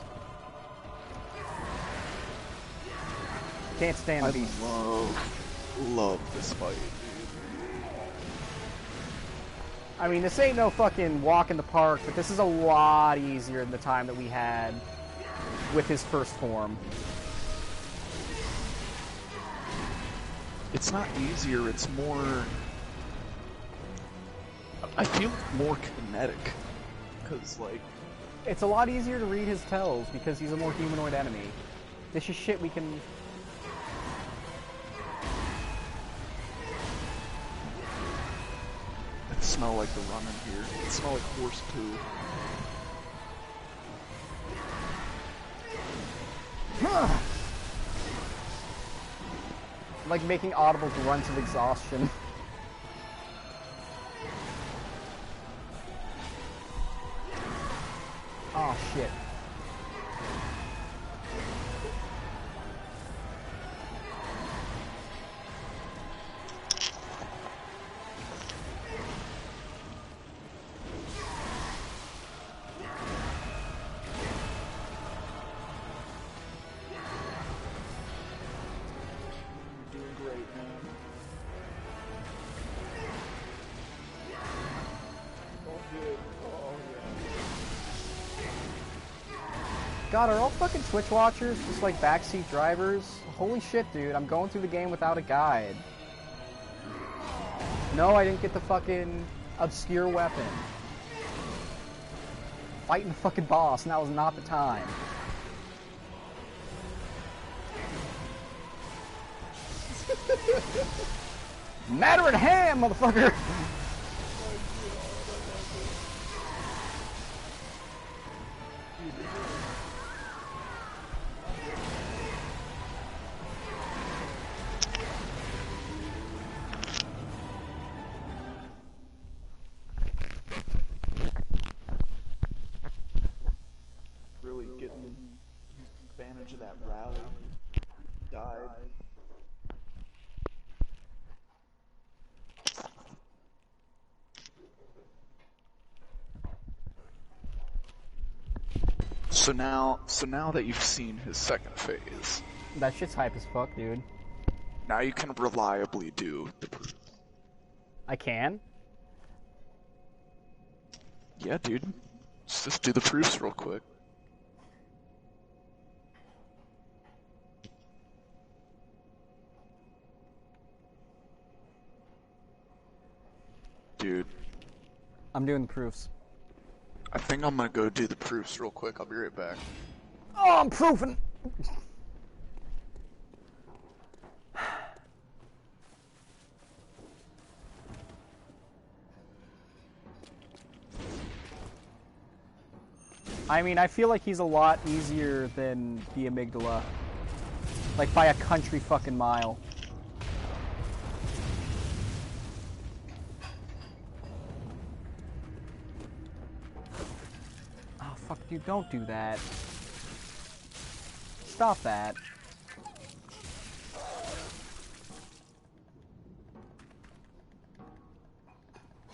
Can't stand the I beast. love this fight. I mean, this ain't no fucking walk in the park, but this is a lot easier than the time that we had with his first form. It's not easier, it's more... I feel more kinetic. Because, like... It's a lot easier to read his tells because he's a more humanoid enemy. This is shit we can... It smell like the rum in here. It smell like horse poo. Like making audible grunts of exhaustion. Oh shit. You're doing great, man. Oh, good. Oh, yeah. God, are all fucking Twitch watchers just like backseat drivers? Holy shit, dude, I'm going through the game without a guide. No, I didn't get the fucking obscure weapon. Fighting the fucking boss, now is not the time. Matter at hand, motherfucker! Really getting advantage of that rally. Died. So now that you've seen his second phase, That shit's hype as fuck, dude. now you can reliably do the proof. I can? Yeah, dude. Let's just do the proofs real quick. Dude, I'm doing the proofs. I think I'm gonna go do the proofs real quick. I'll be right back. Oh, I'm proofing! I mean, I feel like he's a lot easier than the amygdala. Like, by a country fucking mile. Oh, fuck, dude, don't do that. Stop that.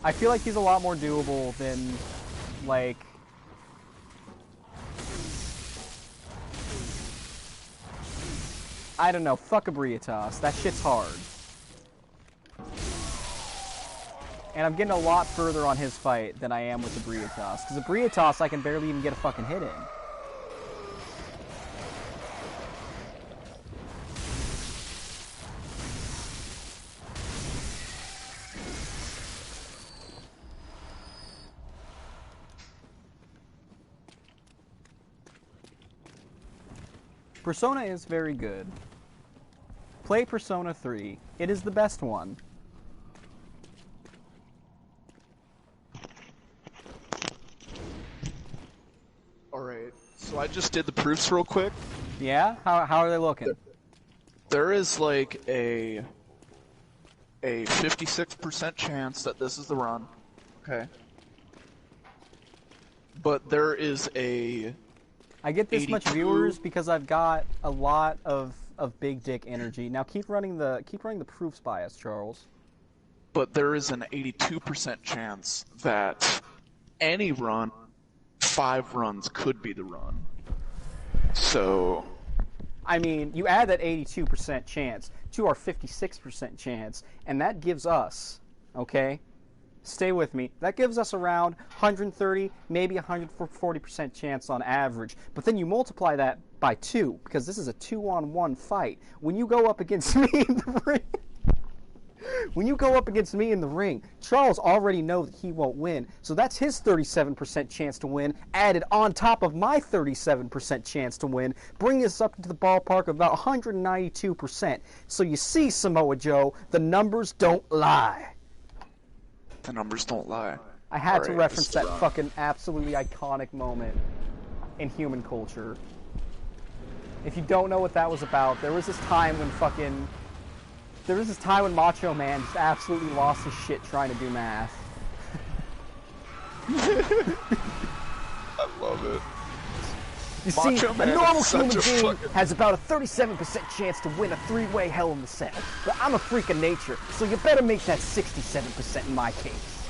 I feel like he's a lot more doable than, like... I don't know, fuck a Briotas. That shit's hard. And I'm getting a lot further on his fight than I am with the Briotas. Because the Briotas I can barely even get a fucking hit in. Persona is very good. Play Persona 3. It is the best one. Alright, so I just did the proofs real quick. Yeah? How are they looking? There is like a 56% chance that this is the run. Okay. But there is a I get this much 82. viewers because I've got a lot of big dick energy. Now keep running the proofs by us, Charles. But there is an 82% chance that any run, 5 runs could be the run. So, I mean, you add that 82% chance to our 56% chance, and that gives us, okay, stay with me, that gives us around 130, maybe 140% chance on average. But then you multiply that by 2, because this is a 2-on-1 fight. When you go up against me in the ring... When you go up against me in the ring, Charles already knows that he won't win. So that's his 37% chance to win, added on top of my 37% chance to win, bringing us up to the ballpark of about 192%. So you see, Samoa Joe, the numbers don't lie. the numbers don't lie. I had to Alright, reference this that is wrong. fucking absolutely iconic moment in human culture. If you don't know what that was about, there was this time when Macho Man just absolutely lost his shit trying to do math. I love it. You Macho see, Man a is normal such human a being fucking- has about a 37% chance to win a 3-way Hell in the Cell. But I'm a freak of nature, so you better make that 67% in my case.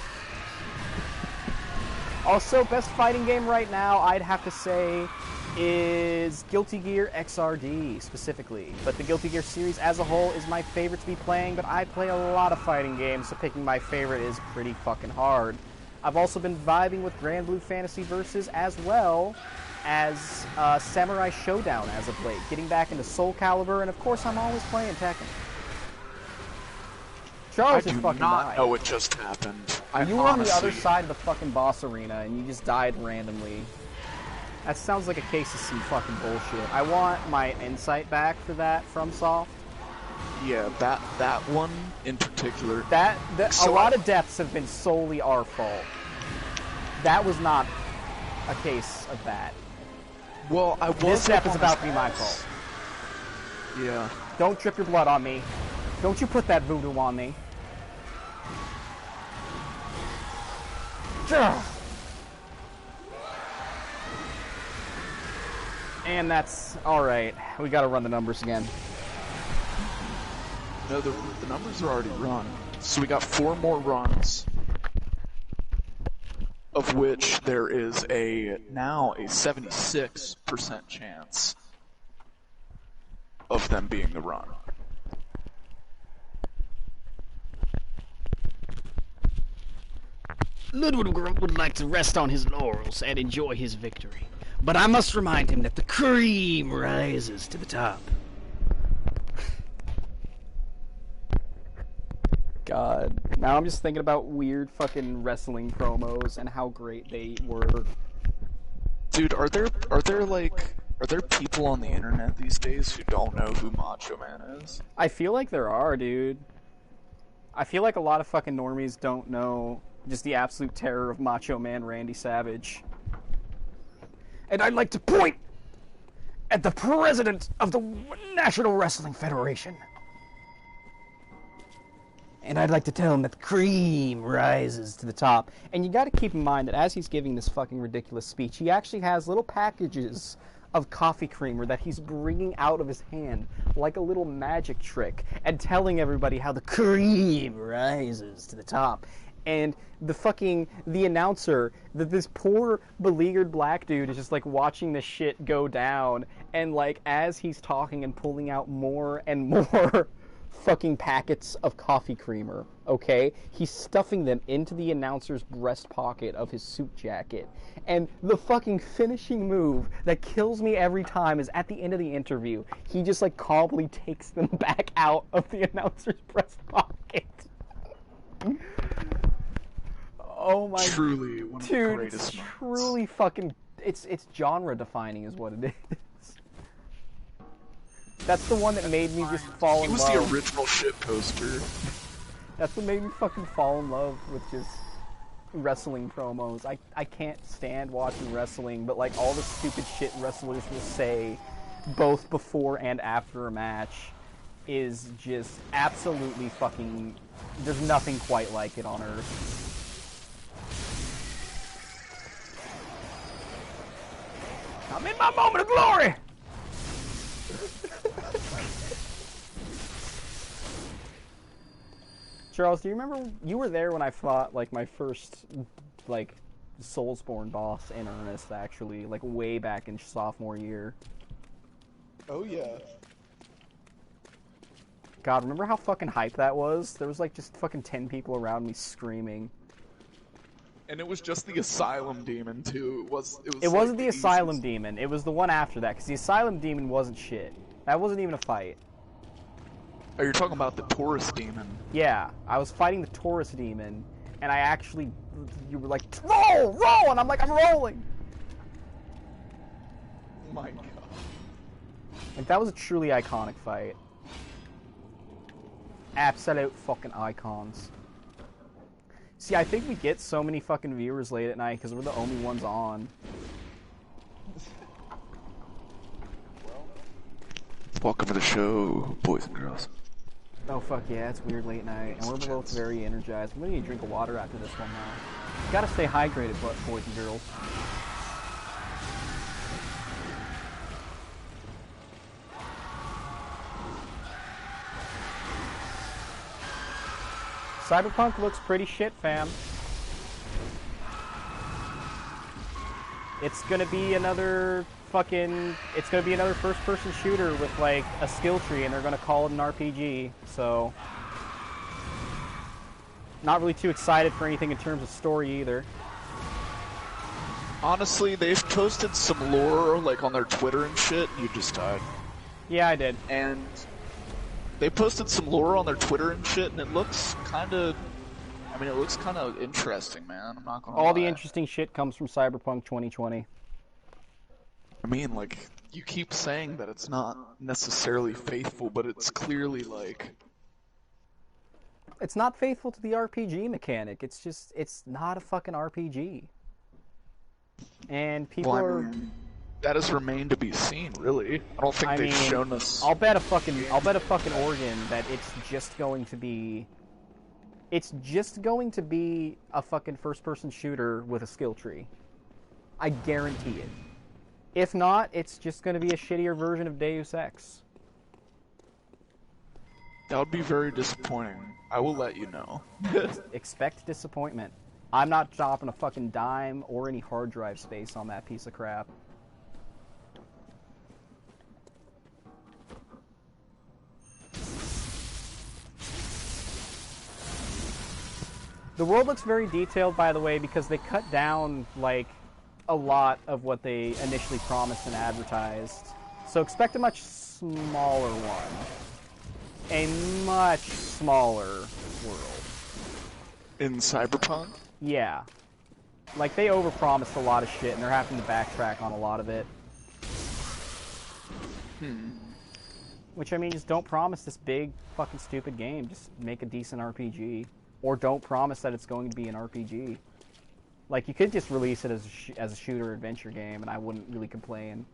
Also, best fighting game right now, I'd have to say, is Guilty Gear XRD, specifically. But the Guilty Gear series as a whole is my favorite to be playing, but I play a lot of fighting games, so picking my favorite is pretty fucking hard. I've also been vibing with Grand Blue Fantasy Versus as well as Samurai Showdown as of late, getting back into Soul Calibur, and of course I'm always playing Tekken. I Charles do just fucking not died. know it just happened. You were on the other side of the fucking boss arena, and you just died randomly. That sounds like a case of some fucking bullshit. I want my insight back for that from Soft. Yeah, that one in particular. A So lot of deaths have been solely our fault. That was not a case of that. Well, I was. This up death is on about his to be my ass. fault. Yeah. Don't drip your blood on me. Don't you put that voodoo on me. Ugh. And that's alright. We gotta run the numbers again. No, the numbers are already run. So we got 4 more runs, of which there is now a 76% chance of them being the run. Ludwig would like to rest on his laurels and enjoy his victory. But I must remind him that the cream rises to the top. God. Now I'm just thinking about weird fucking wrestling promos and how great they were. Dude, are there people on the internet these days who don't know who Macho Man is? I feel like there are, dude. I feel like a lot of fucking normies don't know just the absolute terror of Macho Man Randy Savage. And I'd like to point at the president of the National Wrestling Federation. And I'd like to tell him that the cream rises to the top. And you gotta keep in mind that as he's giving this fucking ridiculous speech, he actually has little packages of coffee creamer that he's bringing out of his hand like a little magic trick and telling everybody how the cream rises to the top. And the announcer, this poor beleaguered black dude is just like watching this shit go down, and like as he's talking and pulling out more and more fucking packets of coffee creamer, okay? He's stuffing them into the announcer's breast pocket of his suit jacket. And the fucking finishing move that kills me every time is at the end of the interview, he just like calmly takes them back out of the announcer's breast pocket. Oh my... Truly one of the Dude, greatest it's moments. truly fucking... It's genre defining is what it is. That's the one that made me just fall He in was love. the original shit poster. That's what made me fucking fall in love with just wrestling promos. I can't stand watching wrestling, but like all the stupid shit wrestlers will say both before and after a match is just absolutely fucking... There's nothing quite like it on Earth. I'm in my moment of glory! Charles, do you remember... You were there when I fought, like, my first, like, Soulsborne boss in earnest, actually. Like, way back in sophomore year. Oh yeah. God, remember how fucking hype that was? There was, like, just fucking 10 people around me screaming. And it was just the Asylum Demon, too. It wasn't Like, the Asylum easiest. Demon. It was the one after that, because the Asylum Demon wasn't shit. That wasn't even a fight. Oh, you're talking about the Taurus Demon. Yeah, I was fighting the Taurus Demon, and I actually... You were like, roll! Roll! And I'm like, I'm rolling! Oh my god. Like, that was a truly iconic fight. Absolute fucking icons. See, I think we get so many fucking viewers late at night because we're the only ones on. Welcome to the show, boys and girls. Oh fuck yeah, it's weird late night, and we're both very energized. I'm gonna need a drink of water after this one now. Gotta stay hydrated, boys and girls. Cyberpunk looks pretty shit, fam. It's gonna be another first-person shooter with, like, a skill tree, and they're gonna call it an RPG, so... Not really too excited for anything in terms of story, either. Honestly, they've posted some lore, like, on their Twitter and shit. You just died. Yeah, I did. And they posted some lore on their Twitter and shit, and it looks kinda... I mean, it looks kinda interesting, man. I'm not gonna lie. All the interesting shit comes from Cyberpunk 2020. I mean, like, you keep saying that it's not necessarily faithful, but it's clearly, like... It's not faithful to the RPG mechanic. It's just, it's not a fucking RPG. And people are... That has remained to be seen, really. I don't think they've shown us... I'll bet a fucking organ that it's just going to be a fucking first-person shooter with a skill tree. I guarantee it. If not, it's just going to be a shittier version of Deus Ex. That would be very disappointing. I will let you know. Expect disappointment. I'm not dropping a fucking dime or any hard drive space on that piece of crap. The world looks very detailed, by the way, because they cut down, like, a lot of what they initially promised and advertised. So expect a much smaller one. A much smaller world. In Cyberpunk? Yeah. Like, they overpromised a lot of shit, and they're having to backtrack on a lot of it. Which, I mean, just don't promise this big, fucking stupid game. Just make a decent RPG. Or don't promise that it's going to be an RPG. Like, you could just release it as a shooter-adventure game, and I wouldn't really complain.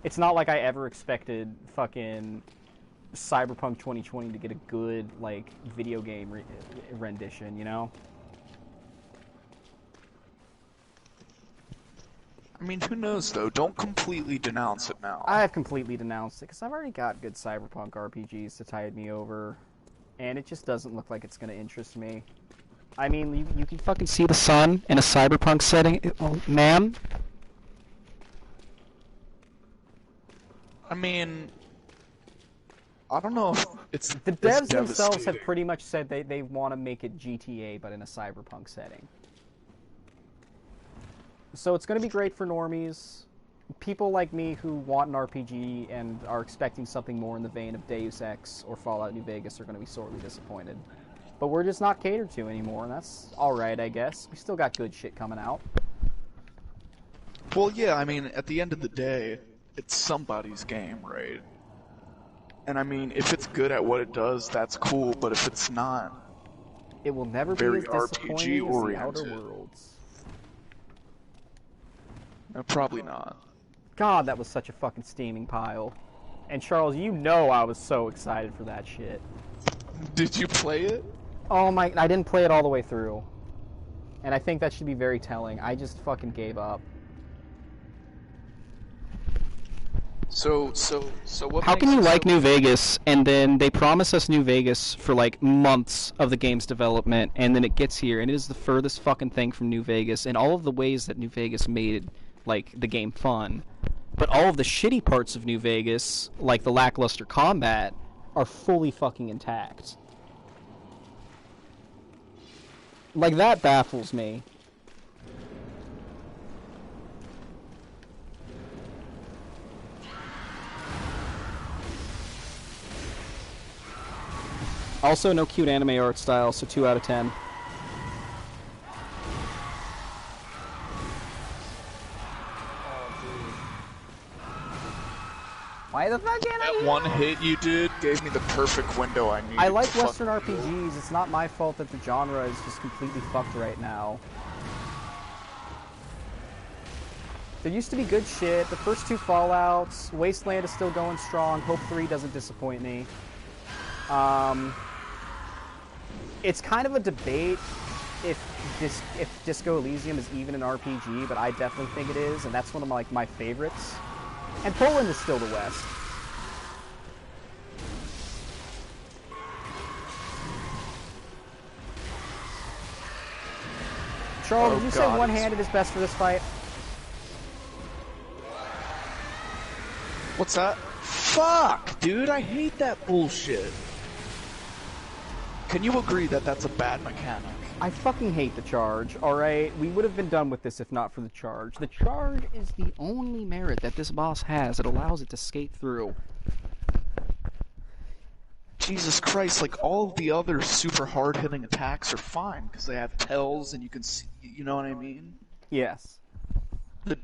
It's not like I ever expected fucking Cyberpunk 2020 to get a good, like, video game rendition, you know? I mean, who knows, though? Don't completely denounce it now. I have completely denounced it, because I've already got good Cyberpunk RPGs to tide me over, and it just doesn't look like it's going to interest me. I mean, you can fucking see the sun in a Cyberpunk setting, ma'am? I mean... I don't know if it's The devs themselves have devastating. pretty much said they want to make it GTA, but in a Cyberpunk setting. So it's going to be great for normies, people like me who want an RPG and are expecting something more in the vein of Deus Ex or Fallout New Vegas are going to be sorely disappointed. But we're just not catered to anymore, and that's alright, I guess. We still got good shit coming out. Well, yeah, I mean, at the end of the day, it's somebody's game, right? And I mean, if it's good at what it does, that's cool, but if it's not... It will never be Very as disappointing as the RPG-oriented. Outer Worlds. Probably not. God, that was such a fucking steaming pile. And Charles, you know I was so excited for that shit. Did you play it? Oh my, I didn't play it all the way through. And I think that should be very telling. I just fucking gave up. So what? How makes can you it like so- New Vegas and then they promise us New Vegas for like months of the game's development and then it gets here and it is the furthest fucking thing from New Vegas in all of the ways that New Vegas made like the game fun. But all of the shitty parts of New Vegas, like the lackluster combat, are fully fucking intact. Like that baffles me. Also, no cute anime art style, so 2 out of 10. Why the fuck can't I That one hit you did gave me the perfect window I needed. I like to Western fucking- RPGs. It's not my fault that the genre is just completely fucked right now. There used to be good shit. The first 2 Fallouts, Wasteland is still going strong. Hope 3 doesn't disappoint me. It's kind of a debate if Disco Elysium is even an RPG, but I definitely think it is, and that's one of my favorites. And Poland is still the West. Charles, Oh, did you say God, one-handed is best for this fight? What's that? Fuck, dude, I hate that bullshit. Can you agree that that's a bad mechanic? I fucking hate the charge, alright? We would have been done with this if not for the charge. The charge is the Only merit that this boss has, it allows it to skate through. Jesus Christ, like all of the other super hard-hitting attacks are fine because they have tells and you can see, you know what I mean? Yes. The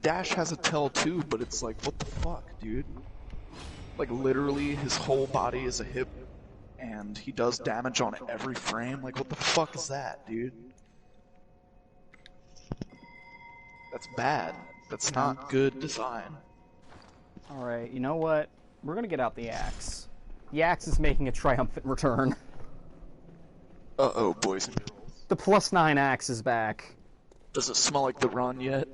dash has a tell too, but it's like, what the fuck, dude? Like literally his whole body is a hip and he does damage on every frame. Like what the fuck is that, dude? That's bad. That's not good design. Alright, you know what? We're gonna get out the axe. The axe is making a triumphant return. Uh-oh, boys and girls. The +9 axe is back. Does it smell like the run yet?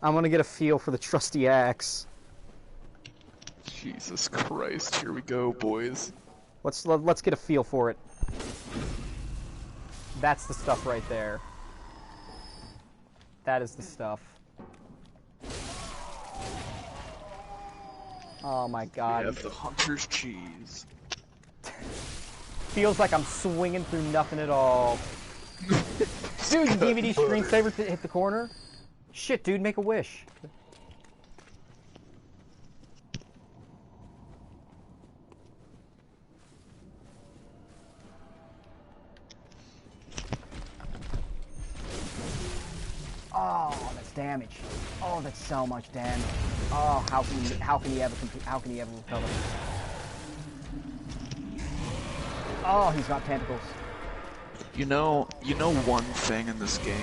I'm gonna get a feel for the trusty axe. Jesus Christ, here we go, boys. Let's get a feel for it. That's the stuff right there. That is the stuff. Oh my god. We have the hunter's cheese. Feels like I'm swinging through nothing at all. Dude, the DVD screensaver hit the corner? Shit, dude, make a wish. Oh, that's damage. Oh, that's so much damage. Oh, how can he ever recover? Oh, he's got tentacles. You know one thing in this game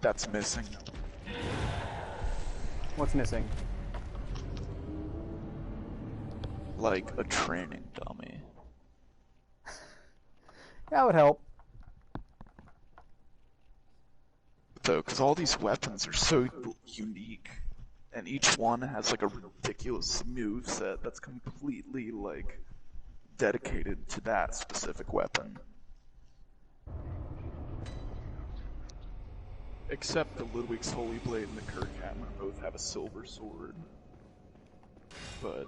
that's missing. What's missing? Like a training dummy. That would help. Though, because all these weapons are so unique, and each one has like a ridiculous moveset that's completely like dedicated to that specific weapon. Except the Ludwig's Holy Blade and the Kirkhammer both have a silver sword. But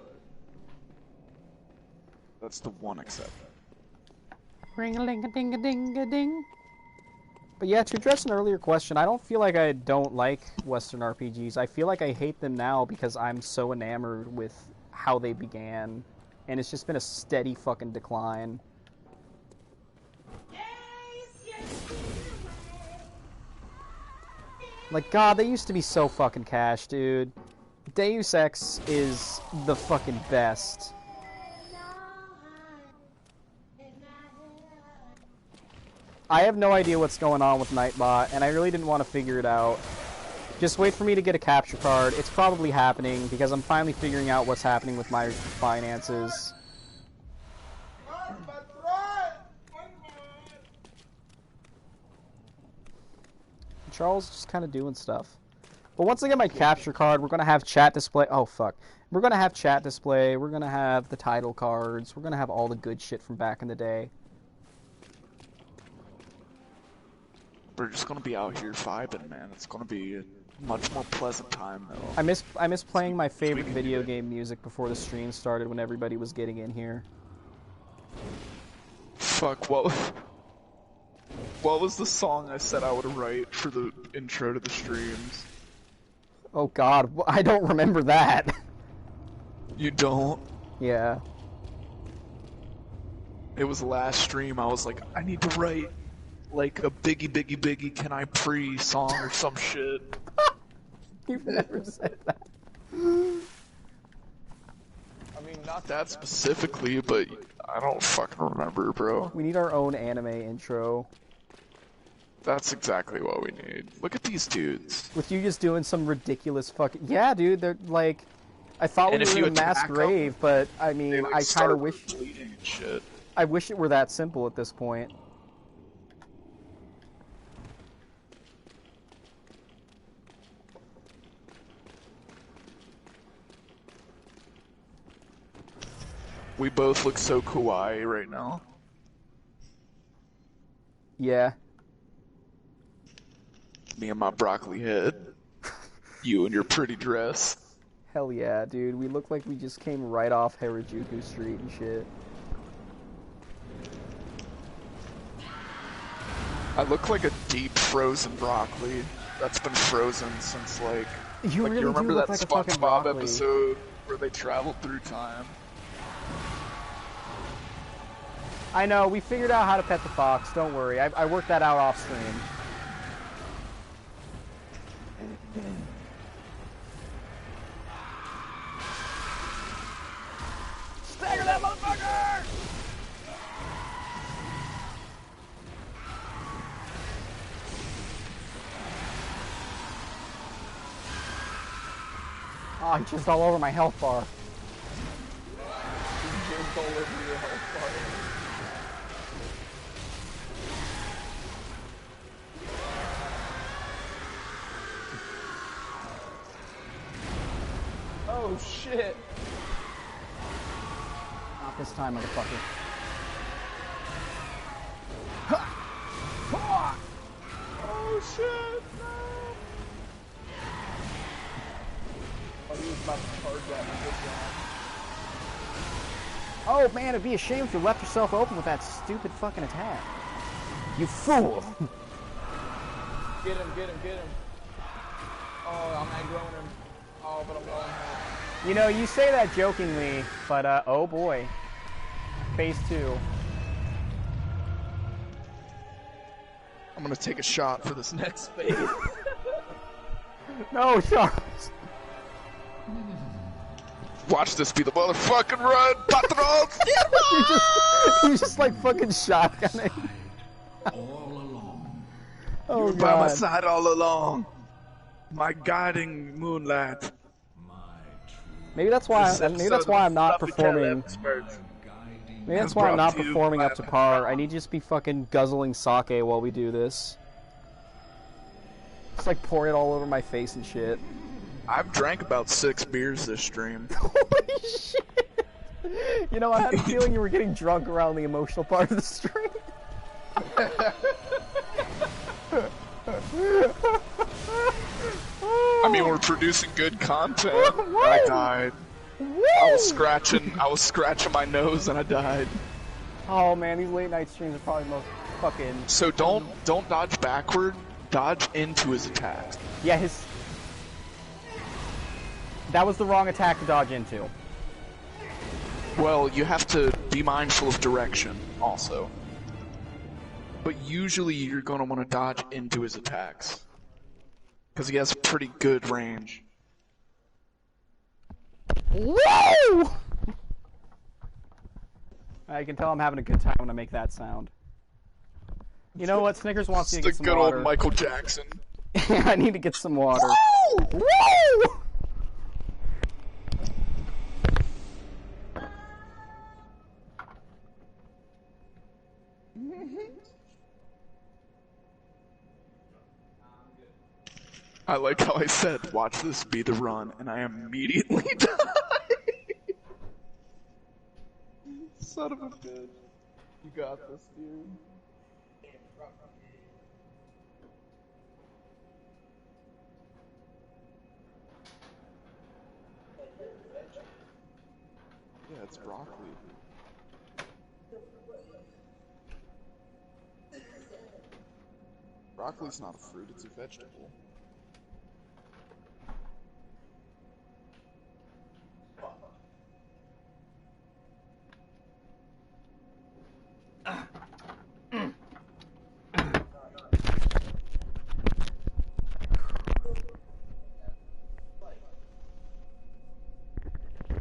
that's the one exception. Ring-a-ling-a-ding-a-ding-a-ding. But yeah, to address an earlier question, I don't feel like I don't like Western RPGs. I feel like I hate them now because I'm so enamored with how they began. And it's just been a steady fucking decline. Like, God, they used to be so fucking cash, dude. Deus Ex is the fucking best. I have no idea what's going on with Nightbot, and I really didn't want to figure it out. Just wait for me to get a capture card. It's probably happening because I'm finally figuring out what's happening with my finances. Charles is just kind of doing stuff. But once I get my capture card, we're going to have chat display. Oh, fuck. We're going to have chat display. We're going to have the title cards. We're going to have all the good shit from back in the day. We're just going to be out here vibing, man. It's going to be a much more pleasant time, though. I miss playing my favorite video game music before the stream started when everybody was getting in here. Fuck, what was the song I said I would write for the intro to the streams? Oh god, I don't remember that. You don't? Yeah. It was last stream, I was like, I need to write like a biggie can I pre song or some shit. You've never said that. I mean, not that specifically, but I don't fucking remember, bro. We need our own anime intro. That's exactly what we need. Look at these dudes. With you just doing some ridiculous fucking... Yeah, dude, they're like... I thought we were in a mass grave, but I mean, like, I kind of wish... bleeding and shit. I wish it were that simple at this point. We both look so kawaii right now. Yeah. Me and my broccoli head. You and your pretty dress. Hell yeah, dude. We look like we just came right off Harajuku Street and shit. I look like a deep frozen broccoli that's been frozen since like... You really you remember do look that like a fucking SpongeBob broccoli. episode where they traveled through time? I know, we figured out how to pet the fox, don't worry. I worked that out off stream. Stagger that motherfucker! Oh, he just all over my health bar. He jumped all over your health bar. Oh shit! Not this time, motherfucker. Oh shit! No! Oh, he was about to charge that with this one. Oh man, it'd be a shame if you left yourself open with that stupid fucking attack. You fool! Get him, get him, get him. Oh, I'm aggroing him. Oh, but I'm going home. You know, you say that jokingly, but oh boy. Phase 2. I'm gonna take a shot for this next phase. No, Charles! Watch this be the motherfucking run, patrons! you just like fucking shotgunning. All along. Oh By my god. side all along. My guiding moonlight. Maybe that's why I'm not performing. Maybe that's why I'm not performing up to par. I need to just be fucking guzzling sake while we do this. Just like pour it all over my face and shit. I've drank about 6 beers this stream. Holy shit! You know, I had a feeling you were getting drunk around the emotional part of the stream. I mean, we're producing good content. I died. I was scratching my nose and I died. Oh man, these late night streams are probably the most fucking... So don't dodge backward, dodge into his attack. Yeah, that was the wrong attack to dodge into. Well, you have to be mindful of direction, also. But usually you're going to want to dodge into his attacks. Because he has pretty good range. Whoa! I can tell I'm having a good time when I make that sound. You know what? Snickers wants you to get It's some the good water. old Michael Jackson. I need to get some water. Woo! I like how I said, watch this be the run, and I immediately died. Son of a bitch. You got this, dude. Yeah, it's broccoli. Broccoli's not a fruit, it's a vegetable.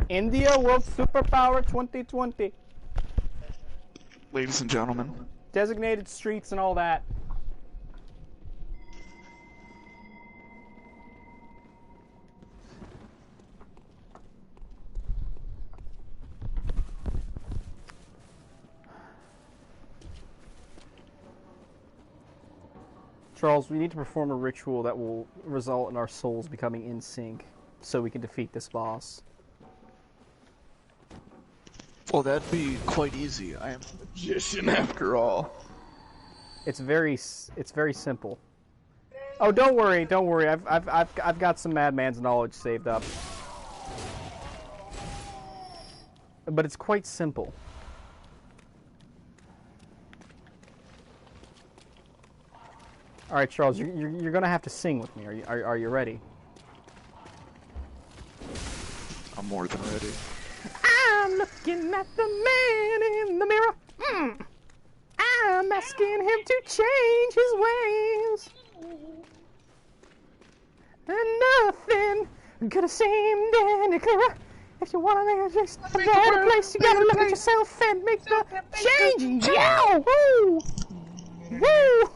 India World Superpower 2020. Ladies and gentlemen. Designated streets and all that. Charles, we need to perform a ritual that will result in our souls becoming in sync so we can defeat this boss. Well, that'd be quite easy. I am a magician after all. It's very simple. Oh, don't worry. I've got some Madman's knowledge saved up. But it's quite simple. All right, Charles, you're gonna have to sing with me. Are you ready? I'm more than ready. I'm looking at the man in the mirror. I'm asking him to change his ways. And nothing could have seemed any clearer. If you want to make a better place, you gotta look at yourself and make the change. Yeah! Woo! Woo!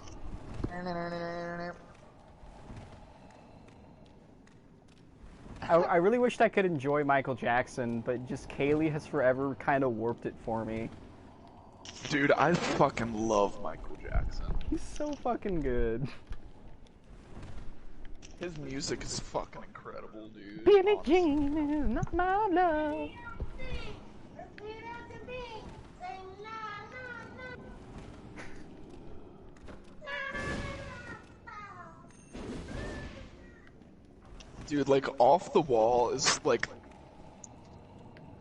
I really wished I could enjoy Michael Jackson, but just Kaylee has forever kind of warped it for me. Dude, I fucking love Michael Jackson. He's so fucking good. His music is fucking incredible, dude. Billie Jean is not my love. Dude, like, Off the Wall is, like,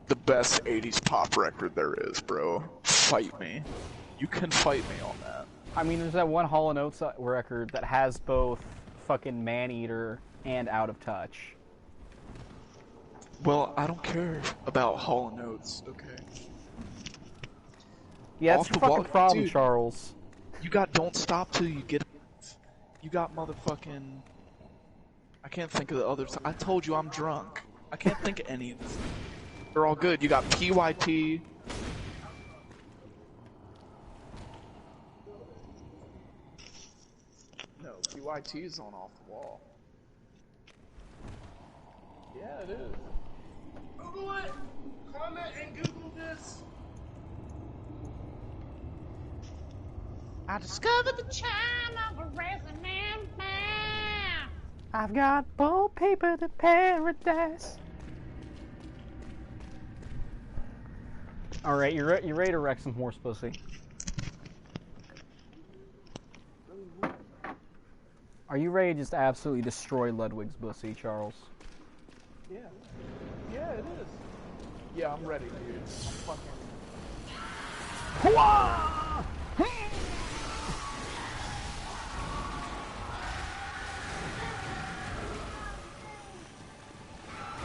the best 80s pop record there is, bro. Fight me. You can fight me on that. I mean, there's that one Hall & Oates record that has both fucking Man-Eater and Out of Touch. Well, I don't care about Hall & Oates, okay? Yeah, that's your fucking problem, dude, Charles. You got Don't Stop Till You Get... You got motherfucking... I can't think of the others. I told you I'm drunk. I can't think of any of them. They're all good. You got PYT. No, PYT is on Off the Wall. Yeah, it is. Google it! Comment and Google this! I discovered the charm of a resin man. I've got wallpaper to paradise. Alright, you ready to wreck some horse pussy? Are you ready to just absolutely destroy Ludwig's pussy, Charles? Yeah. Yeah, it is. Yeah, I'm ready, dude. I'm fucking...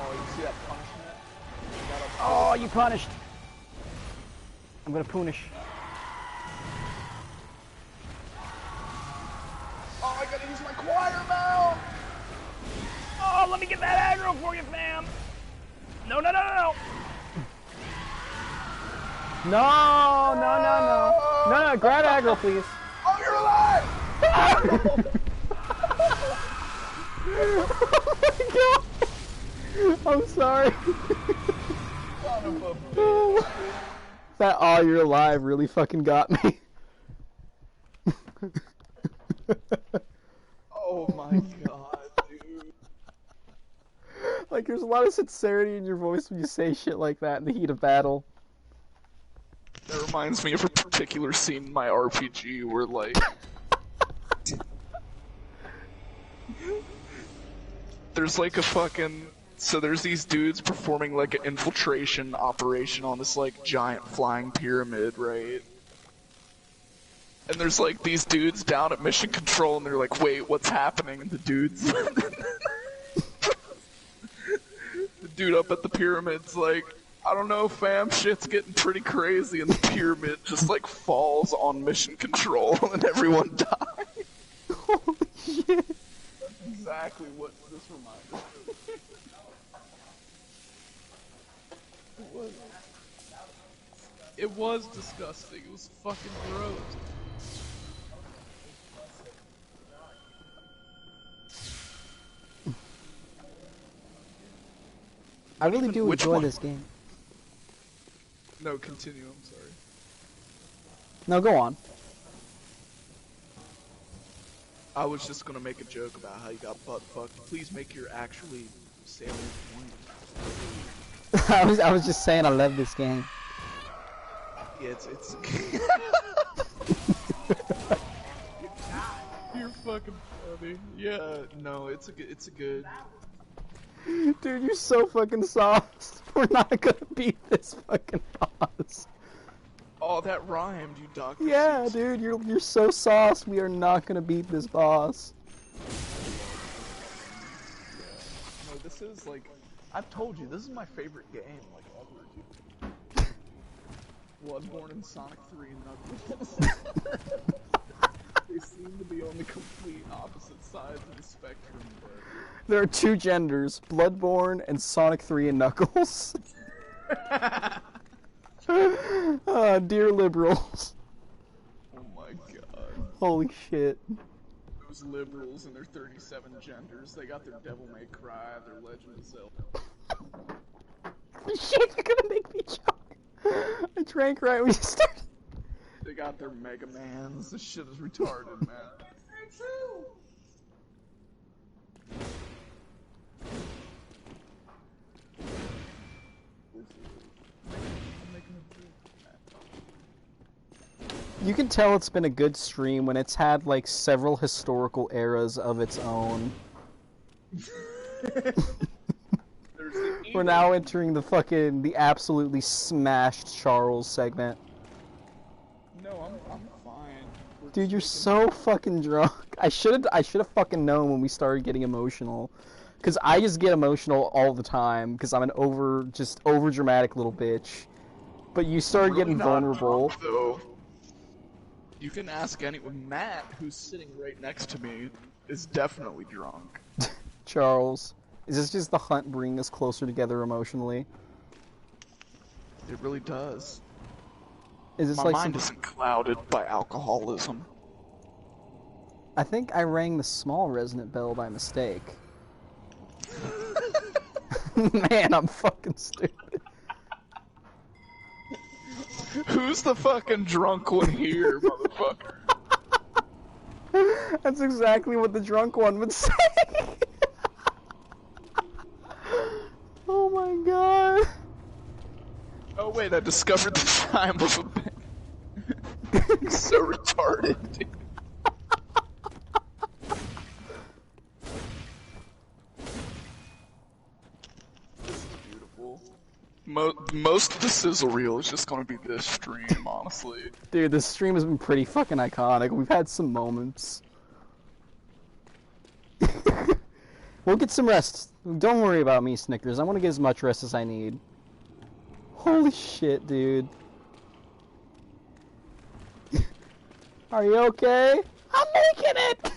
Oh, you see that punishment? Oh, you punished! I'm gonna punish. Oh, I gotta use my choir mount! Oh, let me get that aggro for you, fam! No, no, no, no, no! No, no, no, no. No, no, grab aggro, please. Oh, you're alive! Oh my god! I'm sorry. Son of a bitch. That "oh, you're alive" really fucking got me. Oh my god, dude. Like, there's a lot of sincerity in your voice when you say shit like that in the heat of battle. That reminds me of a particular scene in my RPG where, like... there's like a fucking... So there's these dudes performing like an infiltration operation on this like giant flying pyramid, right? And there's like these dudes down at mission control and they're like, wait, what's happening? And the dudes... the dude up at the pyramid's like, I don't know, fam, shit's getting pretty crazy, and the pyramid just like falls on mission control and everyone dies. Holy shit. That's exactly what this reminded me of. It was disgusting. It was fucking gross. I really do Which enjoy one? this game. No, continue, I'm sorry. No, go on. I was just gonna make a joke about how you got butt fucked. Please make your actually salient point. I was just saying I love this game. Yeah, it's You're fucking funny. Yeah, no, it's a good. Dude, you're so fucking soft. We're not gonna beat this fucking boss. Oh, that rhymed, you Dr. Yeah, Seuss. dude, you're so sauce. We are not gonna beat this boss. No, this is like, I've told you, this is my favorite game, like ever, dude. Bloodborne and Sonic 3 and Knuckles. They seem to be on the complete opposite sides of the spectrum, but... There are two genders, Bloodborne and Sonic 3 and Knuckles. Dear liberals. Oh my god. Holy shit. Those liberals and their 37 genders, they got their Devil May Cry, their Legend of Zelda. Shit, you're gonna make me choke. I drank right when you started. They got their Mega Mans. This shit is retarded, man. You can tell it's been a good stream when it's had like several historical eras of its own. We're now entering the absolutely smashed Charles segment. No, I'm fine. Dude, you're so fucking drunk. I should have fucking known when we started getting emotional. Cause I just get emotional all the time because I'm an over dramatic little bitch. But you started Really getting not vulnerable. drunk, though. You can ask anyone. Matt, who's sitting right next to me, is definitely drunk. Charles, is this just the hunt bringing us closer together emotionally? It really does. Is this My like mind isn't clouded by alcoholism. I think I rang the small resonant bell by mistake. Man, I'm fucking stupid. Who's the fucking drunk one here, motherfucker? That's exactly what the drunk one would say. Oh my god. Oh wait, I discovered the time of a bit. So retarded, dude. This is beautiful. Most of the sizzle reel is just gonna be this stream, honestly. Dude, this stream has been pretty fucking iconic. We've had some moments. We'll get some rest. Don't worry about me, Snickers. I want to get as much rest as I need. Holy shit, dude. Are you okay? I'm making it!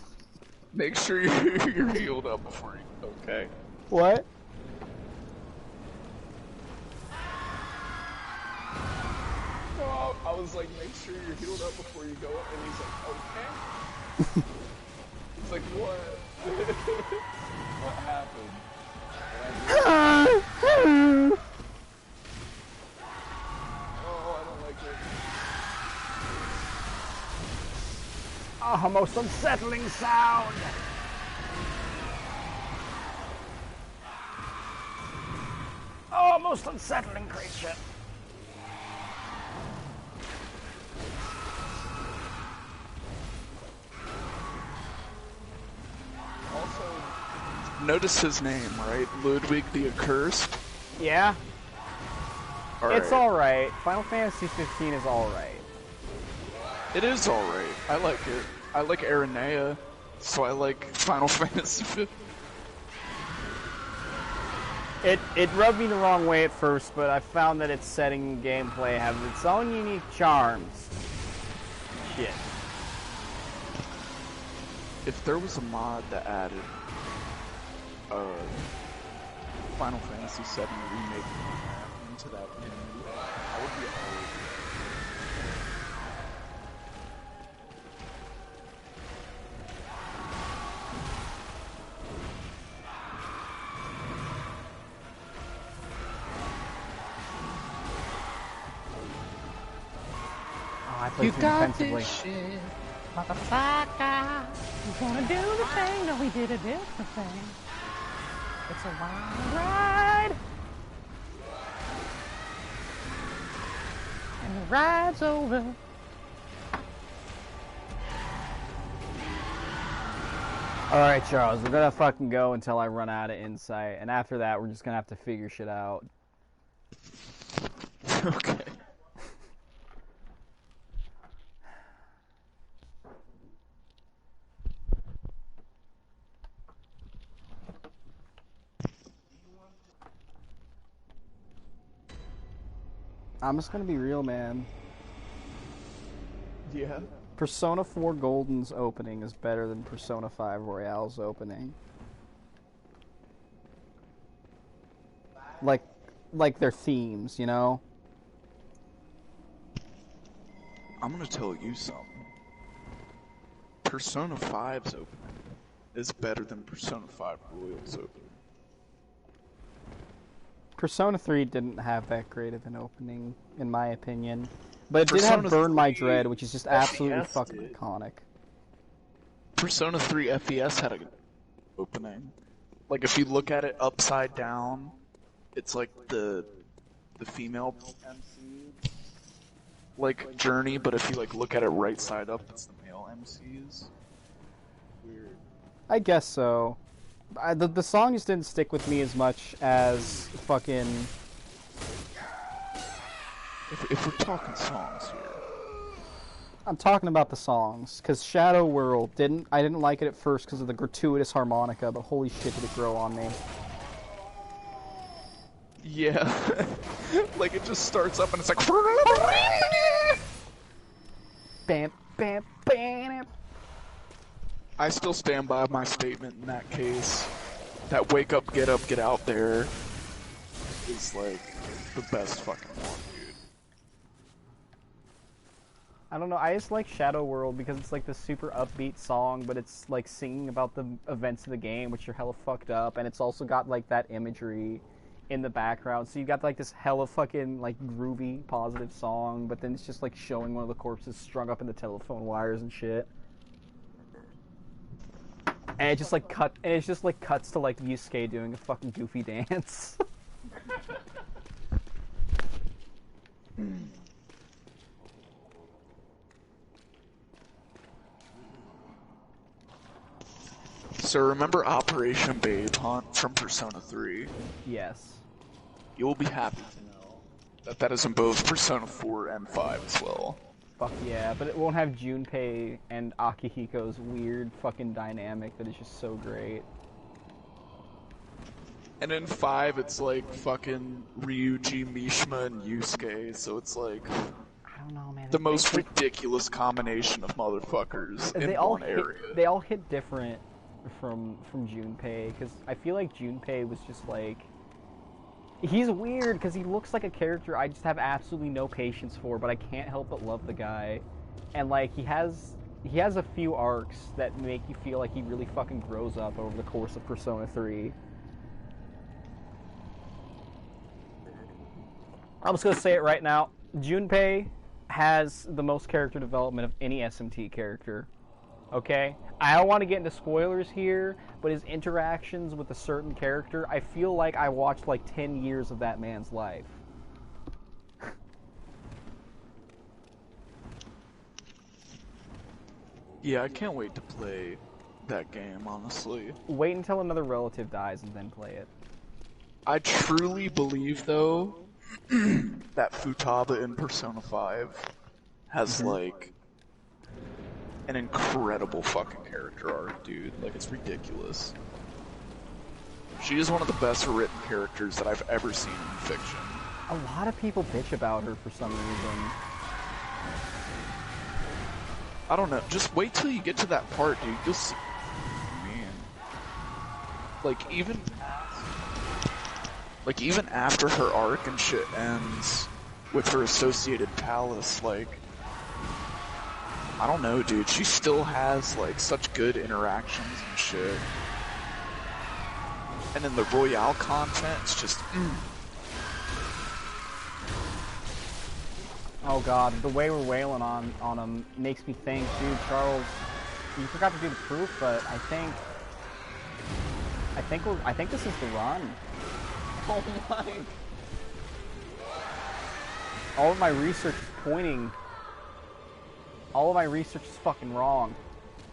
Make sure you're healed up before you. Okay. What? Well, I was like, make sure you're healed up before you go up, and he's like, okay. It's like, what? happened? Oh, I don't like it. Oh, most unsettling sound! Oh, most unsettling creature! Also, notice his name, right? Ludwig the Accursed. Yeah? It's Alright. alright. Final Fantasy 15 is alright. It is alright. I like it. I like Aranea, so I like Final Fantasy 15. It rubbed me the wrong way at first, but I found that its setting and gameplay have its own unique charms. Shit. If there was a mod that added Final Fantasy 7 remake into that menu, I would be all over it. Oh, I played too defensively. Shit. Motherfucker. He's gonna do the thing. No, he did a different thing. It's a wild ride. And the ride's over. Alright, Charles, we're gonna fucking go until I run out of insight, and after that, we're just gonna have to figure shit out. Okay. I'm just gonna be real, man. Yeah. Persona 4 Golden's opening is better than Persona 5 Royale's opening. Like their themes, you know? I'm gonna tell you something. Persona 5's opening is better than Persona 5 Royal's opening. Persona 3 didn't have that great of an opening, in my opinion. But it did Persona have Burn My 3 Dread, which is just absolutely FES fucking did. iconic. Persona 3 FES had a good opening. Like, if you look at it upside down, it's like the female MC, like, journey, but if you, like, look at it right side up, it's the male MCs. Weird. I guess so. The song just didn't stick with me as much as fucking... If we're talking songs here. I'm talking about the songs, because Shadow World I didn't like it at first because of the gratuitous harmonica, but holy shit did it grow on me. Yeah. Like, it just starts up and it's like... Bam, bam, bam. I still stand by my statement in that case. That wake up, get out there is, like, the best fucking one, dude. I don't know, I just like Shadow World because it's like this super upbeat song, but it's like singing about the events of the game, which are hella fucked up, and it's also got like that imagery in the background. So you got like this hella fucking like groovy, positive song, but then it's just like showing one of the corpses strung up in the telephone wires and shit. And it just like cuts to like Yusuke doing a fucking goofy dance. So remember Operation Babe Hunt from Persona 3? Yes. You'll be happy to know that that is in both Persona 4 and 5 as well. Fuck yeah, but it won't have Junpei and Akihiko's weird fucking dynamic that is just so great. And in 5, it's like fucking Ryuji, Mishima, and Yusuke, so it's like I don't know, man. the most ridiculous combination of motherfuckers in one area. They all hit different from Junpei, because I feel like Junpei was just like... He's weird, because he looks like a character I just have absolutely no patience for, but I can't help but love the guy. And, like, he has he has a few arcs that make you feel like he really fucking grows up over the course of Persona 3. I'm just gonna say it right now. Junpei has the most character development of any SMT character. Okay? I don't want to get into spoilers here, but his interactions with a certain character, I feel like I watched like 10 years of that man's life. Yeah, I can't wait to play that game, honestly. Wait until another relative dies and then play it. I truly believe, though, that Futaba in Persona 5 has, like, an incredible fucking character arc, dude. Like, it's ridiculous. She is one of the best written characters that I've ever seen in fiction. A lot of people bitch about her for some reason. I don't know. Just wait till you get to that part, dude. You'll see. Man. Like, even after her arc and shit ends with her associated palace, like, I don't know, dude. She still has, like, such good interactions and shit. And then the Royale content, it's just, Oh god, the way we're wailing on him makes me think, dude, Charles, you forgot to do the proof, but I think this is the run. oh my. All of my research is pointing. All of my research is fucking wrong.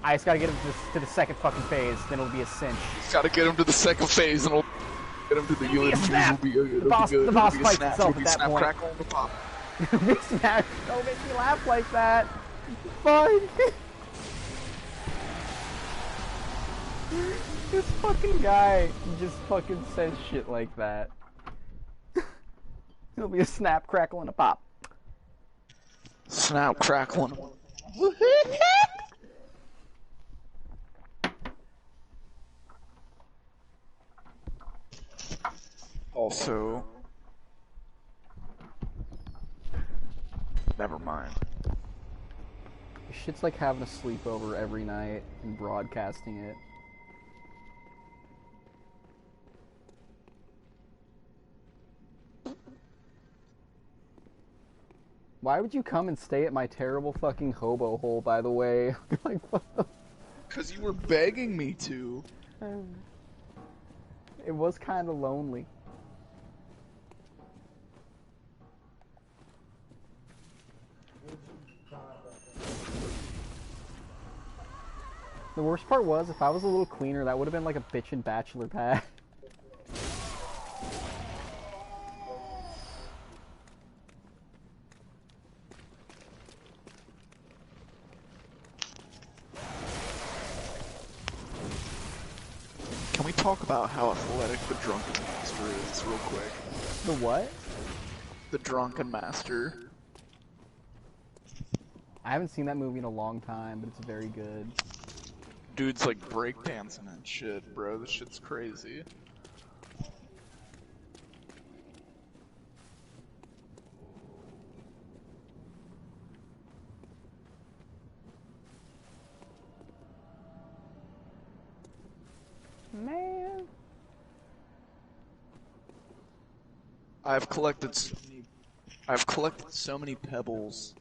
I just gotta get him to the second fucking phase, then it'll be a cinch. Just gotta get him to the second phase and we'll get him to the It'll be a snap! The boss fights itself at that point. Crackle, and pop. Smash! Don't make me laugh like that! Fine! This fucking guy just fucking says shit like that. It'll be a snap, crackle, and a pop. Snap, crackle, and also, never mind. Shit's like having a sleepover every night and broadcasting it. Why would you come and stay at my terrible fucking hobo hole, by the way? Like, because you were begging me to. It was kind of lonely. The worst part was, if I was a little cleaner, that would have been like a bitchin' bachelor pad. Can we talk about how athletic the Drunken Master is real quick? The what? The Drunken Master. I haven't seen that movie in a long time, but it's very good. Dude's like breakdancing and shit, bro. This shit's crazy. Man. I've collected so many pebbles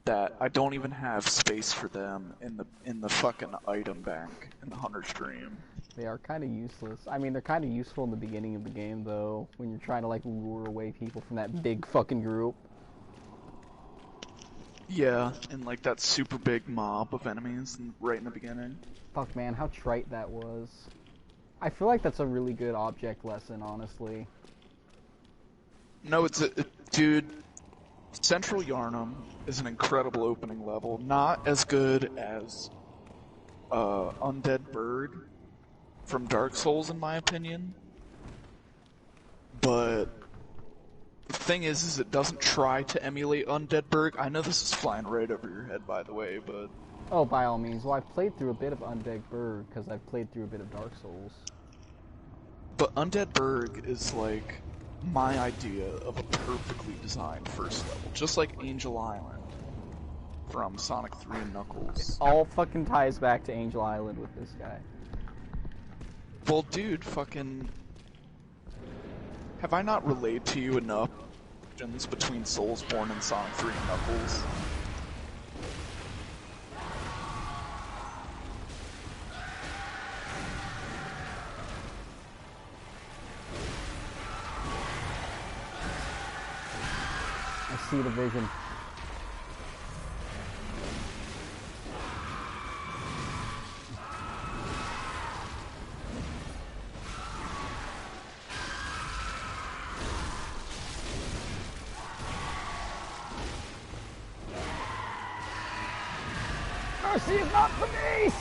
that I don't even have space for them in the fucking item bank in the hunter stream. They are kind of useless. I mean, they're kind of useful in the beginning of the game, though, when you're trying to, like, lure away people from that big fucking group. Yeah, and like that super big mob of enemies right in the beginning. Fuck, man, how trite that was. I feel like that's a really good object lesson, honestly. No, dude, Central Yarnum is an incredible opening level. Not as good as Undead Bird from Dark Souls, in my opinion. But the thing is it doesn't try to emulate Undead Bird. I know this is flying right over your head, by the way, but... Oh, by all means. Well, I've played through a bit of Undead Berg, because I've played through a bit of Dark Souls. But Undead Berg is like my idea of a perfectly designed first level, just like Angel Island. from Sonic 3 and Knuckles. All fucking ties back to Angel Island with this guy. Well, dude, fucking... Have I not relayed to you enough between Soulsborne and Sonic 3 and Knuckles? I see the vision. Mercy is not for beasts!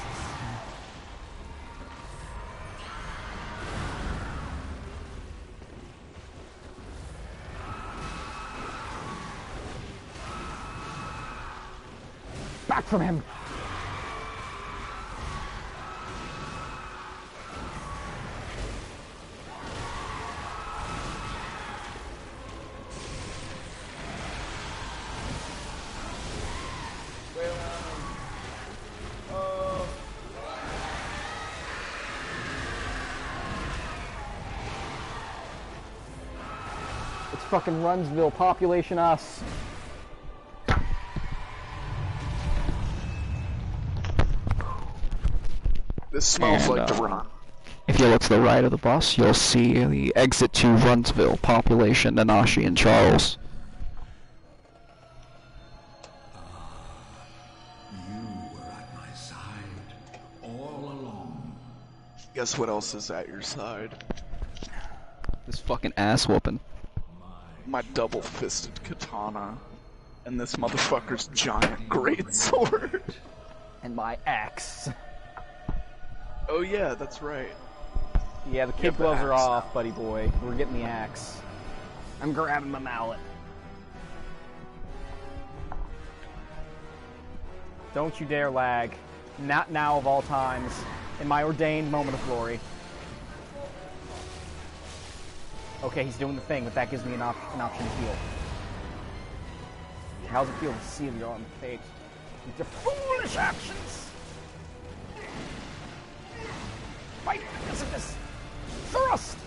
Back from him! It's fucking Runsville, population us. This smells And, like the run. If you look to the right of the bus, you'll see the exit to Runsville, population Nanashi and Charles. You were at my side all along. Guess what else is at your side? This fucking ass whooping. My double-fisted katana. And this motherfucker's giant greatsword. And my axe. Oh yeah, that's right. Yeah, the You kid have the gloves are axe off, now. buddy boy. We're getting the axe. I'm grabbing my mallet. Don't you dare lag. Not now of all times. In my ordained moment of glory. Okay, he's doing the thing, but that gives me an option to heal. How's it feel to seal your arm with fate? With your foolish actions! Fight aggressiveness! Thrust!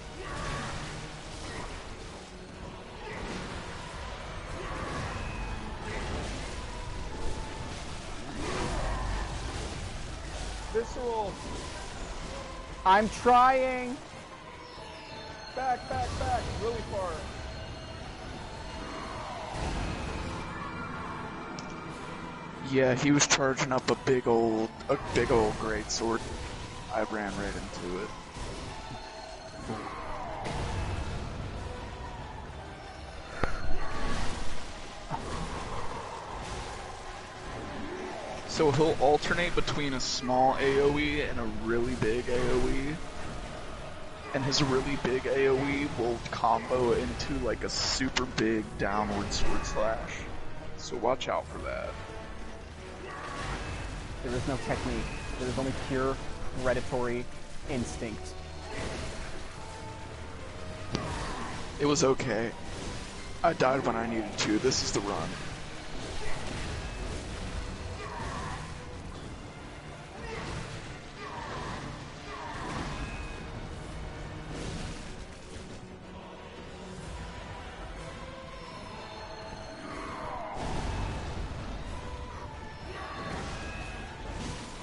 Visceral! I'm trying! Back, really far. Yeah, he was charging up a big old greatsword. I ran right into it. So he'll alternate between a small AoE and a really big AoE. And his really big AoE will combo into like a super big downward sword slash. So watch out for that. There is no technique. There is only pure predatory instinct. It was okay. I died when I needed to. This is the run.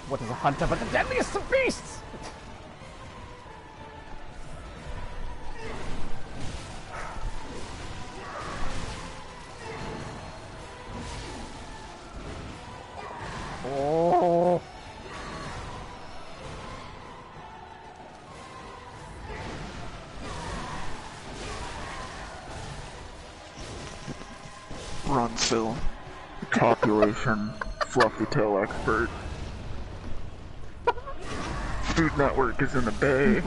What is a hunter but the deadliest of beasts? Oh. Runsville. Population. Fluffy tail expert. Food Network is in the bay.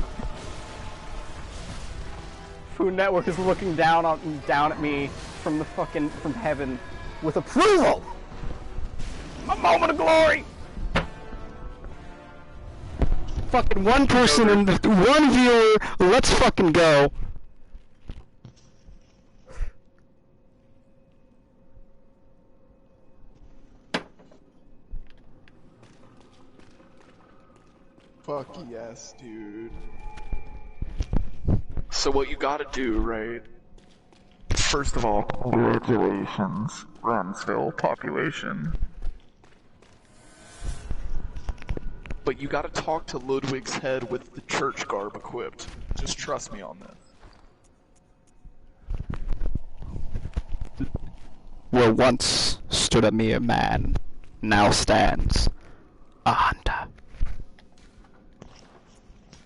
Food Network is looking down at me from heaven with approval. A moment of glory. Fucking one person and one viewer, let's fucking go. Fuck yes, dude. So what you gotta do, right? First of all, congratulations, Ramsville population. But you gotta talk to Ludwig's head with the church garb equipped. Just trust me on this. Where once stood a mere man, now stands a hunter.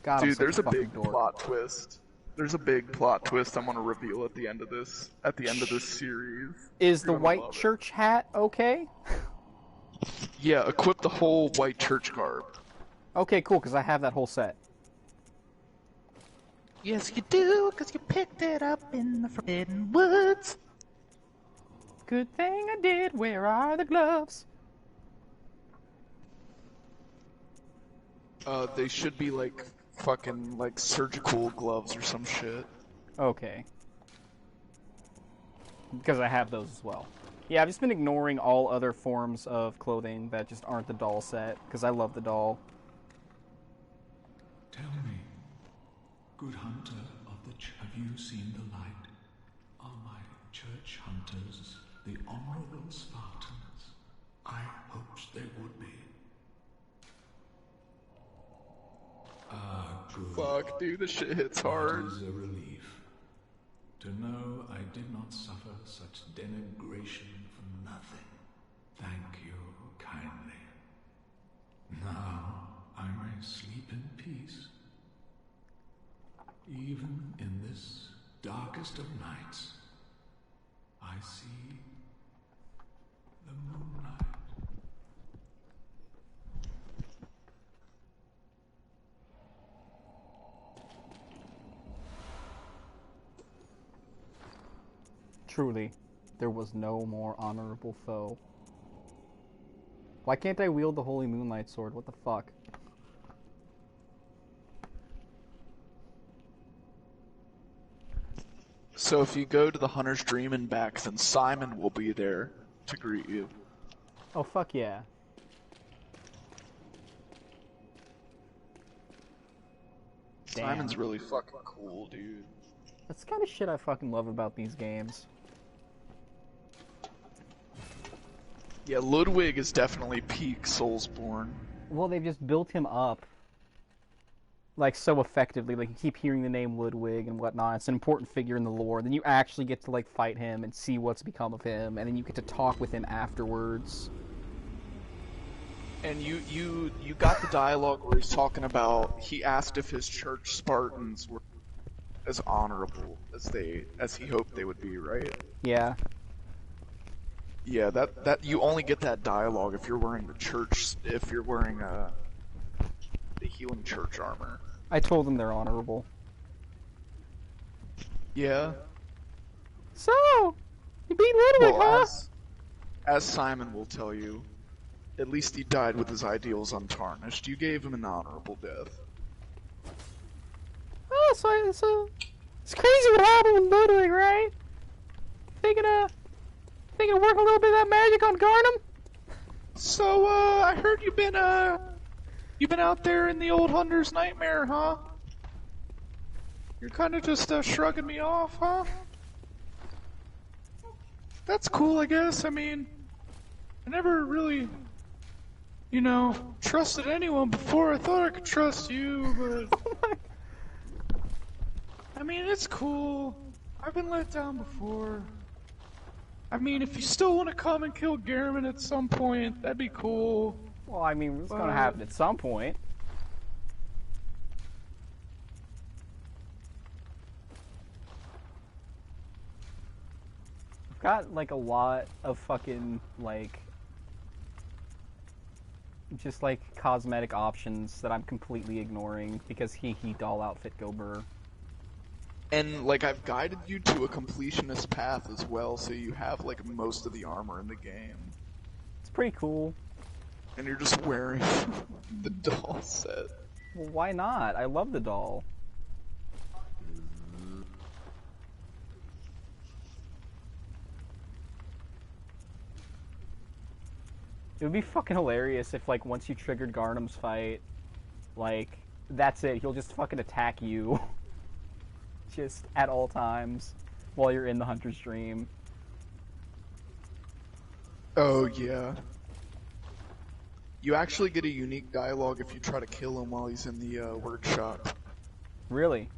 God, I'm Dude, such there's a fucking big dork. plot twist. There's a big plot twist I'm gonna reveal at the end of this series. Is the You're gonna white love it. church hat okay? Yeah, equip the whole white church garb. Okay, cool, because I have that whole set. Yes, you do, because you picked it up in the Forbidden Woods. Good thing I did. Where are the gloves? They should be like fucking like surgical gloves or some shit. Okay. Because I have those as well. Yeah, I've just been ignoring all other forms of clothing that just aren't the doll set, because I love the doll. Tell me, good hunter of the have you seen the light? Are my church hunters the honorable Spartans? I hoped they would be. Ah, good. Fuck, dude, this shit hits That hard. is a relief. To know I did not suffer such denigration for nothing. Thank you kindly. Now I may sleep in peace. Even in this darkest of nights, I see the moonlight. Truly, there was no more honorable foe. Why can't I wield the Holy Moonlight Sword? What the fuck? So if you go to the Hunter's Dream and back, then Simon will be there to greet you. Oh, fuck yeah. Damn. Simon's really fucking cool, dude. That's the kind of shit I fucking love about these games. Yeah, Ludwig is definitely peak Soulsborne. Well, they've just built him up, like, so effectively. Like, you keep hearing the name Ludwig and whatnot. It's an important figure in the lore. Then you actually get to, like, fight him and see what's become of him. And then you get to talk with him afterwards. And you got the dialogue where he's talking about, he asked if his church Spartans were as honorable as he hoped they would be, right? Yeah. Yeah, that you only get that dialogue if you're wearing the healing church armor. I told them they're honorable. Yeah. So, you beat Ludwig, Well, huh? as Simon will tell you, at least he died with his ideals untarnished. You gave him an honorable death. Oh, so it's crazy what happened with Ludwig, right? Thinking work a little bit of that magic on Garnham? So, I heard you've been out there in the old Hunter's Nightmare, huh? You're kind of just shrugging me off, huh? That's cool, I guess. I mean, I never really, trusted anyone before. I thought I could trust you, but I mean, it's cool. I've been let down before. I mean, if you still want to come and kill Gehrman at some point, that'd be cool. Well, I mean, it's gonna happen at some point. I've got, like, a lot of fucking, like, just, like, cosmetic options that I'm completely ignoring because he doll outfit go burr. And, like, I've guided you to a completionist path as well, so you have, like, most of the armor in the game. It's pretty cool. And you're just wearing the doll set. Well, why not? I love the doll. It would be fucking hilarious if, like, once you triggered Garnham's fight, Like, that's it. He'll just fucking attack you. Just at all times while you're in the hunter's dream. Oh, yeah. You actually get a unique dialogue if you try to kill him while he's in the workshop. Really?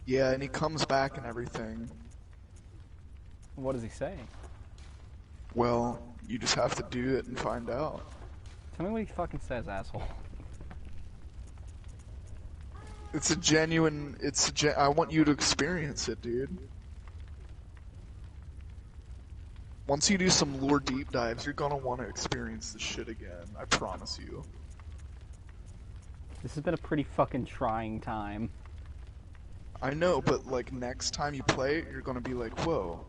Yeah, and he comes back and everything. What does he say? Well, you just have to do it and find out. Tell me what he fucking says, asshole. It's a genuine, I want you to experience it, dude. Once you do some lore deep dives, you're gonna want to experience this shit again. I promise you. This has been a pretty fucking trying time. I know, but like next time you play it, you're gonna be like, whoa.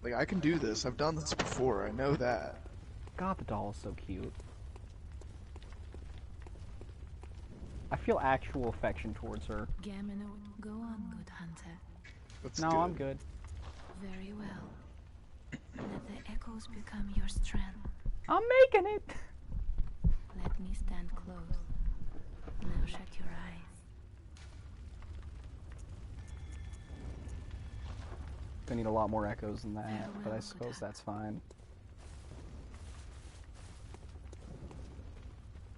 Like, I can do this. I've done this before. I know that. God, the doll is so cute. I feel actual affection towards her. Gamino, go on, good hunter. That's No, good. I'm good. Very well. Let the echoes become your strength. I'm making it! Let me stand close. Now shut your eyes. I need a lot more echoes than that, Farewell, but I good suppose hunter. that's fine.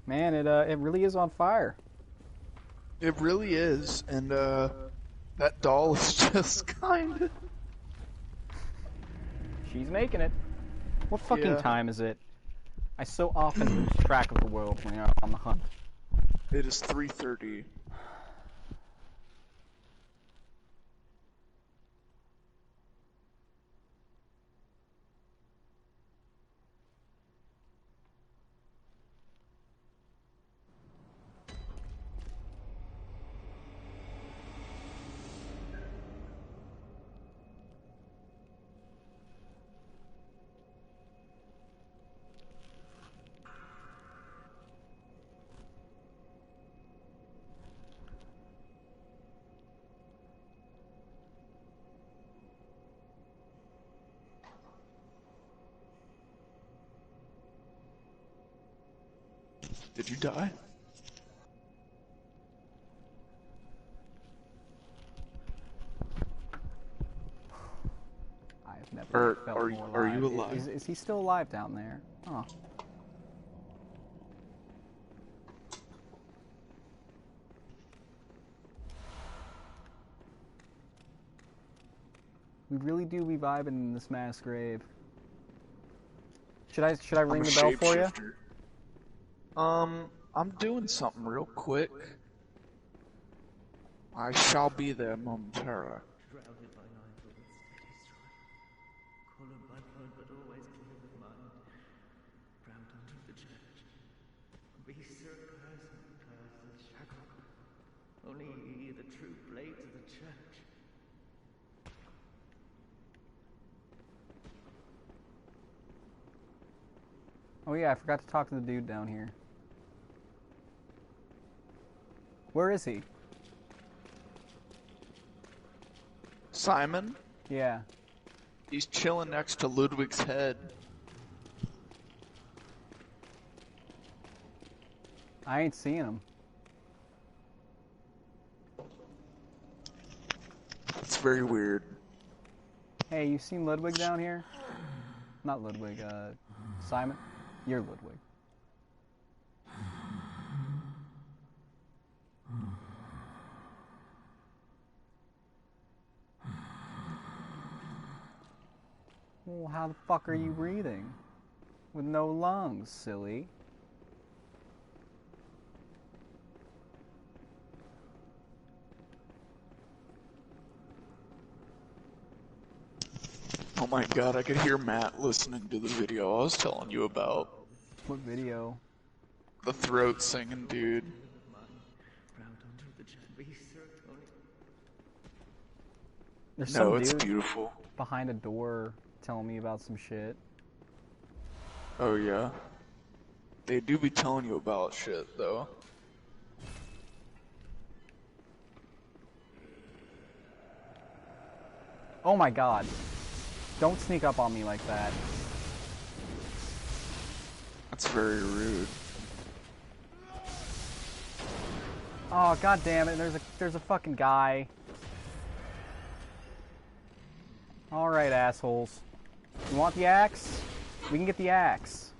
Man, it really is on fire. It really is, and that doll is just kinda... She's making it. What fucking Yeah. time is it? I so often lose track of the world when you're on the hunt. It is 3:30. Did you die? I've never Or felt are more are you alive. alive? Is he still alive down there? Oh. We really do be vibing in this mass grave. Should I ring the bell for you? I'm doing something real quick. I shall be there momentarily. Shrouded by night with its steady stride, colored by blood but always clear of mind, ground under the church. Be sir curse and shackle. Only ye the true blades of the church. Oh yeah, I forgot to talk to the dude down here. Where is he? Simon? Yeah. He's chilling next to Ludwig's head. I ain't seeing him. It's very weird. Hey, you seen Ludwig down here? Not Ludwig, Simon? You're Ludwig. Well, how the fuck are you breathing? With no lungs, silly. Oh my god, I could hear Matt listening to the video I was telling you about. What video? The throat singing dude. Ground under the church. Be sir only. There's No, some it's dude beautiful. behind a door telling me about some shit. Oh yeah? They do be telling you about shit, though. Oh my god. Don't sneak up on me like that. That's very rude. Oh, god damn it, there's a fucking guy. Alright, assholes. You want the axe? We can get the axe.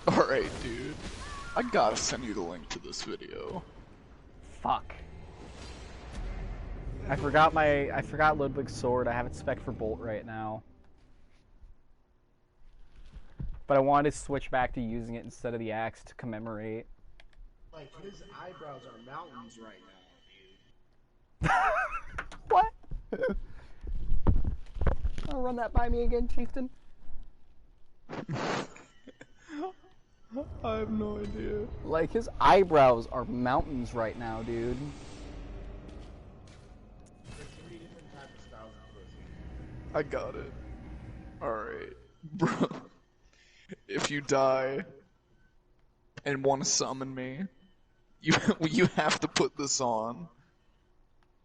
Alright, dude. I gotta send you the link to this video. Fuck. I forgot Ludwig's sword. I have it spec for bolt right now. But I wanted to switch back to using it instead of the axe to commemorate. Like, his eyebrows are mountains right now, dude. What? I'll run that by me again, chieftain. I have no idea. Like, his eyebrows are mountains right now, dude. There's 3 different types of styles of pussy. I got it. Alright. Bro. If you die and want to summon me, you have to put this on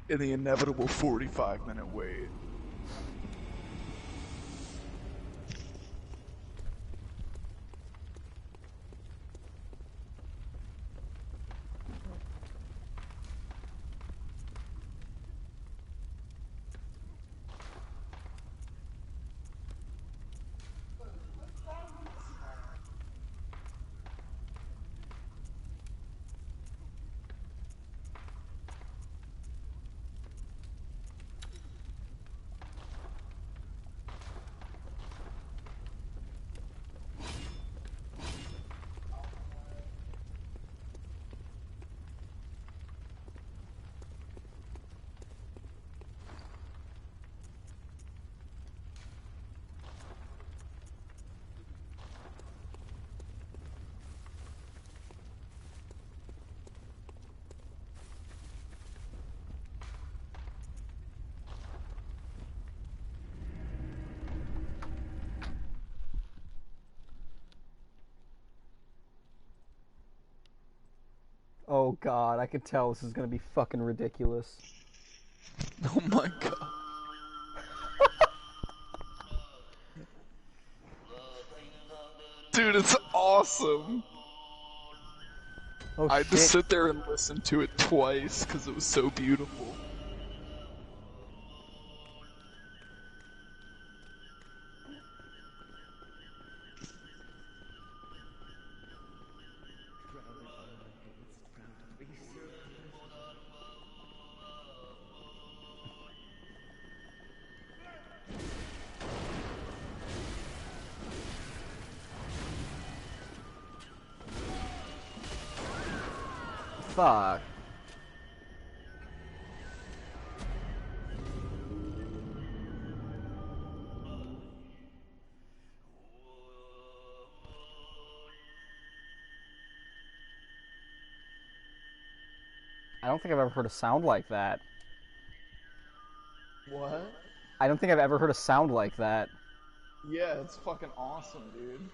in the inevitable 45-minute wait. Oh god, I can tell this is gonna be fucking ridiculous. Oh my god. Dude, it's awesome. Oh I had to shit. sit there and listen to it twice because it was so beautiful. Fuck. I don't think I've ever heard a sound like that. What? I don't think I've ever heard a sound like that. Yeah, it's fucking awesome, dude.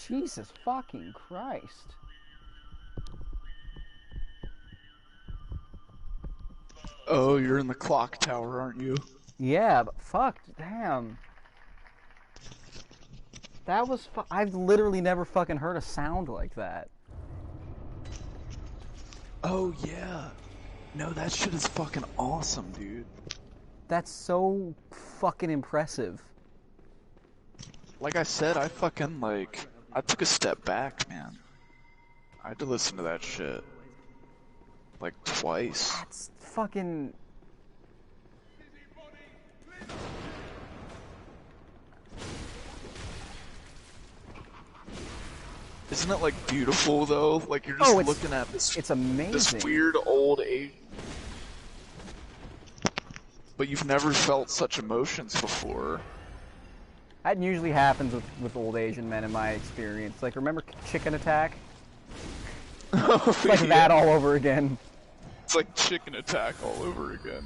Jesus fucking Christ. Oh, you're in the clock tower, aren't you? Yeah, but fuck, damn. That was I've literally never fucking heard a sound like that. Oh, yeah. No, that shit is fucking awesome, dude. That's so fucking impressive. like I said, I fucking like I took a step back, man. I had to listen to that shit like twice. That's fucking. Isn't it like beautiful though? Like you're just looking at this. It's amazing. This weird old age. But you've never felt such emotions before. That usually happens with old Asian men in my experience. Like, remember Chicken Attack? It's like that all over again. It's like Chicken Attack all over again.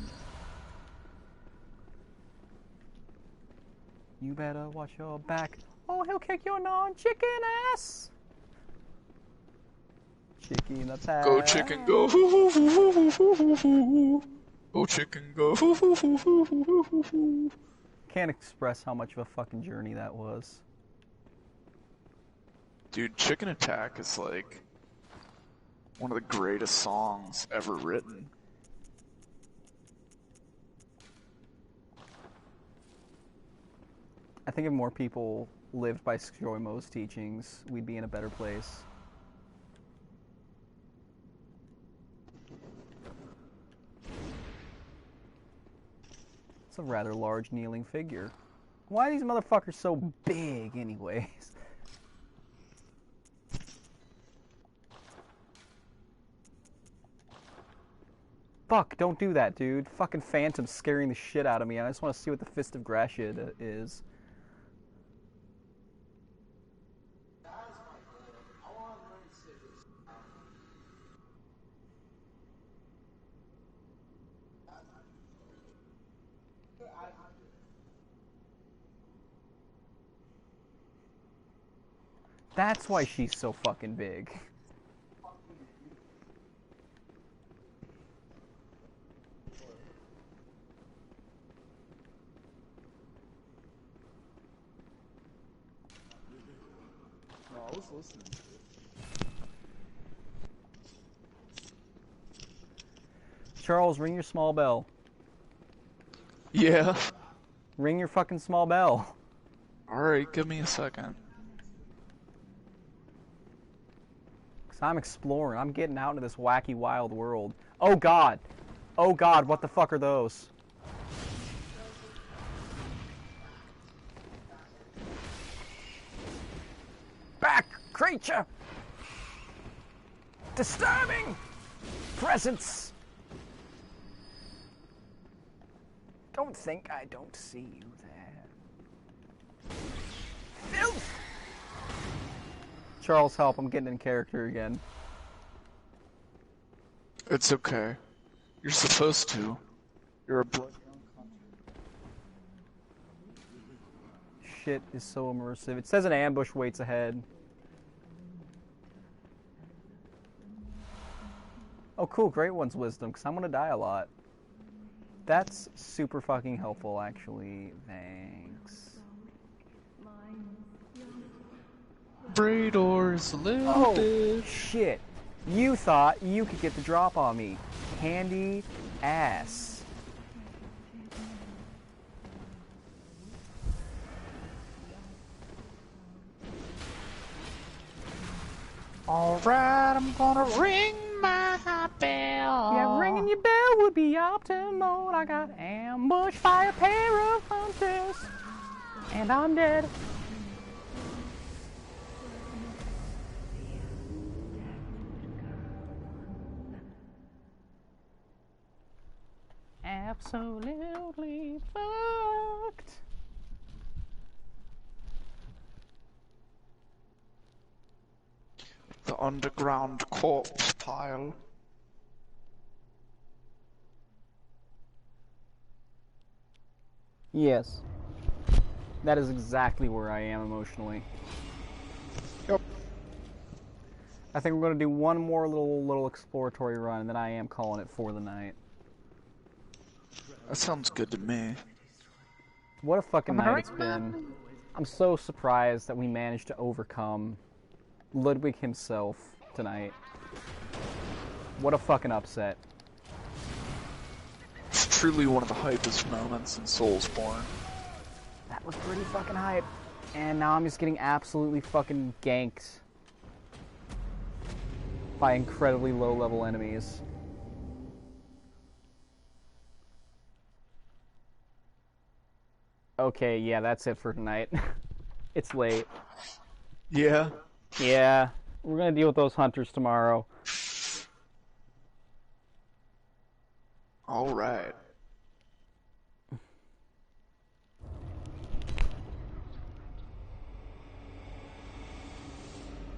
You better watch your back. Oh, he'll kick your non-chicken ass. Chicken Attack. Go chicken, go. Go chicken, go. Can't express how much of a fucking journey that was. Dude, Chicken Attack is like one of the greatest songs ever written. I think if more people lived by Shoimo's teachings, we'd be in a better place. It's a rather large kneeling figure. Why are these motherfuckers so big anyways? Fuck, don't do that, dude. Fucking Phantom's scaring the shit out of me. I just want to see what the Fist of Gratia is. That's why she's so fucking big. No, I was listening. Charles, ring your small bell. Yeah. Ring your fucking small bell. Alright, give me a second. Cause I'm exploring. I'm getting out into this wacky, wild world. Oh god! Oh god, what the fuck are those? Back, creature! Disturbing presence! Don't think I don't see you there. Filth! Charles, help, I'm getting in character again. It's okay. You're supposed to. You're a blood. Shit is so immersive. It says an ambush waits ahead. Oh cool, Great One's wisdom, because I'm gonna die a lot. That's super fucking helpful, actually. Thanks. Brador's loaded. Oh, shit. You thought you could get the drop on me. Candy ass. Alright, I'm gonna ring my bell. Yeah, ringing your bell would be optimal. I got ambushed by a pair of hunters, and I'm dead. Absolutely fucked. The underground corpse pile. Yes. That is exactly where I am emotionally. Yep. I think we're going to do one more little exploratory run, and then I am calling it for the night. That sounds good to me. What a fucking night it's been. I'm so surprised that we managed to overcome Ludwig himself tonight. What a fucking upset. It's truly one of the hypest moments in Soulsborne. That was pretty fucking hype. And now I'm just getting absolutely fucking ganked by incredibly low-level enemies. Okay, yeah, that's it for tonight. It's late. Yeah. Yeah, we're gonna deal with those hunters tomorrow. All right.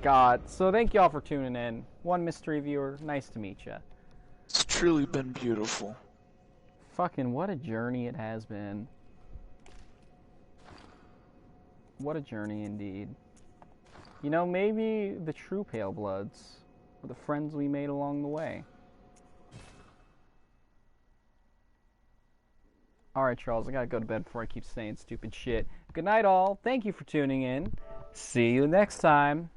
God, so thank y'all for tuning in. One mystery viewer, nice to meet ya. It's truly been beautiful. Fucking what a journey it has been. What a journey indeed. You know, maybe the true Pale Bloods were the friends we made along the way. Alright, Charles, I gotta go to bed before I keep saying stupid shit. Good night, all. Thank you for tuning in. See you next time.